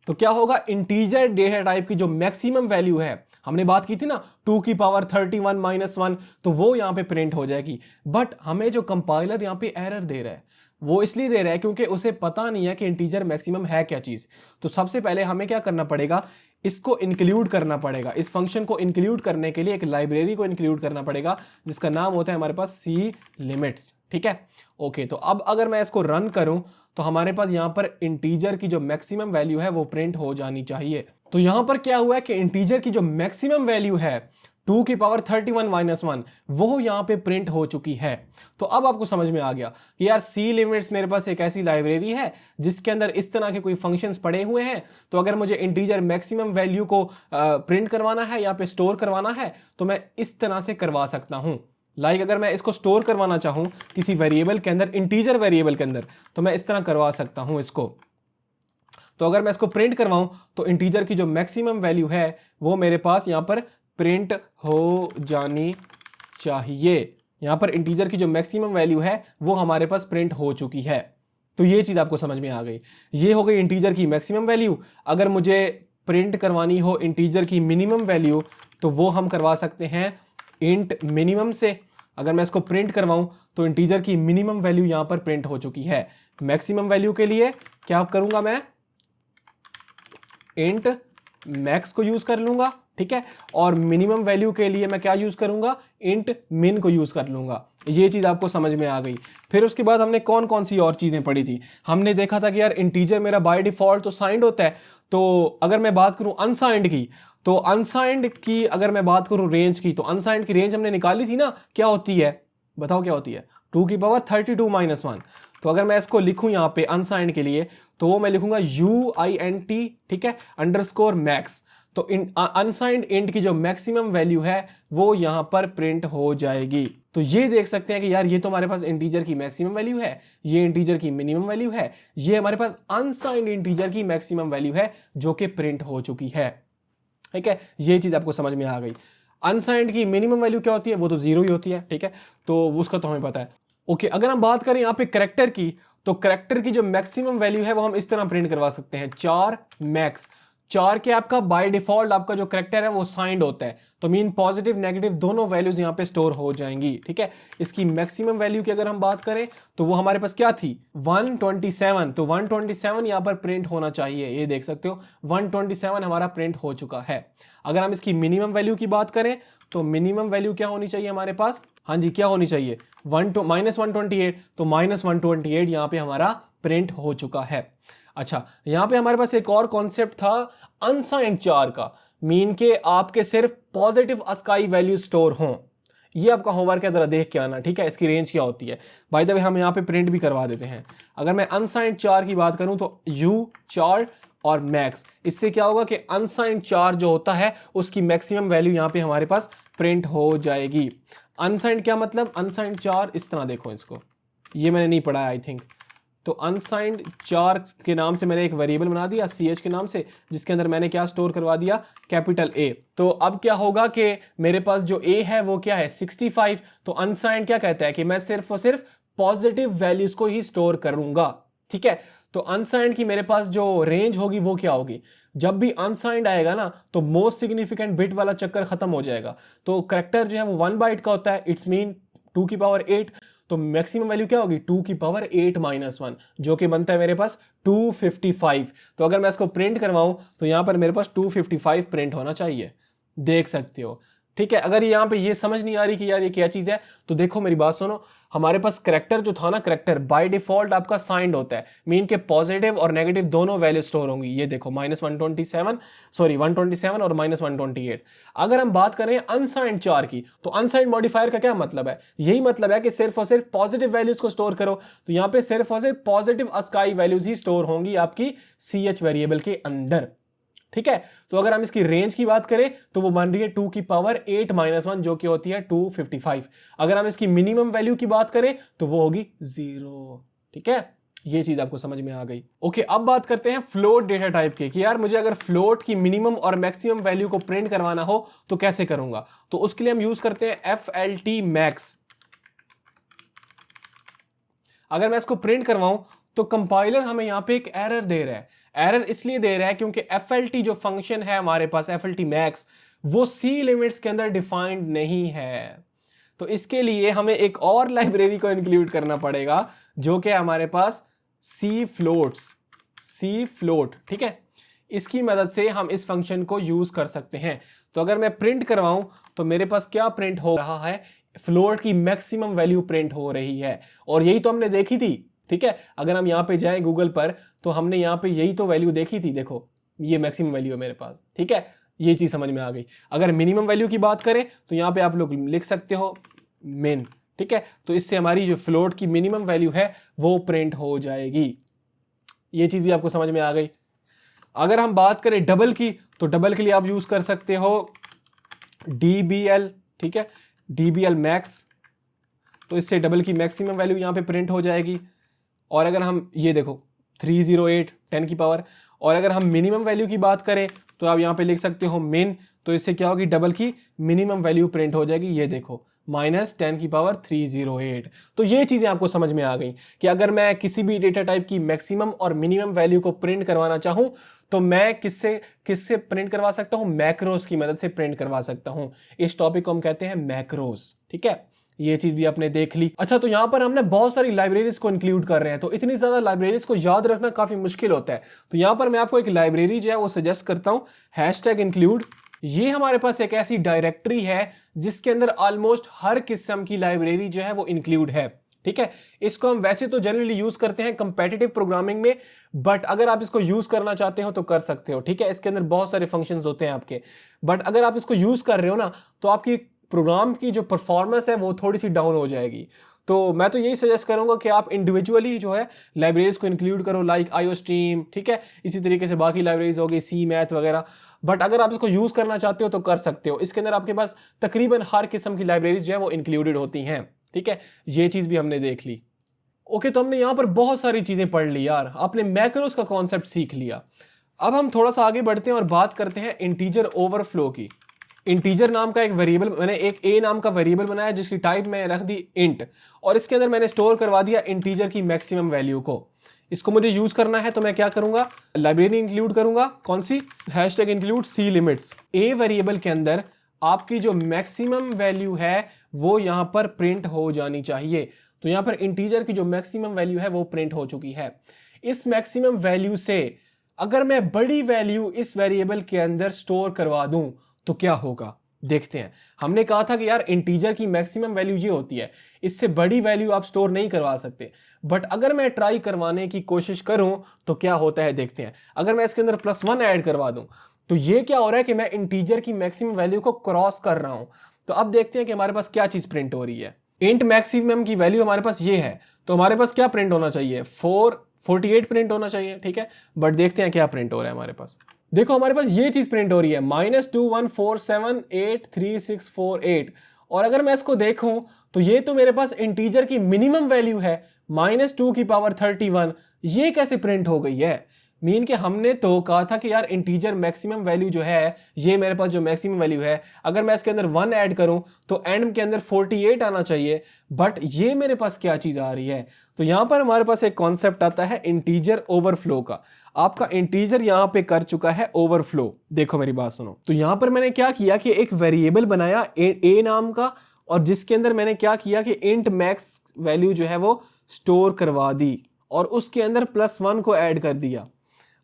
तो क्या होगा, इंटीजर डेटा टाइप की जो मैक्सिमम वैल्यू है, हमने बात की थी ना 2 की पावर 31 माइनस 1, तो वो यहां पे प्रिंट हो जाएगी। बट हमें जो कंपाइलर यहां पे एरर दे रहा है वो इसलिए दे रहा है क्योंकि उसे पता नहीं है कि इंटीजर मैक्सिमम है क्या चीज। तो सबसे पहले हमें क्या करना पड़ेगा, इसको इंक्लूड करना पड़ेगा। इस फंक्शन को इंक्लूड करने के लिए एक लाइब्रेरी को इंक्लूड करना पड़ेगा जिसका नाम होता है हमारे पास सी लिमिट्स। ठीक है, ओके। तो अब अगर मैं इसको रन करूं तो हमारे पास यहां पर इंटीजर की जो मैक्सिमम वैल्यू है वो प्रिंट हो जानी चाहिए। तो यहां पर क्या हुआ है कि इंटीजर की जो मैक्सिमम वैल्यू है 2 की पावर 31 माइनस 1 वो यहां पे प्रिंट हो चुकी है। तो अब आपको समझ में आ गया कि यार सी लिमिट्स मेरे पास एक ऐसी लाइब्रेरी है जिसके अंदर इस तरह के कोई फंक्शंस पड़े हुए हैं। तो अगर मुझे इंटीजर मैक्सिमम वैल्यू को प्रिंट करवाना है, यहाँ पे स्टोर करवाना है, तो मैं इस तरह से करवा सकता हूं। लाइक अगर मैं इसको स्टोर करवाना चाहूँ किसी वेरिएबल के अंदर, इंटीजर वेरिएबल के अंदर, तो मैं इस तरह करवा सकता हूँ इसको। तो अगर मैं इसको प्रिंट करवाऊँ तो इंटीजर की जो मैक्सिमम वैल्यू है वो मेरे पास यहाँ पर प्रिंट हो जानी चाहिए। यहाँ पर इंटीजर की जो मैक्सिमम वैल्यू है वो हमारे पास प्रिंट हो चुकी है। तो ये चीज़ आपको समझ में आ गई। ये हो गई इंटीजर की मैक्सिमम वैल्यू। अगर मुझे प्रिंट करवानी हो इंटीजर की मिनिमम वैल्यू तो वो हम करवा सकते हैं इंट मिनिमम से। अगर मैं इसको प्रिंट करवाऊं तो इंटीजर की मिनिमम वैल्यू यहाँ पर प्रिंट हो चुकी है। मैक्सिमम वैल्यू के लिए क्या करूंगा मैं, इंट मैक्स को यूज कर लूंगा, ठीक है। और मिनिमम वैल्यू के लिए मैं क्या यूज करूंगा, इंट मिन को यूज कर लूंगा। ये चीज आपको समझ में आ गई। फिर उसके बाद हमने कौन कौन सी और चीजें पढ़ी थी। हमने देखा था कि यार इंटीजर मेरा बाय डिफॉल्ट तो साइंड होता है, तो अगर मैं बात करूं अनसाइंड की, तो अनसाइंड की अगर मैं बात करूं रेंज की, तो अनसाइंड की रेंज हमने निकाली थी ना, क्या होती है बताओ क्या होती है, 2 की पावर 32 - 1। तो अगर मैं इसको लिखूं यहाँ पे अनसाइंड के लिए तो वो मैं लिखूंगा UINT, ठीक है, अंडरस्कोर मैक्स। तो अनसाइंड इंट की जो मैक्सिमम वैल्यू है वो यहां पर प्रिंट हो जाएगी। तो ये देख सकते हैं कि यार ये तो हमारे पास इंटीजर की मैक्सिमम वैल्यू है, ये इंटीजर की मिनिमम वैल्यू है, ये हमारे पास अनसाइंड इंटीजर की मैक्सिमम वैल्यू है जो कि प्रिंट हो चुकी है, ठीक है। ये चीज आपको समझ में आ गई। अनसाइंड की मिनिमम वैल्यू क्या होती है, वो तो 0 ही होती है, ठीक है, तो उसका तो हमें पता है। ओके, अगर हम बात करें यहाँ पे कैरेक्टर की, तो कैरेक्टर की जो मैक्सिमम वैल्यू है वो हम इस तरह प्रिंट करवा सकते हैं 4 मैक्स। 4 के आपका बाय डिफॉल्ट आपका जो कैरेक्टर है वो साइंड होता है, तो मीन पॉजिटिव नेगेटिव दोनों वैल्यूज यहाँ पे स्टोर हो जाएंगी, ठीक है। इसकी मैक्सिमम वैल्यू की अगर हम बात करें तो वो हमारे पास क्या थी, 127। तो 127 यहाँ पर प्रिंट होना चाहिए, ये देख सकते हो 127 हमारा प्रिंट हो चुका है। अगर हम इसकी मिनिमम वैल्यू की बात करें तो मिनिमम वैल्यू क्या होनी चाहिए हमारे पास, हाँ जी क्या होनी चाहिए, -128। तो -128 यहाँ पे हमारा प्रिंट हो चुका है। अच्छा, यहाँ पे हमारे पास एक और कॉन्सेप्ट था अनसाइंड 4 का, मीन के आपके सिर्फ पॉजिटिव अस्काई वैल्यू स्टोर हों। ये आपका होमवर्क है, जरा देख के आना, ठीक है, इसकी रेंज क्या होती है। बाय द वे हम यहाँ पे प्रिंट भी करवा देते हैं। अगर मैं अनसाइंड 4 की बात करूं तो U4 और मैक्स, इससे क्या होगा कि अनसाइंड 4 जो होता है उसकी मैक्सिमम वैल्यू यहाँ पे हमारे पास प्रिंट हो जाएगी। अनसाइंड क्या मतलब, अनसाइंड 4 इस तरह देखो इसको, ये मैंने नहीं पढ़ा है आई थिंक। तो अनसाइंड 4 के नाम से मैंने एक वेरिएबल बना दिया CH के नाम से, जिसके अंदर मैंने क्या स्टोर करवा दिया, कैपिटल A। तो अब क्या होगा कि मेरे पास जो A है वो क्या है 65। तो अनसाइंड क्या कहता है कि मैं सिर्फ और सिर्फ पॉजिटिव वैल्यूज को ही स्टोर करूंगा, ठीक है। तो अनसाइंड की मेरे पास जो रेंज होगी वो क्या होगी, जब भी अनसाइंड आएगा ना तो मोस्ट सिग्निफिकेंट बिट वाला चक्कर खत्म हो जाएगा। तो कैरेक्टर जो है वो 1 बाइट का होता है, इट्स मीन 2 की पावर 8। तो मैक्सिमम वैल्यू क्या होगी, 2 की पावर 8 - 1, जो कि बनता है मेरे पास 255। तो अगर मैं इसको प्रिंट करवाऊं तो यहां पर मेरे पास 255 प्रिंट होना चाहिए, देख सकते हो, ठीक है। अगर यहाँ पे ये समझ नहीं आ रही कि यार ये क्या चीज है, तो देखो मेरी बात सुनो, हमारे पास कैरेक्टर जो था ना, कैरेक्टर बाय डिफॉल्ट आपका साइंड होता है, मीन के पॉजिटिव और नेगेटिव दोनों वैल्यू स्टोर होंगी। ये देखो -127 और -128। अगर हम बात करें अनसाइंड 4 की, तो अनसाइंड मॉडिफायर का क्या मतलब है, यही मतलब है कि सिर्फ और सिर्फ पॉजिटिव वैल्यूज को स्टोर करो। तो यहाँ पे सिर्फ और सिर्फ पॉजिटिव अस्काई वैल्यूज ही स्टोर होंगी आपकी CH वेरिएबल के अंदर, ठीक है। तो अगर हम इसकी रेंज की बात करें तो वो बन रही है 2 की पावर 8 - 1, जो कि होती है 255। अगर हम इसकी मिनिमम वैल्यू की बात करें तो वो होगी 0, ठीक है। ये चीज आपको समझ में आ गई। ओके, अब बात करते हैं फ्लोट डेटा टाइप के, कि यार मुझे अगर फ्लोट की मिनिमम और मैक्सिमम वैल्यू को प्रिंट करवाना हो तो कैसे करूंगा। तो उसके लिए हम यूज करते हैं FLT मैक्स। अगर मैं इसको प्रिंट करवाऊं तो कंपाइलर हमें यहां पे एक एरर दे रहा है। एरर इसलिए दे रहा है क्योंकि FLT जो फंक्शन है हमारे पास, FLT मैक्स, वो C लिमिट्स के अंदर डिफाइंड नहीं है। तो इसके लिए हमें एक और लाइब्रेरी को इंक्लूड करना पड़ेगा, जो कि हमारे पास C फ्लोट, ठीक है। इसकी मदद से हम इस फंक्शन को यूज कर सकते हैं। तो अगर मैं प्रिंट करवाऊं तो मेरे पास क्या प्रिंट हो रहा है, फ्लोट की मैक्सिमम वैल्यू प्रिंट हो रही है। और यही तो हमने देखी थी, ठीक है। अगर हम यहाँ पे जाएं गूगल पर तो हमने यहाँ पे यही तो वैल्यू देखी थी, देखो ये मैक्सिमम वैल्यू है मेरे पास, ठीक है। ये चीज समझ में आ गई। अगर मिनिमम वैल्यू की बात करें तो यहाँ पे आप लोग लिख सकते हो min, ठीक है। तो इससे हमारी जो फ्लोट की मिनिमम वैल्यू है वो प्रिंट हो जाएगी। ये चीज भी आपको समझ में आ गई। अगर हम बात करें डबल की, तो डबल के लिए आप यूज कर सकते हो DBL, ठीक है, DBL मैक्स, तो इससे डबल की मैक्सिमम वैल्यू यहाँ पे प्रिंट हो जाएगी। और अगर हम ये देखो 308 10 की पावर, और अगर हम मिनिमम वैल्यू की बात करें तो आप यहाँ पे लिख सकते हो मिन, तो इससे क्या होगी, डबल की मिनिमम वैल्यू प्रिंट हो जाएगी, ये देखो -10 की पावर 308। तो ये चीज़ें आपको समझ में आ गई कि अगर मैं किसी भी डेटा टाइप की मैक्सिमम और मिनिमम वैल्यू को प्रिंट करवाना चाहूँ तो मैं किससे प्रिंट करवा सकता हूँ, मैक्रोस की मदद से प्रिंट करवा सकता हूँ। इस टॉपिक को हम कहते हैं मैक्रोस, ठीक है। ये चीज भी आपने देख ली। अच्छा, तो यहां पर हमने बहुत सारी लाइब्रेरीज को इंक्लूड कर रहे हैं, तो इतनी ज्यादा लाइब्रेरीज को याद रखना काफी मुश्किल होता है। तो यहां पर मैं आपको एक लाइब्रेरी जो है वो सजेस्ट करता हूं, #include। ये हमारे पास एक ऐसी डायरेक्टरी है जिसके अंदर ऑलमोस्ट हर किस्म की लाइब्रेरी जो है वो इंक्लूड है, ठीक है। इसको हम वैसे तो जनरली यूज करते हैं कंपेटिटिव प्रोग्रामिंग में, बट अगर आप इसको यूज करना चाहते हो तो कर सकते हो, ठीक है। इसके अंदर बहुत सारे फंक्शंस होते हैं आपके, बट अगर आप इसको यूज कर रहे हो ना तो आपकी प्रोग्राम की जो परफॉर्मेंस है वो थोड़ी सी डाउन हो जाएगी। तो मैं तो यही सजेस्ट करूंगा कि आप इंडिविजुअली जो है लाइब्रेरीज को इंक्लूड करो, लाइक IOStream, ठीक है। इसी तरीके से बाकी लाइब्रेरीज हो गई, C मैथ वगैरह। बट अगर आप इसको यूज करना चाहते हो तो कर सकते हो। इसके अंदर आपके पास तकरीबन हर किस्म की लाइब्रेरीज जो है वो इंक्लूडेड होती हैं, ठीक है। ये चीज भी हमने देख ली। ओके, तो हमने यहाँ पर बहुत सारी चीजें पढ़ ली यार, आपने मैक्रोस का कॉन्सेप्ट सीख लिया। अब हम थोड़ा सा आगे बढ़ते हैं और बात करते हैं इंटीजर ओवरफ्लो की। इंटीजर नाम का एक वेरिएबल, मैंने एक a नाम का वेरिएबल बनाया जिसकी टाइप मैंने रख दी इंट, और इसके अंदर मैंने स्टोर करवा दिया इंटीजर की मैक्सिमम वैल्यू को। इसको मुझे यूज करना है तो मैं क्या करूंगा, लाइब्रेरी इंक्लूड करूंगा, कौन सी, #include c limits। a variable के अंदर आपकी जो मैक्सिमम वैल्यू है वो यहां पर प्रिंट हो जानी चाहिए। तो यहां पर इंटीजर की जो मैक्सिमम वैल्यू है वो प्रिंट हो चुकी है। इस मैक्सिमम वैल्यू से अगर मैं बड़ी वैल्यू इस वेरिएबल के अंदर स्टोर करवा दूं तो क्या होगा, देखते हैं। हमने कहा था कि यार इंटीजर की मैक्सिमम वैल्यू ये होती है, इससे बड़ी वैल्यू आप स्टोर नहीं करवा सकते। बट अगर मैं ट्राई करवाने की कोशिश करूं तो क्या होता है, देखते हैं। अगर मैं इसके अंदर +1 ऐड करवा दूं तो ये क्या हो रहा है कि मैं इंटीजर की मैक्सिमम वैल्यू को क्रॉस कर रहा हूं। तो अब देखते हैं कि हमारे पास क्या चीज प्रिंट हो रही है। इंट मैक्सिमम की वैल्यू हमारे पास ये है, तो हमारे पास क्या प्रिंट होना चाहिए, 48 प्रिंट होना चाहिए, ठीक है। बट देखते हैं क्या प्रिंट हो रहा है हमारे पास। देखो हमारे पास ये चीज प्रिंट हो रही है -214783648। और अगर मैं इसको देखूं तो ये तो मेरे पास इंटीजर की मिनिमम वैल्यू है -2 की पावर 31। ये कैसे प्रिंट हो गई है, मीन कि हमने तो कहा था कि यार इंटीजर मैक्सिमम वैल्यू जो है, ये मेरे पास जो मैक्सिमम वैल्यू है, अगर मैं इसके अंदर 1 ऐड करूं तो एंड के अंदर 48 आना चाहिए। बट ये मेरे पास क्या चीज आ रही है, तो यहां पर हमारे पास एक कॉन्सेप्ट आता है इंटीजर ओवरफ्लो का। आपका इंटीजर यहां पे कर चुका है ओवरफ्लो। देखो मेरी बात सुनो, तो यहां पर मैंने क्या किया कि एक वेरिएबल बनाया a नाम का, और जिसके अंदर मैंने क्या किया कि इंट मैक्स वैल्यू जो है वो स्टोर करवा दी, और उसके अंदर +1 को ऐड कर दिया।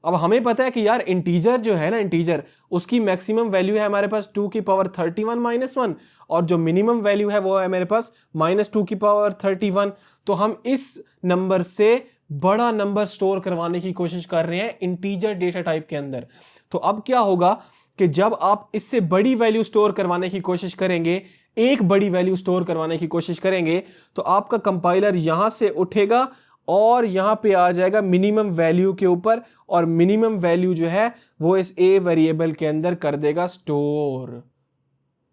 अब हमें पता है कि यार इंटीजर जो है ना, इंटीजर उसकी मैक्सिमम वैल्यू है हमारे पास 2 की पावर 31 -1, और जो मिनिमम वैल्यू है वो है मेरे पास -2 की पावर 31। तो हम इस नंबर से बड़ा नंबर स्टोर करवाने की कोशिश कर रहे हैं इंटीजर डेटा टाइप के अंदर। तो अब क्या होगा कि जब आप इससे बड़ी वैल्यू स्टोर करवाने की कोशिश करेंगे, एक बड़ी वैल्यू स्टोर करवाने की कोशिश करेंगे, तो आपका कंपाइलर यहां से उठेगा और यहां पे आ जाएगा मिनिमम वैल्यू के ऊपर, और मिनिमम वैल्यू जो है वो इस a वेरिएबल के अंदर कर देगा स्टोर।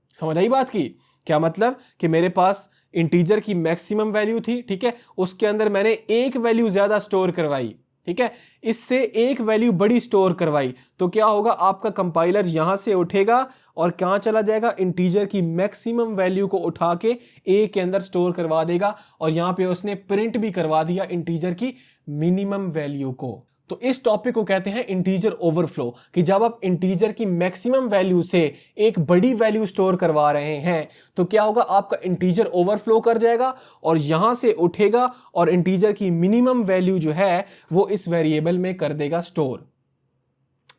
समझ आई बात की, क्या मतलब कि मेरे पास इंटीजर की मैक्सिमम वैल्यू थी, ठीक है, उसके अंदर मैंने एक वैल्यू ज्यादा स्टोर करवाई, ठीक है, इससे एक वैल्यू बड़ी स्टोर करवाई। तो क्या होगा, आपका कंपाइलर यहां से उठेगा और कहां चला जाएगा, इंटीजर की मैक्सिमम वैल्यू को उठा के a के अंदर स्टोर करवा देगा, और यहां पे उसने प्रिंट भी करवा दिया इंटीजर की मिनिमम वैल्यू को। तो इस टॉपिक को कहते हैं इंटीजर ओवरफ्लो, कि जब आप इंटीजर की मैक्सिमम वैल्यू से एक बड़ी वैल्यू स्टोर करवा रहे हैं तो क्या होगा, आपका इंटीजर ओवरफ्लो कर जाएगा और यहां से उठेगा और इंटीजर की मिनिमम वैल्यू जो है वो इस वेरिएबल में कर देगा स्टोर।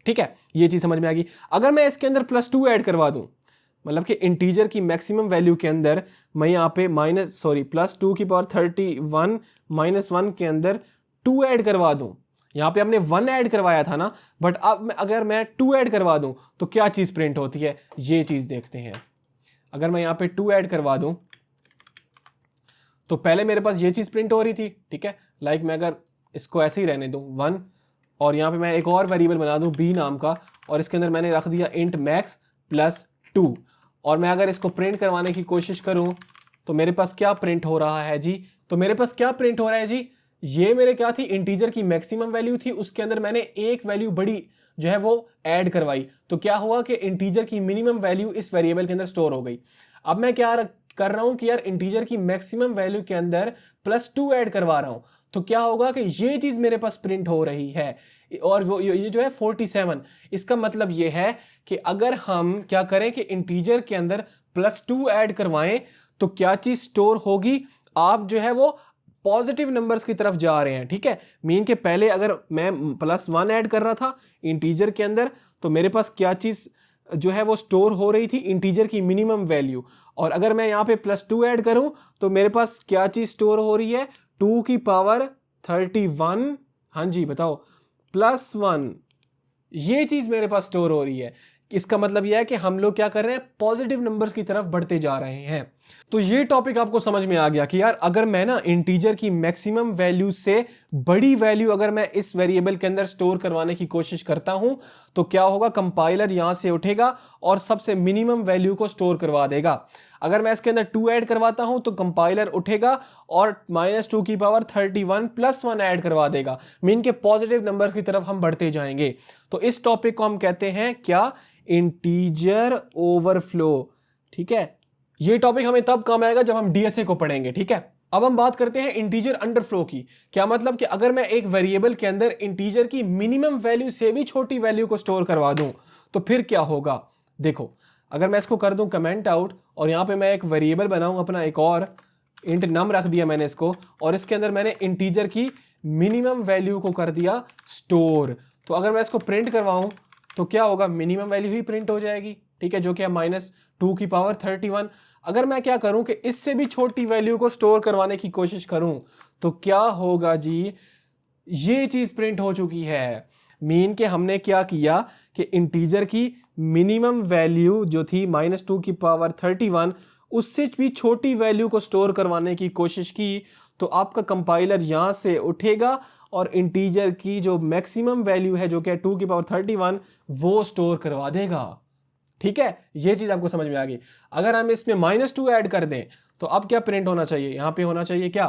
ठीक है, ये चीज समझ में आ गई। अगर मैं इसके अंदर +2 ऐड करवा दूं, मतलब कि इंटीजर की मैक्सिमम वैल्यू के अंदर मैं यहाँ पे +2 की पावर 31 -1 के अंदर 2 ऐड करवा दूं। यहाँ पे हमने 1 ऐड करवाया था ना, बट अब अगर मैं 2 ऐड करवा दूं तो क्या चीज प्रिंट होती है, ये चीज देखते हैं। अगर मैं यहाँ पे 2 ऐड करवा दूं तो पहले मेरे पास ये चीज प्रिंट हो रही थी, ठीक है, लाइक मैं अगर इसको ऐसे ही रहने दूं 1, और यहाँ पे मैं एक और वेरिएबल बना दूं b नाम का, और इसके अंदर मैंने रख दिया int max +2, और मैं अगर इसको प्रिंट करवाने की कोशिश करूं तो मेरे पास क्या प्रिंट हो रहा है जी, तो मेरे पास क्या प्रिंट हो रहा है जी, ये मेरे क्या थी, इंटीजर की मैक्सिमम वैल्यू थी, उसके अंदर मैंने एक वैल्यू बड़ी जो है वो ऐड करवाई, तो क्या हुआ कि इंटीजर की मिनिमम वैल्यू इस वेरिएबल के अंदर स्टोर हो गई। अब मैं क्या कर रहा हूं कि यार इंटीजर की मैक्सिमम वैल्यू के अंदर +2 ऐड करवा रहा हूं, तो क्या होगा कि ये चीज मेरे पास प्रिंट हो रही है, और वो ये जो है 47। इसका मतलब ये है कि अगर हम क्या करें कि इंटीजर के अंदर +2 ऐड करवाएं तो क्या चीज स्टोर होगी, आप जो है वो पॉजिटिव नंबर्स की तरफ जा रहे हैं। ठीक है, मीन के पहले अगर मैं +1 ऐड कर रहा था इंटीजर के अंदर, तो मेरे पास क्या चीज जो है वो स्टोर हो रही थी, इंटीजर की मिनिमम वैल्यू। और अगर मैं यहाँ पे +2 ऐड करूं तो मेरे पास क्या चीज स्टोर हो रही है, 2 की पावर 31, हाँ जी बताओ, +1, ये चीज मेरे पास स्टोर हो रही है। इसका मतलब यह है कि हम लोग क्या कर रहे हैं, पॉजिटिव नंबर्स की तरफ बढ़ते जा रहे हैं। तो ये टॉपिक आपको समझ में आ गया कि यार अगर मैं ना इंटीजर की मैक्सिमम वैल्यू से बड़ी वैल्यू अगर मैं इस वेरिएबल के अंदर स्टोर करवाने की कोशिश करता हूं तो क्या होगा, कंपाइलर यहां से उठेगा और सबसे मिनिमम वैल्यू को स्टोर करवा देगा। अगर मैं इसके अंदर 2 ऐड करवाता हूं तो कंपाइलर उठेगा और -2 की पावर 31 +1 ऐड करवा देगा, मीन के पॉजिटिव नंबर्स की तरफ हम बढ़ते जाएंगे। तो इस टॉपिक को हम कहते हैं क्या, इंटीजर ओवरफ्लो। ठीक है, ये टॉपिक हमें तब काम आएगा जब हम डीएसए को पढ़ेंगे। ठीक है, अब हम बात करते हैं इंटीजर अंडरफ्लो की। क्या मतलब कि अगर मैं एक वेरिएबल के अंदर इंटीजर की मिनिमम वैल्यू से भी छोटी वैल्यू को स्टोर करवा दूं तो फिर क्या होगा। देखो, अगर मैं इसको कर दूं कमेंट आउट और यहां पे मैं एक वेरिएबल बनाऊं अपना, एक और इंट नम रख दिया मैंने इसको, और इसके अंदर मैंने इंटीजर की मिनिमम वैल्यू को कर दिया स्टोर, तो अगर मैं इसको प्रिंट करवाऊं तो क्या होगा, मिनिमम वैल्यू ही प्रिंट हो जाएगी। ठीक है, जो कि है -2 की पावर 31। अगर मैं क्या करूं कि इससे भी छोटी वैल्यू को स्टोर करवाने की कोशिश करूं तो क्या होगा जी, ये चीज प्रिंट हो चुकी है। मीन के हमने क्या किया कि इंटीजर की मिनिमम वैल्यू जो थी -2 की पावर 31, उससे भी छोटी वैल्यू को स्टोर करवाने की कोशिश की, तो आपका कंपाइलर यहां से उठेगा और इंटीजर की जो मैक्सिमम वैल्यू है जो कि 2 की पावर 31 वो स्टोर करवा देगा। ठीक है, ये चीज आपको समझ में आ गई। अगर हम इसमें -2 ऐड कर दें तो अब क्या प्रिंट होना चाहिए, यहां पे होना चाहिए क्या,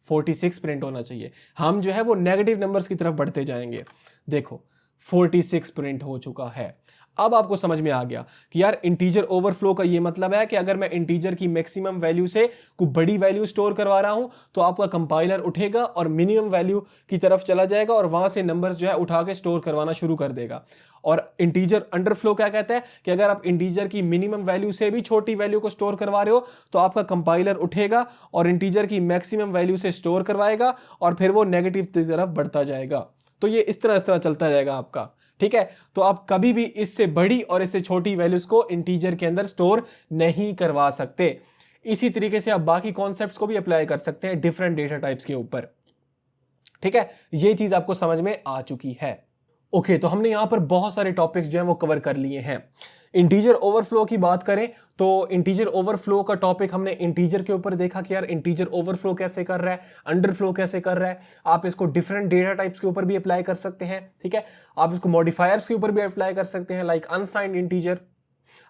46 प्रिंट होना चाहिए। हम जो है वो नेगेटिव नंबर्स की तरफ बढ़ते जाएंगे। देखो 46 प्रिंट हो चुका है। अब आपको समझ में आ गया कि यार इंटीजर ओवरफ्लो का ये मतलब है कि अगर मैं इंटीजर की मैक्सिमम वैल्यू से कोई बड़ी वैल्यू स्टोर करवा रहा हूं तो आपका कंपाइलर उठेगा और मिनिमम वैल्यू की तरफ चला जाएगा और वहां से नंबर्स जो है उठा के स्टोर करवाना शुरू कर देगा। और इंटीजर अंडरफ्लो क्या कहता है कि अगर आप इंटीजर की मिनिमम वैल्यू से भी छोटी वैल्यू को स्टोर करवा रहे हो तो आपका कंपाइलर उठेगा और इंटीजर की मैक्सिमम वैल्यू से स्टोर करवाएगा और फिर वो नेगेटिव की तरफ बढ़ता जाएगा। तो ये इस तरह चलता जाएगा आपका। ठीक है, तो आप कभी भी इससे बड़ी और इससे छोटी वैल्यूज को इंटीजर के अंदर स्टोर नहीं करवा सकते। इसी तरीके से आप बाकी कॉन्सेप्ट्स को भी अप्लाई कर सकते हैं डिफरेंट डेटा टाइप्स के ऊपर। ठीक है, ये चीज आपको समझ में आ चुकी है। ओके, तो हमने यहां पर बहुत सारे टॉपिक्स जो हैं वो कवर कर लिए हैं। इंटीजर ओवरफ्लो की बात करें तो इंटीजर ओवरफ्लो का टॉपिक हमने इंटीजर के ऊपर देखा कि यार इंटीजर ओवरफ्लो कैसे कर रहा है, अंडरफ्लो कैसे कर रहा है। आप इसको डिफरेंट डेटा टाइप्स के ऊपर भी अप्लाई कर सकते हैं। ठीक है, आप इसको मॉडिफायर्स के ऊपर भी अप्लाई कर सकते हैं, लाइक अनसाइंड इंटीजर।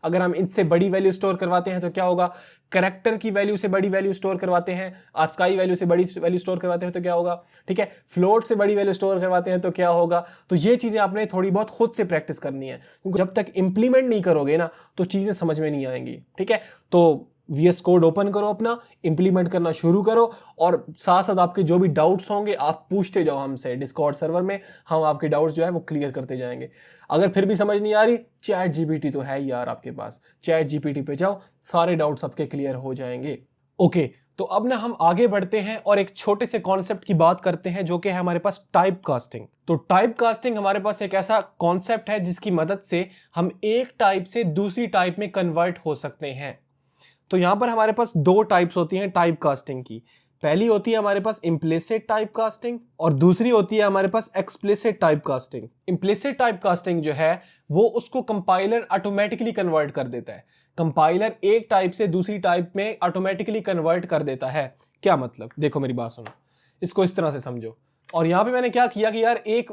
अगर हम इनसे बड़ी वैल्यू स्टोर करवाते हैं तो क्या होगा, कैरेक्टर की वैल्यू से बड़ी वैल्यू स्टोर करवाते हैं, आस्काई वैल्यू से बड़ी वैल्यू स्टोर करवाते हैं तो क्या होगा। ठीक है, फ्लोट से बड़ी वैल्यू स्टोर करवाते हैं तो क्या होगा। तो ये चीजें आपने थोड़ी बहुत खुद से प्रैक्टिस करनी है, क्योंकि जब तक इंप्लीमेंट नहीं करोगे ना तो चीजें समझ में नहीं आएंगी। ठीक है, तो VS कोड ओपन करो अपना, इंप्लीमेंट करना शुरू करो और साथ साथ आपके जो भी डाउट्स होंगे आप पूछते जाओ हमसे डिस्कॉर्ड सर्वर में, हम आपके डाउट्स जो है वो क्लियर करते जाएंगे। अगर फिर भी समझ नहीं आ रही, चैट जीपीटी तो है यार आपके पास, चैट जीपीटी पे जाओ, सारे डाउट्स आपके क्लियर हो जाएंगे। ओके, तो अब ना हम आगे बढ़ते हैं और एक छोटे से कॉन्सेप्ट की बात करते हैं जो कि है हमारे पास टाइप कास्टिंग। तो टाइप कास्टिंग हमारे पास एक ऐसा कॉन्सेप्ट है जिसकी मदद से हम एक टाइप से दूसरी टाइप में कन्वर्ट हो सकते हैं। तो यहां पर हमारे पास दो टाइप्स होती हैं टाइप कास्टिंग की। पहली होती है हमारे पास इम्प्लिसिट टाइप कास्टिंग और दूसरी होती है हमारे पास explicit type casting. Implicit type casting जो है वो उसको कंपाइलर ऑटोमेटिकली कन्वर्ट कर देता है। कंपाइलर एक टाइप से दूसरी टाइप में ऑटोमेटिकली कन्वर्ट कर देता है। क्या मतलब, देखो मेरी बात सुनो, इसको इस तरह से समझो। और यहां पे मैंने क्या किया कि यार एक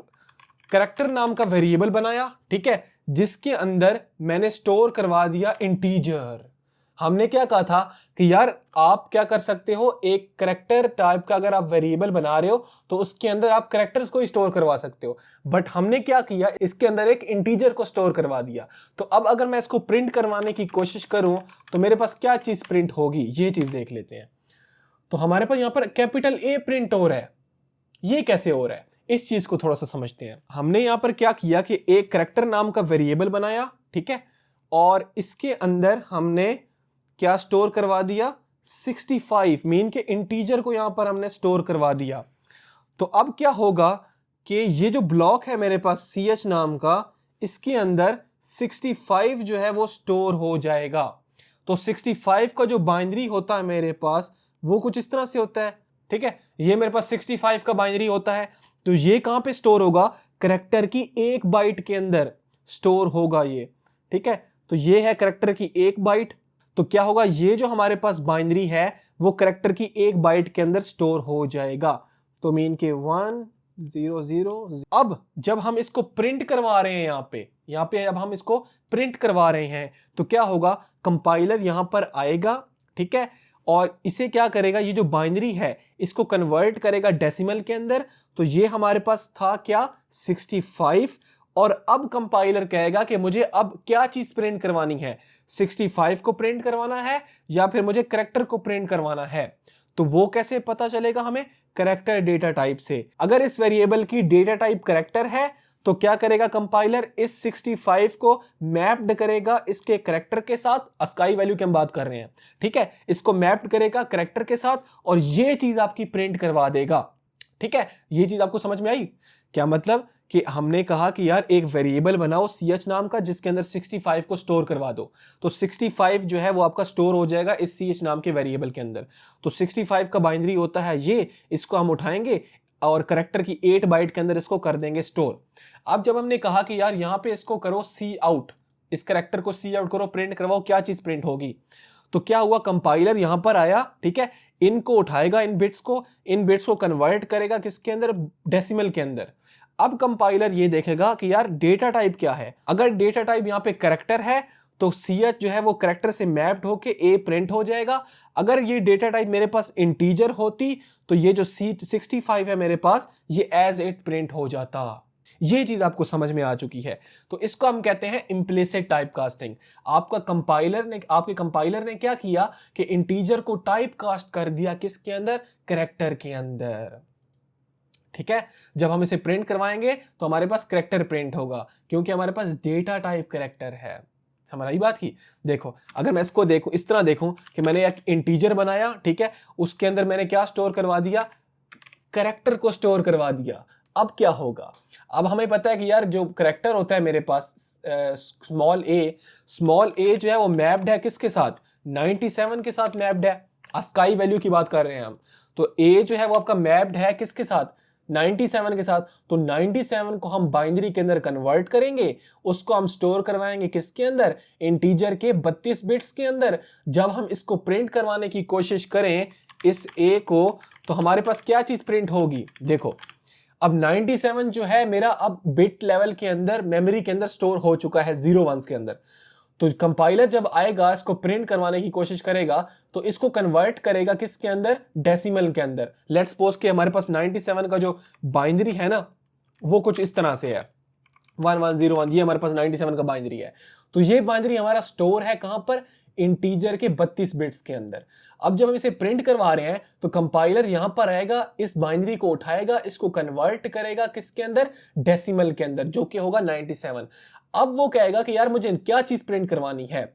कैरेक्टर नाम का वेरिएबल बनाया, ठीक है, जिसके अंदर मैंने स्टोर करवा दिया इंटीजर। हमने क्या कहा था कि यार आप क्या कर सकते हो, एक करेक्टर टाइप का अगर आप वेरिएबल बना रहे हो तो उसके अंदर आप करेक्टर्स को स्टोर करवा सकते हो, बट हमने क्या किया, इसके अंदर एक इंटीजर को स्टोर करवा दिया। तो अब अगर मैं इसको प्रिंट करवाने की कोशिश करूं तो मेरे पास क्या चीज प्रिंट होगी, ये चीज देख लेते हैं। तो हमारे पास यहां पर कैपिटल ए प्रिंट हो रहा है, ये कैसे हो रहा है, इस चीज को थोड़ा सा समझते हैं। हमने यहां पर क्या किया कि एक करेक्टर नाम का वेरिएबल बनाया, ठीक है, और इसके अंदर हमने क्या स्टोर करवा दिया, 65 मीन के इंटीजर को यहां पर हमने स्टोर करवा दिया। तो अब क्या होगा कि ये जो ब्लॉक है मेरे पास ch नाम का, इसके अंदर 65 जो है वो स्टोर हो जाएगा। तो 65 का जो बाइनरी होता है मेरे पास वो कुछ इस तरह से होता है, ठीक है, ये मेरे पास 65 का बाइनरी होता है। तो ये कहां पे स्टोर होगा, करेक्टर की 1 बाइट के अंदर स्टोर होगा ये, ठीक है। तो ये है करेक्टर की 1 बाइट। तो क्या होगा, ये जो हमारे पास बाइनरी है वो करेक्टर की 1 बाइट के अंदर स्टोर हो जाएगा। तो मीन के 1 0 0। अब जब हम इसको प्रिंट करवा रहे हैं यहाँ पे अब हम इसको प्रिंट करवा रहे हैं तो क्या होगा, कंपाइलर यहां पर आएगा, ठीक है, और इसे क्या करेगा, ये जो बाइनरी है इसको कन्वर्ट करेगा डेसिमल के अंदर। तो ये हमारे पास था क्या, 65। और अब कंपाइलर कहेगा कि मुझे अब क्या चीज प्रिंट करवानी है, 65 को प्रिंट करवाना है या फिर मुझे करेक्टर को प्रिंट करवाना है। तो वो कैसे पता चलेगा हमें, करेक्टर डेटा टाइप से। अगर इस वेरिएबल की डेटा टाइप करेक्टर है तो क्या करेगा कंपाइलर, इस 65 को मैप्ड करेगा इसके करेक्टर के साथ, अस्काई वैल्यू की हम बात कर रहे हैं, ठीक है, इसको मैप्ड करेगा करेक्टर के साथ और ये चीज आपकी प्रिंट करवा देगा, ठीक है। ये चीज आपको समझ में आई, क्या मतलब कि हमने कहा कि यार एक वेरिएबल बनाओ ch नाम का जिसके अंदर 65 को स्टोर करवा दो। तो 65 जो है वो आपका स्टोर हो जाएगा इस ch नाम के वेरिएबल के अंदर। तो 65 का बाइनरी होता है ये, इसको हम उठाएंगे और करेक्टर की 8 बाइट के अंदर इसको कर देंगे स्टोर। अब जब हमने कहा कि यार यहाँ पे इसको करो सी आउट, इस करेक्टर को सी आउट करो, प्रिंट करवाओ, क्या चीज प्रिंट होगी। तो क्या हुआ, कंपाइलर यहां पर आया, ठीक है, इनको उठाएगा, इन बिट्स को कन्वर्ट करेगा किसके अंदर, डेसिमल के अंदर। अब कंपाइलर ये देखेगा कि यार डेटा टाइप क्या है। अगर डेटा टाइप यहाँ पे करेक्टर है तो ch जो है वो करेक्टर से मैप्ड होके a प्रिंट हो जाएगा। अगर ये डेटा टाइप मेरे पास इंटीजर होती तो ये जो 65 है मेरे पास, ये एज इट प्रिंट हो जाता। ये चीज आपको समझ में आ चुकी है। तो इसको हम कहते हैं इम्प्लिसिट टाइप कास्टिंग। आपके कंपाइलर ने क्या किया कि इंटीजर को टाइप कास्ट कर दिया किसके अंदर, करेक्टर के अंदर, ठीक है। जब हम इसे प्रिंट करवाएंगे तो हमारे पास करेक्टर प्रिंट होगा क्योंकि हमारे पास डेटा टाइप करेक्टर है। समझ आई बात की। देखो अगर मैं इसको देखूं, इस तरह देखूं कि मैंने एक इंटीजर बनाया, ठीक है, उसके अंदर मैंने क्या स्टोर करवा दिया, करेक्टर को स्टोर करवा दिया। अब क्या होगा, अब हमें पता है कि यार जो करेक्टर होता है मेरे पास स्मॉल ए जो है वो मैप्ड है किसके साथ, 97 के साथ मैप्ड है। अस्काई वैल्यू की बात कर रहे हैं हम, तो ए जो है वो आपका मैप्ड है किसके साथ, 97 के साथ। तो 97 को हम बाइनरी के अंदर कन्वर्ट करेंगे, उसको हम स्टोर करवाएंगे किसके अंदर, इंटीजर के 32 बिट्स के अंदर। जब हम इसको प्रिंट करवाने की कोशिश करें इस ए को, तो हमारे पास क्या चीज प्रिंट होगी, देखो अब 97 जो है मेरा अब बिट लेवल के अंदर मेमोरी के अंदर स्टोर हो चुका है 0 1s के अंदर। तो कंपाइलर जब आएगा इसको प्रिंट करवाने की कोशिश करेगा तो इसको कन्वर्ट करेगा किसके अंदर, डेसिमल के अंदर। लेट्स सपोज कि हमारे पास 97 का जो बाइनरी है ना वो कुछ इस तरह से है 1101, ये हमारे पास 97 का बाइनरी है। तो ये बाइनरी हमारा स्टोर है कहां पर, इंटीजर के 32 बिट्स के अंदर। अब जब हम इसे प्रिंट करवा रहे हैं तो कंपाइलर यहां पर आएगा, इस बाइनरी को उठाएगा, इसको कन्वर्ट करेगा किसके अंदर, डेसिमल के अंदर, जो कि होगा 97। अब वो कहेगा कि यार मुझे क्या चीज प्रिंट करवानी है,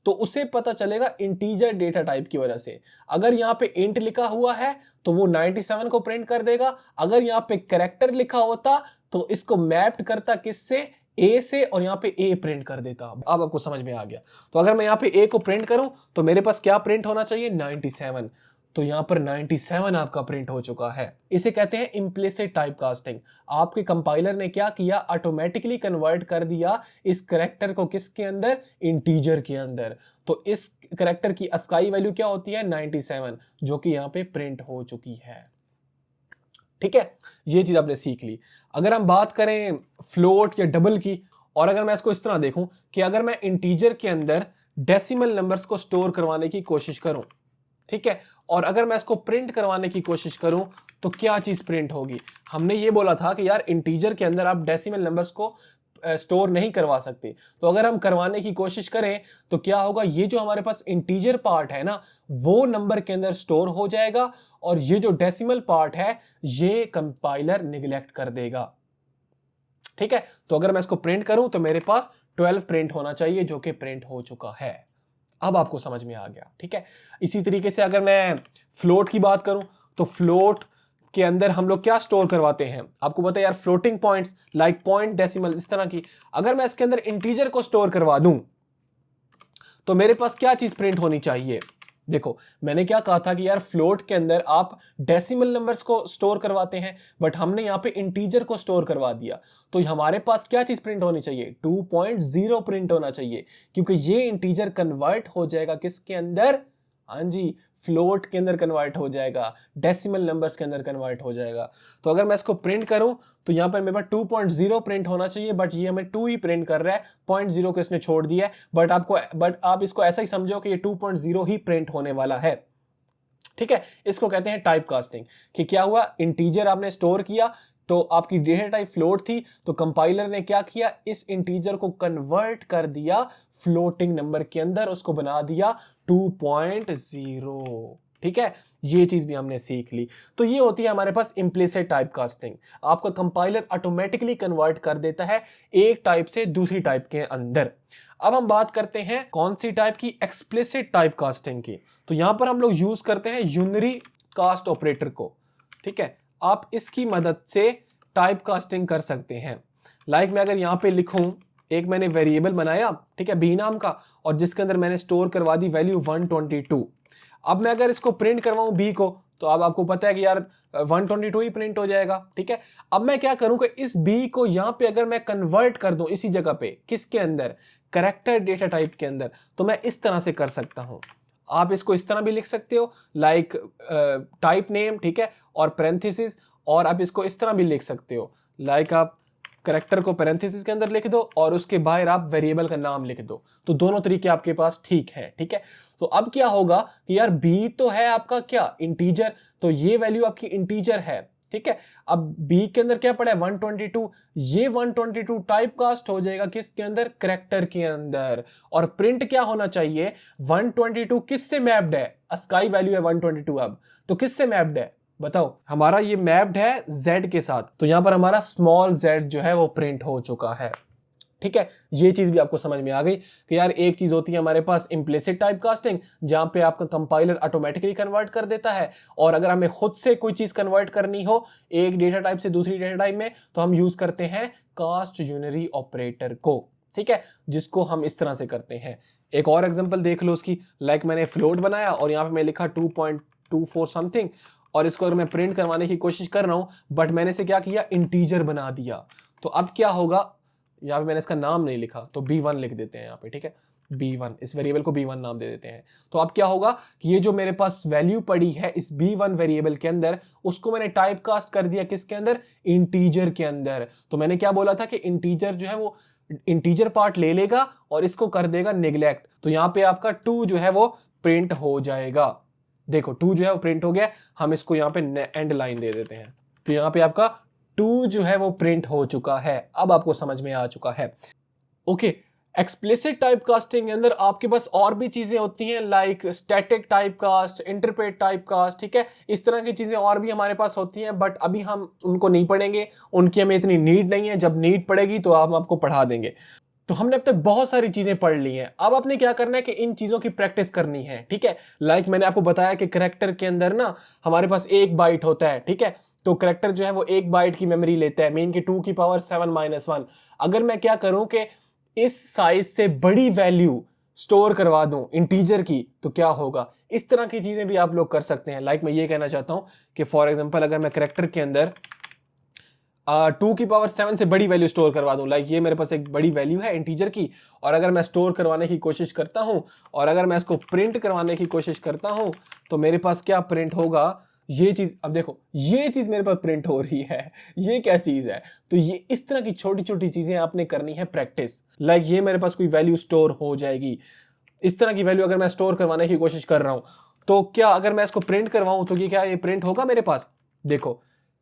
तो उसे पता चलेगा इंटीजर डेटा टाइप की वजह से। अगर यहाँ पे इंट लिखा हुआ है तो वो 97 को प्रिंट कर देगा। अगर यहाँ पे कैरेक्टर लिखा होता तो इसको मैप्ड करता किससे, ए से, और यहाँ पे ए प्रिंट कर देता। अब आपको समझ में आ गया। तो अगर मैं यहाँ पे ए को प्रिंट करूं तो मेरे पास क्या प्रिंट होना चाहिए, 97। तो यहाँ पर 97 आपका प्रिंट हो चुका है। इसे कहते हैं इम्प्लिसिट टाइप कास्टिंग। आपके कंपाइलर ने क्या किया, ऑटोमेटिकली कन्वर्ट कर दिया इस कैरेक्टर को किसके अंदर, इंटीजर के अंदर। तो इस कैरेक्टर की अस्काई वैल्यू क्या होती है, 97, जो कि यहाँ पे प्रिंट हो चुकी है। ठीक है, ये चीज आपने सीख ली। अगर हम बात करें फ्लोट या डबल की, और अगर मैं इसको इस तरह देखूं कि अगर मैं इंटीजर के अंदर डेसिमल नंबर्स को स्टोर करवाने की कोशिश करूं, ठीक है, और अगर मैं इसको प्रिंट करवाने की कोशिश करूं तो क्या चीज प्रिंट होगी? हमने ये बोला था कि यार इंटीजर के अंदर आप डेसिमल नंबर्स को स्टोर नहीं करवा सकते, तो अगर हम करवाने की कोशिश करें तो क्या होगा? ये जो हमारे पास इंटीजर पार्ट है ना, वो नंबर के अंदर स्टोर हो जाएगा और ये जो डेसिमल पार्ट है ये कंपाइलर निगलेक्ट कर देगा, ठीक है। तो अगर मैं इसको प्रिंट करूं तो मेरे पास 12 प्रिंट होना चाहिए, जो कि प्रिंट हो चुका है। अब आपको समझ में आ गया, ठीक है। इसी तरीके से अगर मैं फ्लोट की बात करूं तो फ्लोट के अंदर हम लोग क्या स्टोर करवाते हैं? आपको पता है यार, floating points like point, decimal, इस तरह की। अगर मैं इसके अंदर इंटीजर को स्टोर करवा दूं तो मेरे पास क्या चीज प्रिंट होनी चाहिए? देखो, मैंने क्या कहा था कि यार फ्लोट के अंदर आप डेसिमल नंबर्स को स्टोर करवाते हैं, बट हमने यहां पे इंटीजर को स्टोर करवा दिया, तो हमारे पास क्या चीज प्रिंट होनी चाहिए? 2.0 प्रिंट होना चाहिए, क्योंकि ये इंटीजर कन्वर्ट हो जाएगा किसके अंदर? हाँ जी, फ्लोट के अंदर कन्वर्ट हो जाएगा, डेसिमल नंबर्स के अंदर कन्वर्ट हो जाएगा। तो अगर मैं इसको प्रिंट करूं तो यहां पर मेरे पास 2.0 प्रिंट होना चाहिए, बट ये हमें 2 ही प्रिंट कर रहा है, 0.0 को इसने छोड़ दिया है। बट आप इसको ऐसा ही समझो कि ये 2.0 ही प्रिंट होने वाला है, ठीक है। इसको कहते हैं टाइप कास्टिंग। कि क्या हुआ? इंटीजर आपने स्टोर किया तो आपकी डेटा टाइप फ्लोट थी, तो कंपाइलर ने क्या किया? इस इंटीजर को कन्वर्ट कर दिया फ्लोटिंग नंबर के अंदर, उसको बना दिया 2.0, ठीक है। ये चीज भी हमने सीख ली। तो ये होती है हमारे पास इम्प्लिसिट टाइप कास्टिंग। आपका कंपाइलर ऑटोमेटिकली कन्वर्ट कर देता है एक टाइप से दूसरी टाइप के अंदर। अब हम बात करते हैं कौन सी टाइप की? एक्सप्लिसिट टाइप कास्टिंग की। तो यहां पर हम लोग यूज करते हैं यूनरी कास्ट ऑपरेटर को, ठीक है। आप इसकी मदद से टाइप कास्टिंग कर सकते हैं। लाइक मैं अगर यहां पे लिखूं, एक मैंने वेरिएबल बनाया, ठीक है, बी नाम का, और जिसके अंदर मैंने स्टोर करवा दी वैल्यू 122। अब मैं अगर इसको प्रिंट करवाऊं बी को, तो अब आपको पता है कि यार 122 ही प्रिंट हो जाएगा, ठीक है। अब मैं क्या करूं कि इस बी को यहां पे अगर मैं कन्वर्ट कर दूं इसी जगह पे, किसके अंदर? कैरेक्टर डेटा टाइप के अंदर, तो मैं इस तरह से कर सकता हूं। आप इसको इस तरह भी लिख सकते हो, लाइक टाइप नेम, ठीक है, और पैरेंथेसिस, और आप इसको इस तरह भी लिख सकते हो, लाइक आप कैरेक्टर को पैरेंथेसिस के अंदर लिख दो और उसके बाहर आप वेरिएबल का नाम लिख दो। तो दोनों तरीके आपके पास ठीक है, ठीक है। तो अब क्या होगा कि यार बी तो है आपका क्या? इंटीजर, तो ये वैल्यू आपकी इंटीजर है, ठीक है। अब बी के अंदर क्या पड़ा है? 122। ये 122 टाइप कास्ट हो जाएगा किसके अंदर? कैरेक्टर के अंदर। और प्रिंट क्या होना चाहिए? 122 किससे मैप्ड है? अस्काई वैल्यू है 122। अब तो किससे मैप्ड है बताओ? हमारा ये मैप्ड है z के साथ, तो यहां पर हमारा स्मॉल z जो है वो प्रिंट हो चुका है, ठीक है। ये चीज भी आपको समझ में आ गई कि यार एक चीज होती है हमारे पास इम्प्लिसिट टाइप कास्टिंग, जहां पे आपका कंपाइलर ऑटोमेटिकली कन्वर्ट कर देता है, और अगर हमें खुद से कोई चीज कन्वर्ट करनी हो एक डेटा टाइप से दूसरी डेटा टाइप में, तो हम यूज करते हैं कास्ट यूनरी ऑपरेटर को, ठीक है, जिसको हम इस तरह से करते हैं। एक और एग्जांपल देख लो उसकी। लाइक मैंने फ्लोट बनाया और यहां पे मैं लिखा 2.24 समथिंग, और इसको अगर मैं प्रिंट करवाने की कोशिश कर रहा हूं, बट मैंने से क्या किया? इंटीजर बना दिया। तो अब क्या होगा? यहाँ पे मैंने इसका नाम नहीं लिखा, तो B1 लिख देते हैं यहाँ पे, ठीक है। B1, इस वेरिएबल को B1 नाम दे देते हैं। तो अब क्या होगा कि ये जो मेरे पास वैल्यू पड़ी है इस B1 वेरिएबल के अंदर, उसको मैंने टाइप कास्ट कर दिया किसके अंदर? इंटीजर के अंदर। तो मैंने क्या बोला था कि इंटीजर जो है वो इंटीजर पार्ट ले लेगा और इसको कर देगा निगलेक्ट। तो यहाँ पे आपका 2 जो है वो प्रिंट हो जाएगा। देखो 2 जो है वो प्रिंट हो गया। हम इसको यहाँ पे एंड लाइन दे देते हैं, तो यहाँ पे आपका 2 जो है वो प्रिंट हो चुका है। अब आपको समझ में आ चुका है, ओके। एक्सप्लिसिट टाइप कास्टिंग के अंदर आपके पास और भी चीजें होती हैं, like static type cast, interpret type cast, ठीक है। इस तरह की चीजें और भी हमारे पास होती हैं, बट अभी हम उनको नहीं पढ़ेंगे, उनकी हमें इतनी नीड नहीं है। जब नीड पड़ेगी तो हम आपको पढ़ा देंगे। तो हमने अब तक बहुत सारी चीजें पढ़ ली हैं। अब आपने क्या करना है कि इन चीजों की प्रैक्टिस करनी है, ठीक है। लाइक मैंने आपको बताया कि कैरेक्टर के अंदर ना हमारे पास 1 बाइट होता है, ठीक है। तो कैरेक्टर जो है वो 1 बाइट की मेमोरी लेता है, मीन की 2 की पावर 7-1। अगर मैं क्या करूं कि इस साइज से बड़ी वैल्यू स्टोर करवा दूं इंटीजर की, तो क्या होगा? इस तरह की चीजें भी आप लोग कर सकते हैं। लाइक मैं ये कहना चाहता हूं कि फॉर एग्जांपल अगर मैं कैरेक्टर के अंदर 2 की पावर 7 से बड़ी वैल्यू स्टोर करवा दूं, लाइक ये मेरे पास एक बड़ी वैल्यू है इंटीजर की, और अगर मैं स्टोर करवाने की कोशिश करता हूं और अगर मैं इसको प्रिंट करवाने की कोशिश करता हूं, तो मेरे पास क्या प्रिंट होगा? ये चीज। अब देखो ये चीज मेरे पास प्रिंट हो रही है, ये क्या चीज है? तो ये इस तरह की छोटी छोटी चीजें आपने करनी है प्रैक्टिस। लाइक ये मेरे पास कोई वैल्यू स्टोर हो जाएगी, इस तरह की वैल्यू अगर मैं स्टोर करवाने की कोशिश कर रहा हूं, तो क्या अगर मैं इसको प्रिंट करवाऊं तो क्या ये प्रिंट होगा मेरे पास? देखो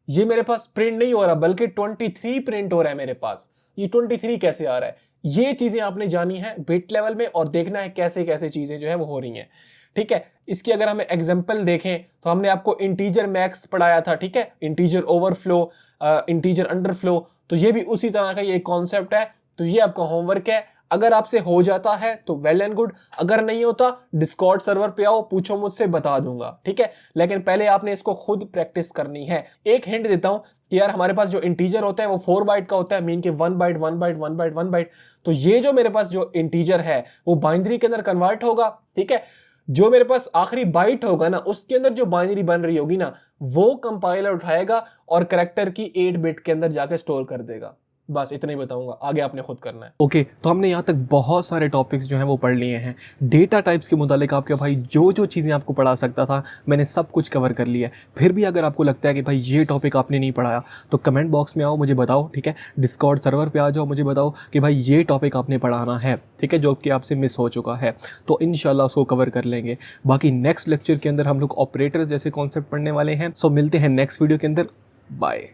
ये मेरे पास प्रिंट नहीं हो रहा, बल्कि 23 प्रिंट हो रहा है मेरे पास। ये 23 कैसे आ रहा है? ये चीजें आपने जानी है बिट लेवल में, और देखना है कैसे कैसे चीजें जो है वो हो रही हैं। ठीक है, इसकी अगर हमें एग्जांपल देखें तो हमने आपको इंटीजर मैक्स पढ़ाया था, ठीक है, इंटीजर ओवरफ्लो, इंटीजर अंडरफ्लो, तो ये भी उसी तरह का ये कॉन्सेप्ट है। तो ये आपका होमवर्क है, अगर आपसे हो जाता है तो वेल एंड गुड, अगर नहीं होता डिस्कॉर्ड सर्वर पे आओ, पूछो मुझसे, बता दूंगा, ठीक है। लेकिन पहले आपने इसको खुद प्रैक्टिस करनी है। एक हिंट देता हूं कि यार हमारे पास जो इंटीजर होता है वो 4 बाइट का होता है, मीन के 1 बाइट 1 बाइट 1 बाइट 1 बाइट। तो ये जो मेरे पास जो इंटीजर है वो बाइनरी के अंदर कन्वर्ट होगा, ठीक है। जो मेरे पास आखिरी बाइट होगा ना, उसके अंदर जो बाइनरी बन रही होगी ना, वो कंपाइलर उठाएगा और कैरेक्टर की 8 बिट के अंदर जाके स्टोर कर देगा। बस इतना ही बताऊंगा, आगे आपने खुद करना है। ओके, तो हमने यहाँ तक बहुत सारे टॉपिक्स जो हैं वो पढ़ लिए हैं। डेटा टाइप्स के मुतालिक आपके भाई जो जो चीज़ें आपको पढ़ा सकता था मैंने सब कुछ कवर कर लिया है। फिर भी अगर आपको लगता है कि भाई ये टॉपिक आपने नहीं पढ़ाया तो कमेंट बॉक्स में आओ, मुझे बताओ, ठीक है। डिस्कॉर्ड सर्वर पर आ जाओ, मुझे बताओ कि भाई ये टॉपिक आपने पढ़ाना है, ठीक है, जो कि आपसे मिस हो चुका है, तो इंशाल्लाह उसको कवर कर लेंगे। बाकी नेक्स्ट लेक्चर के अंदर हम लोग ऑपरेटर जैसे कॉन्सेप्ट पढ़ने वाले हैं। सो मिलते हैं नेक्स्ट वीडियो के अंदर। बाय।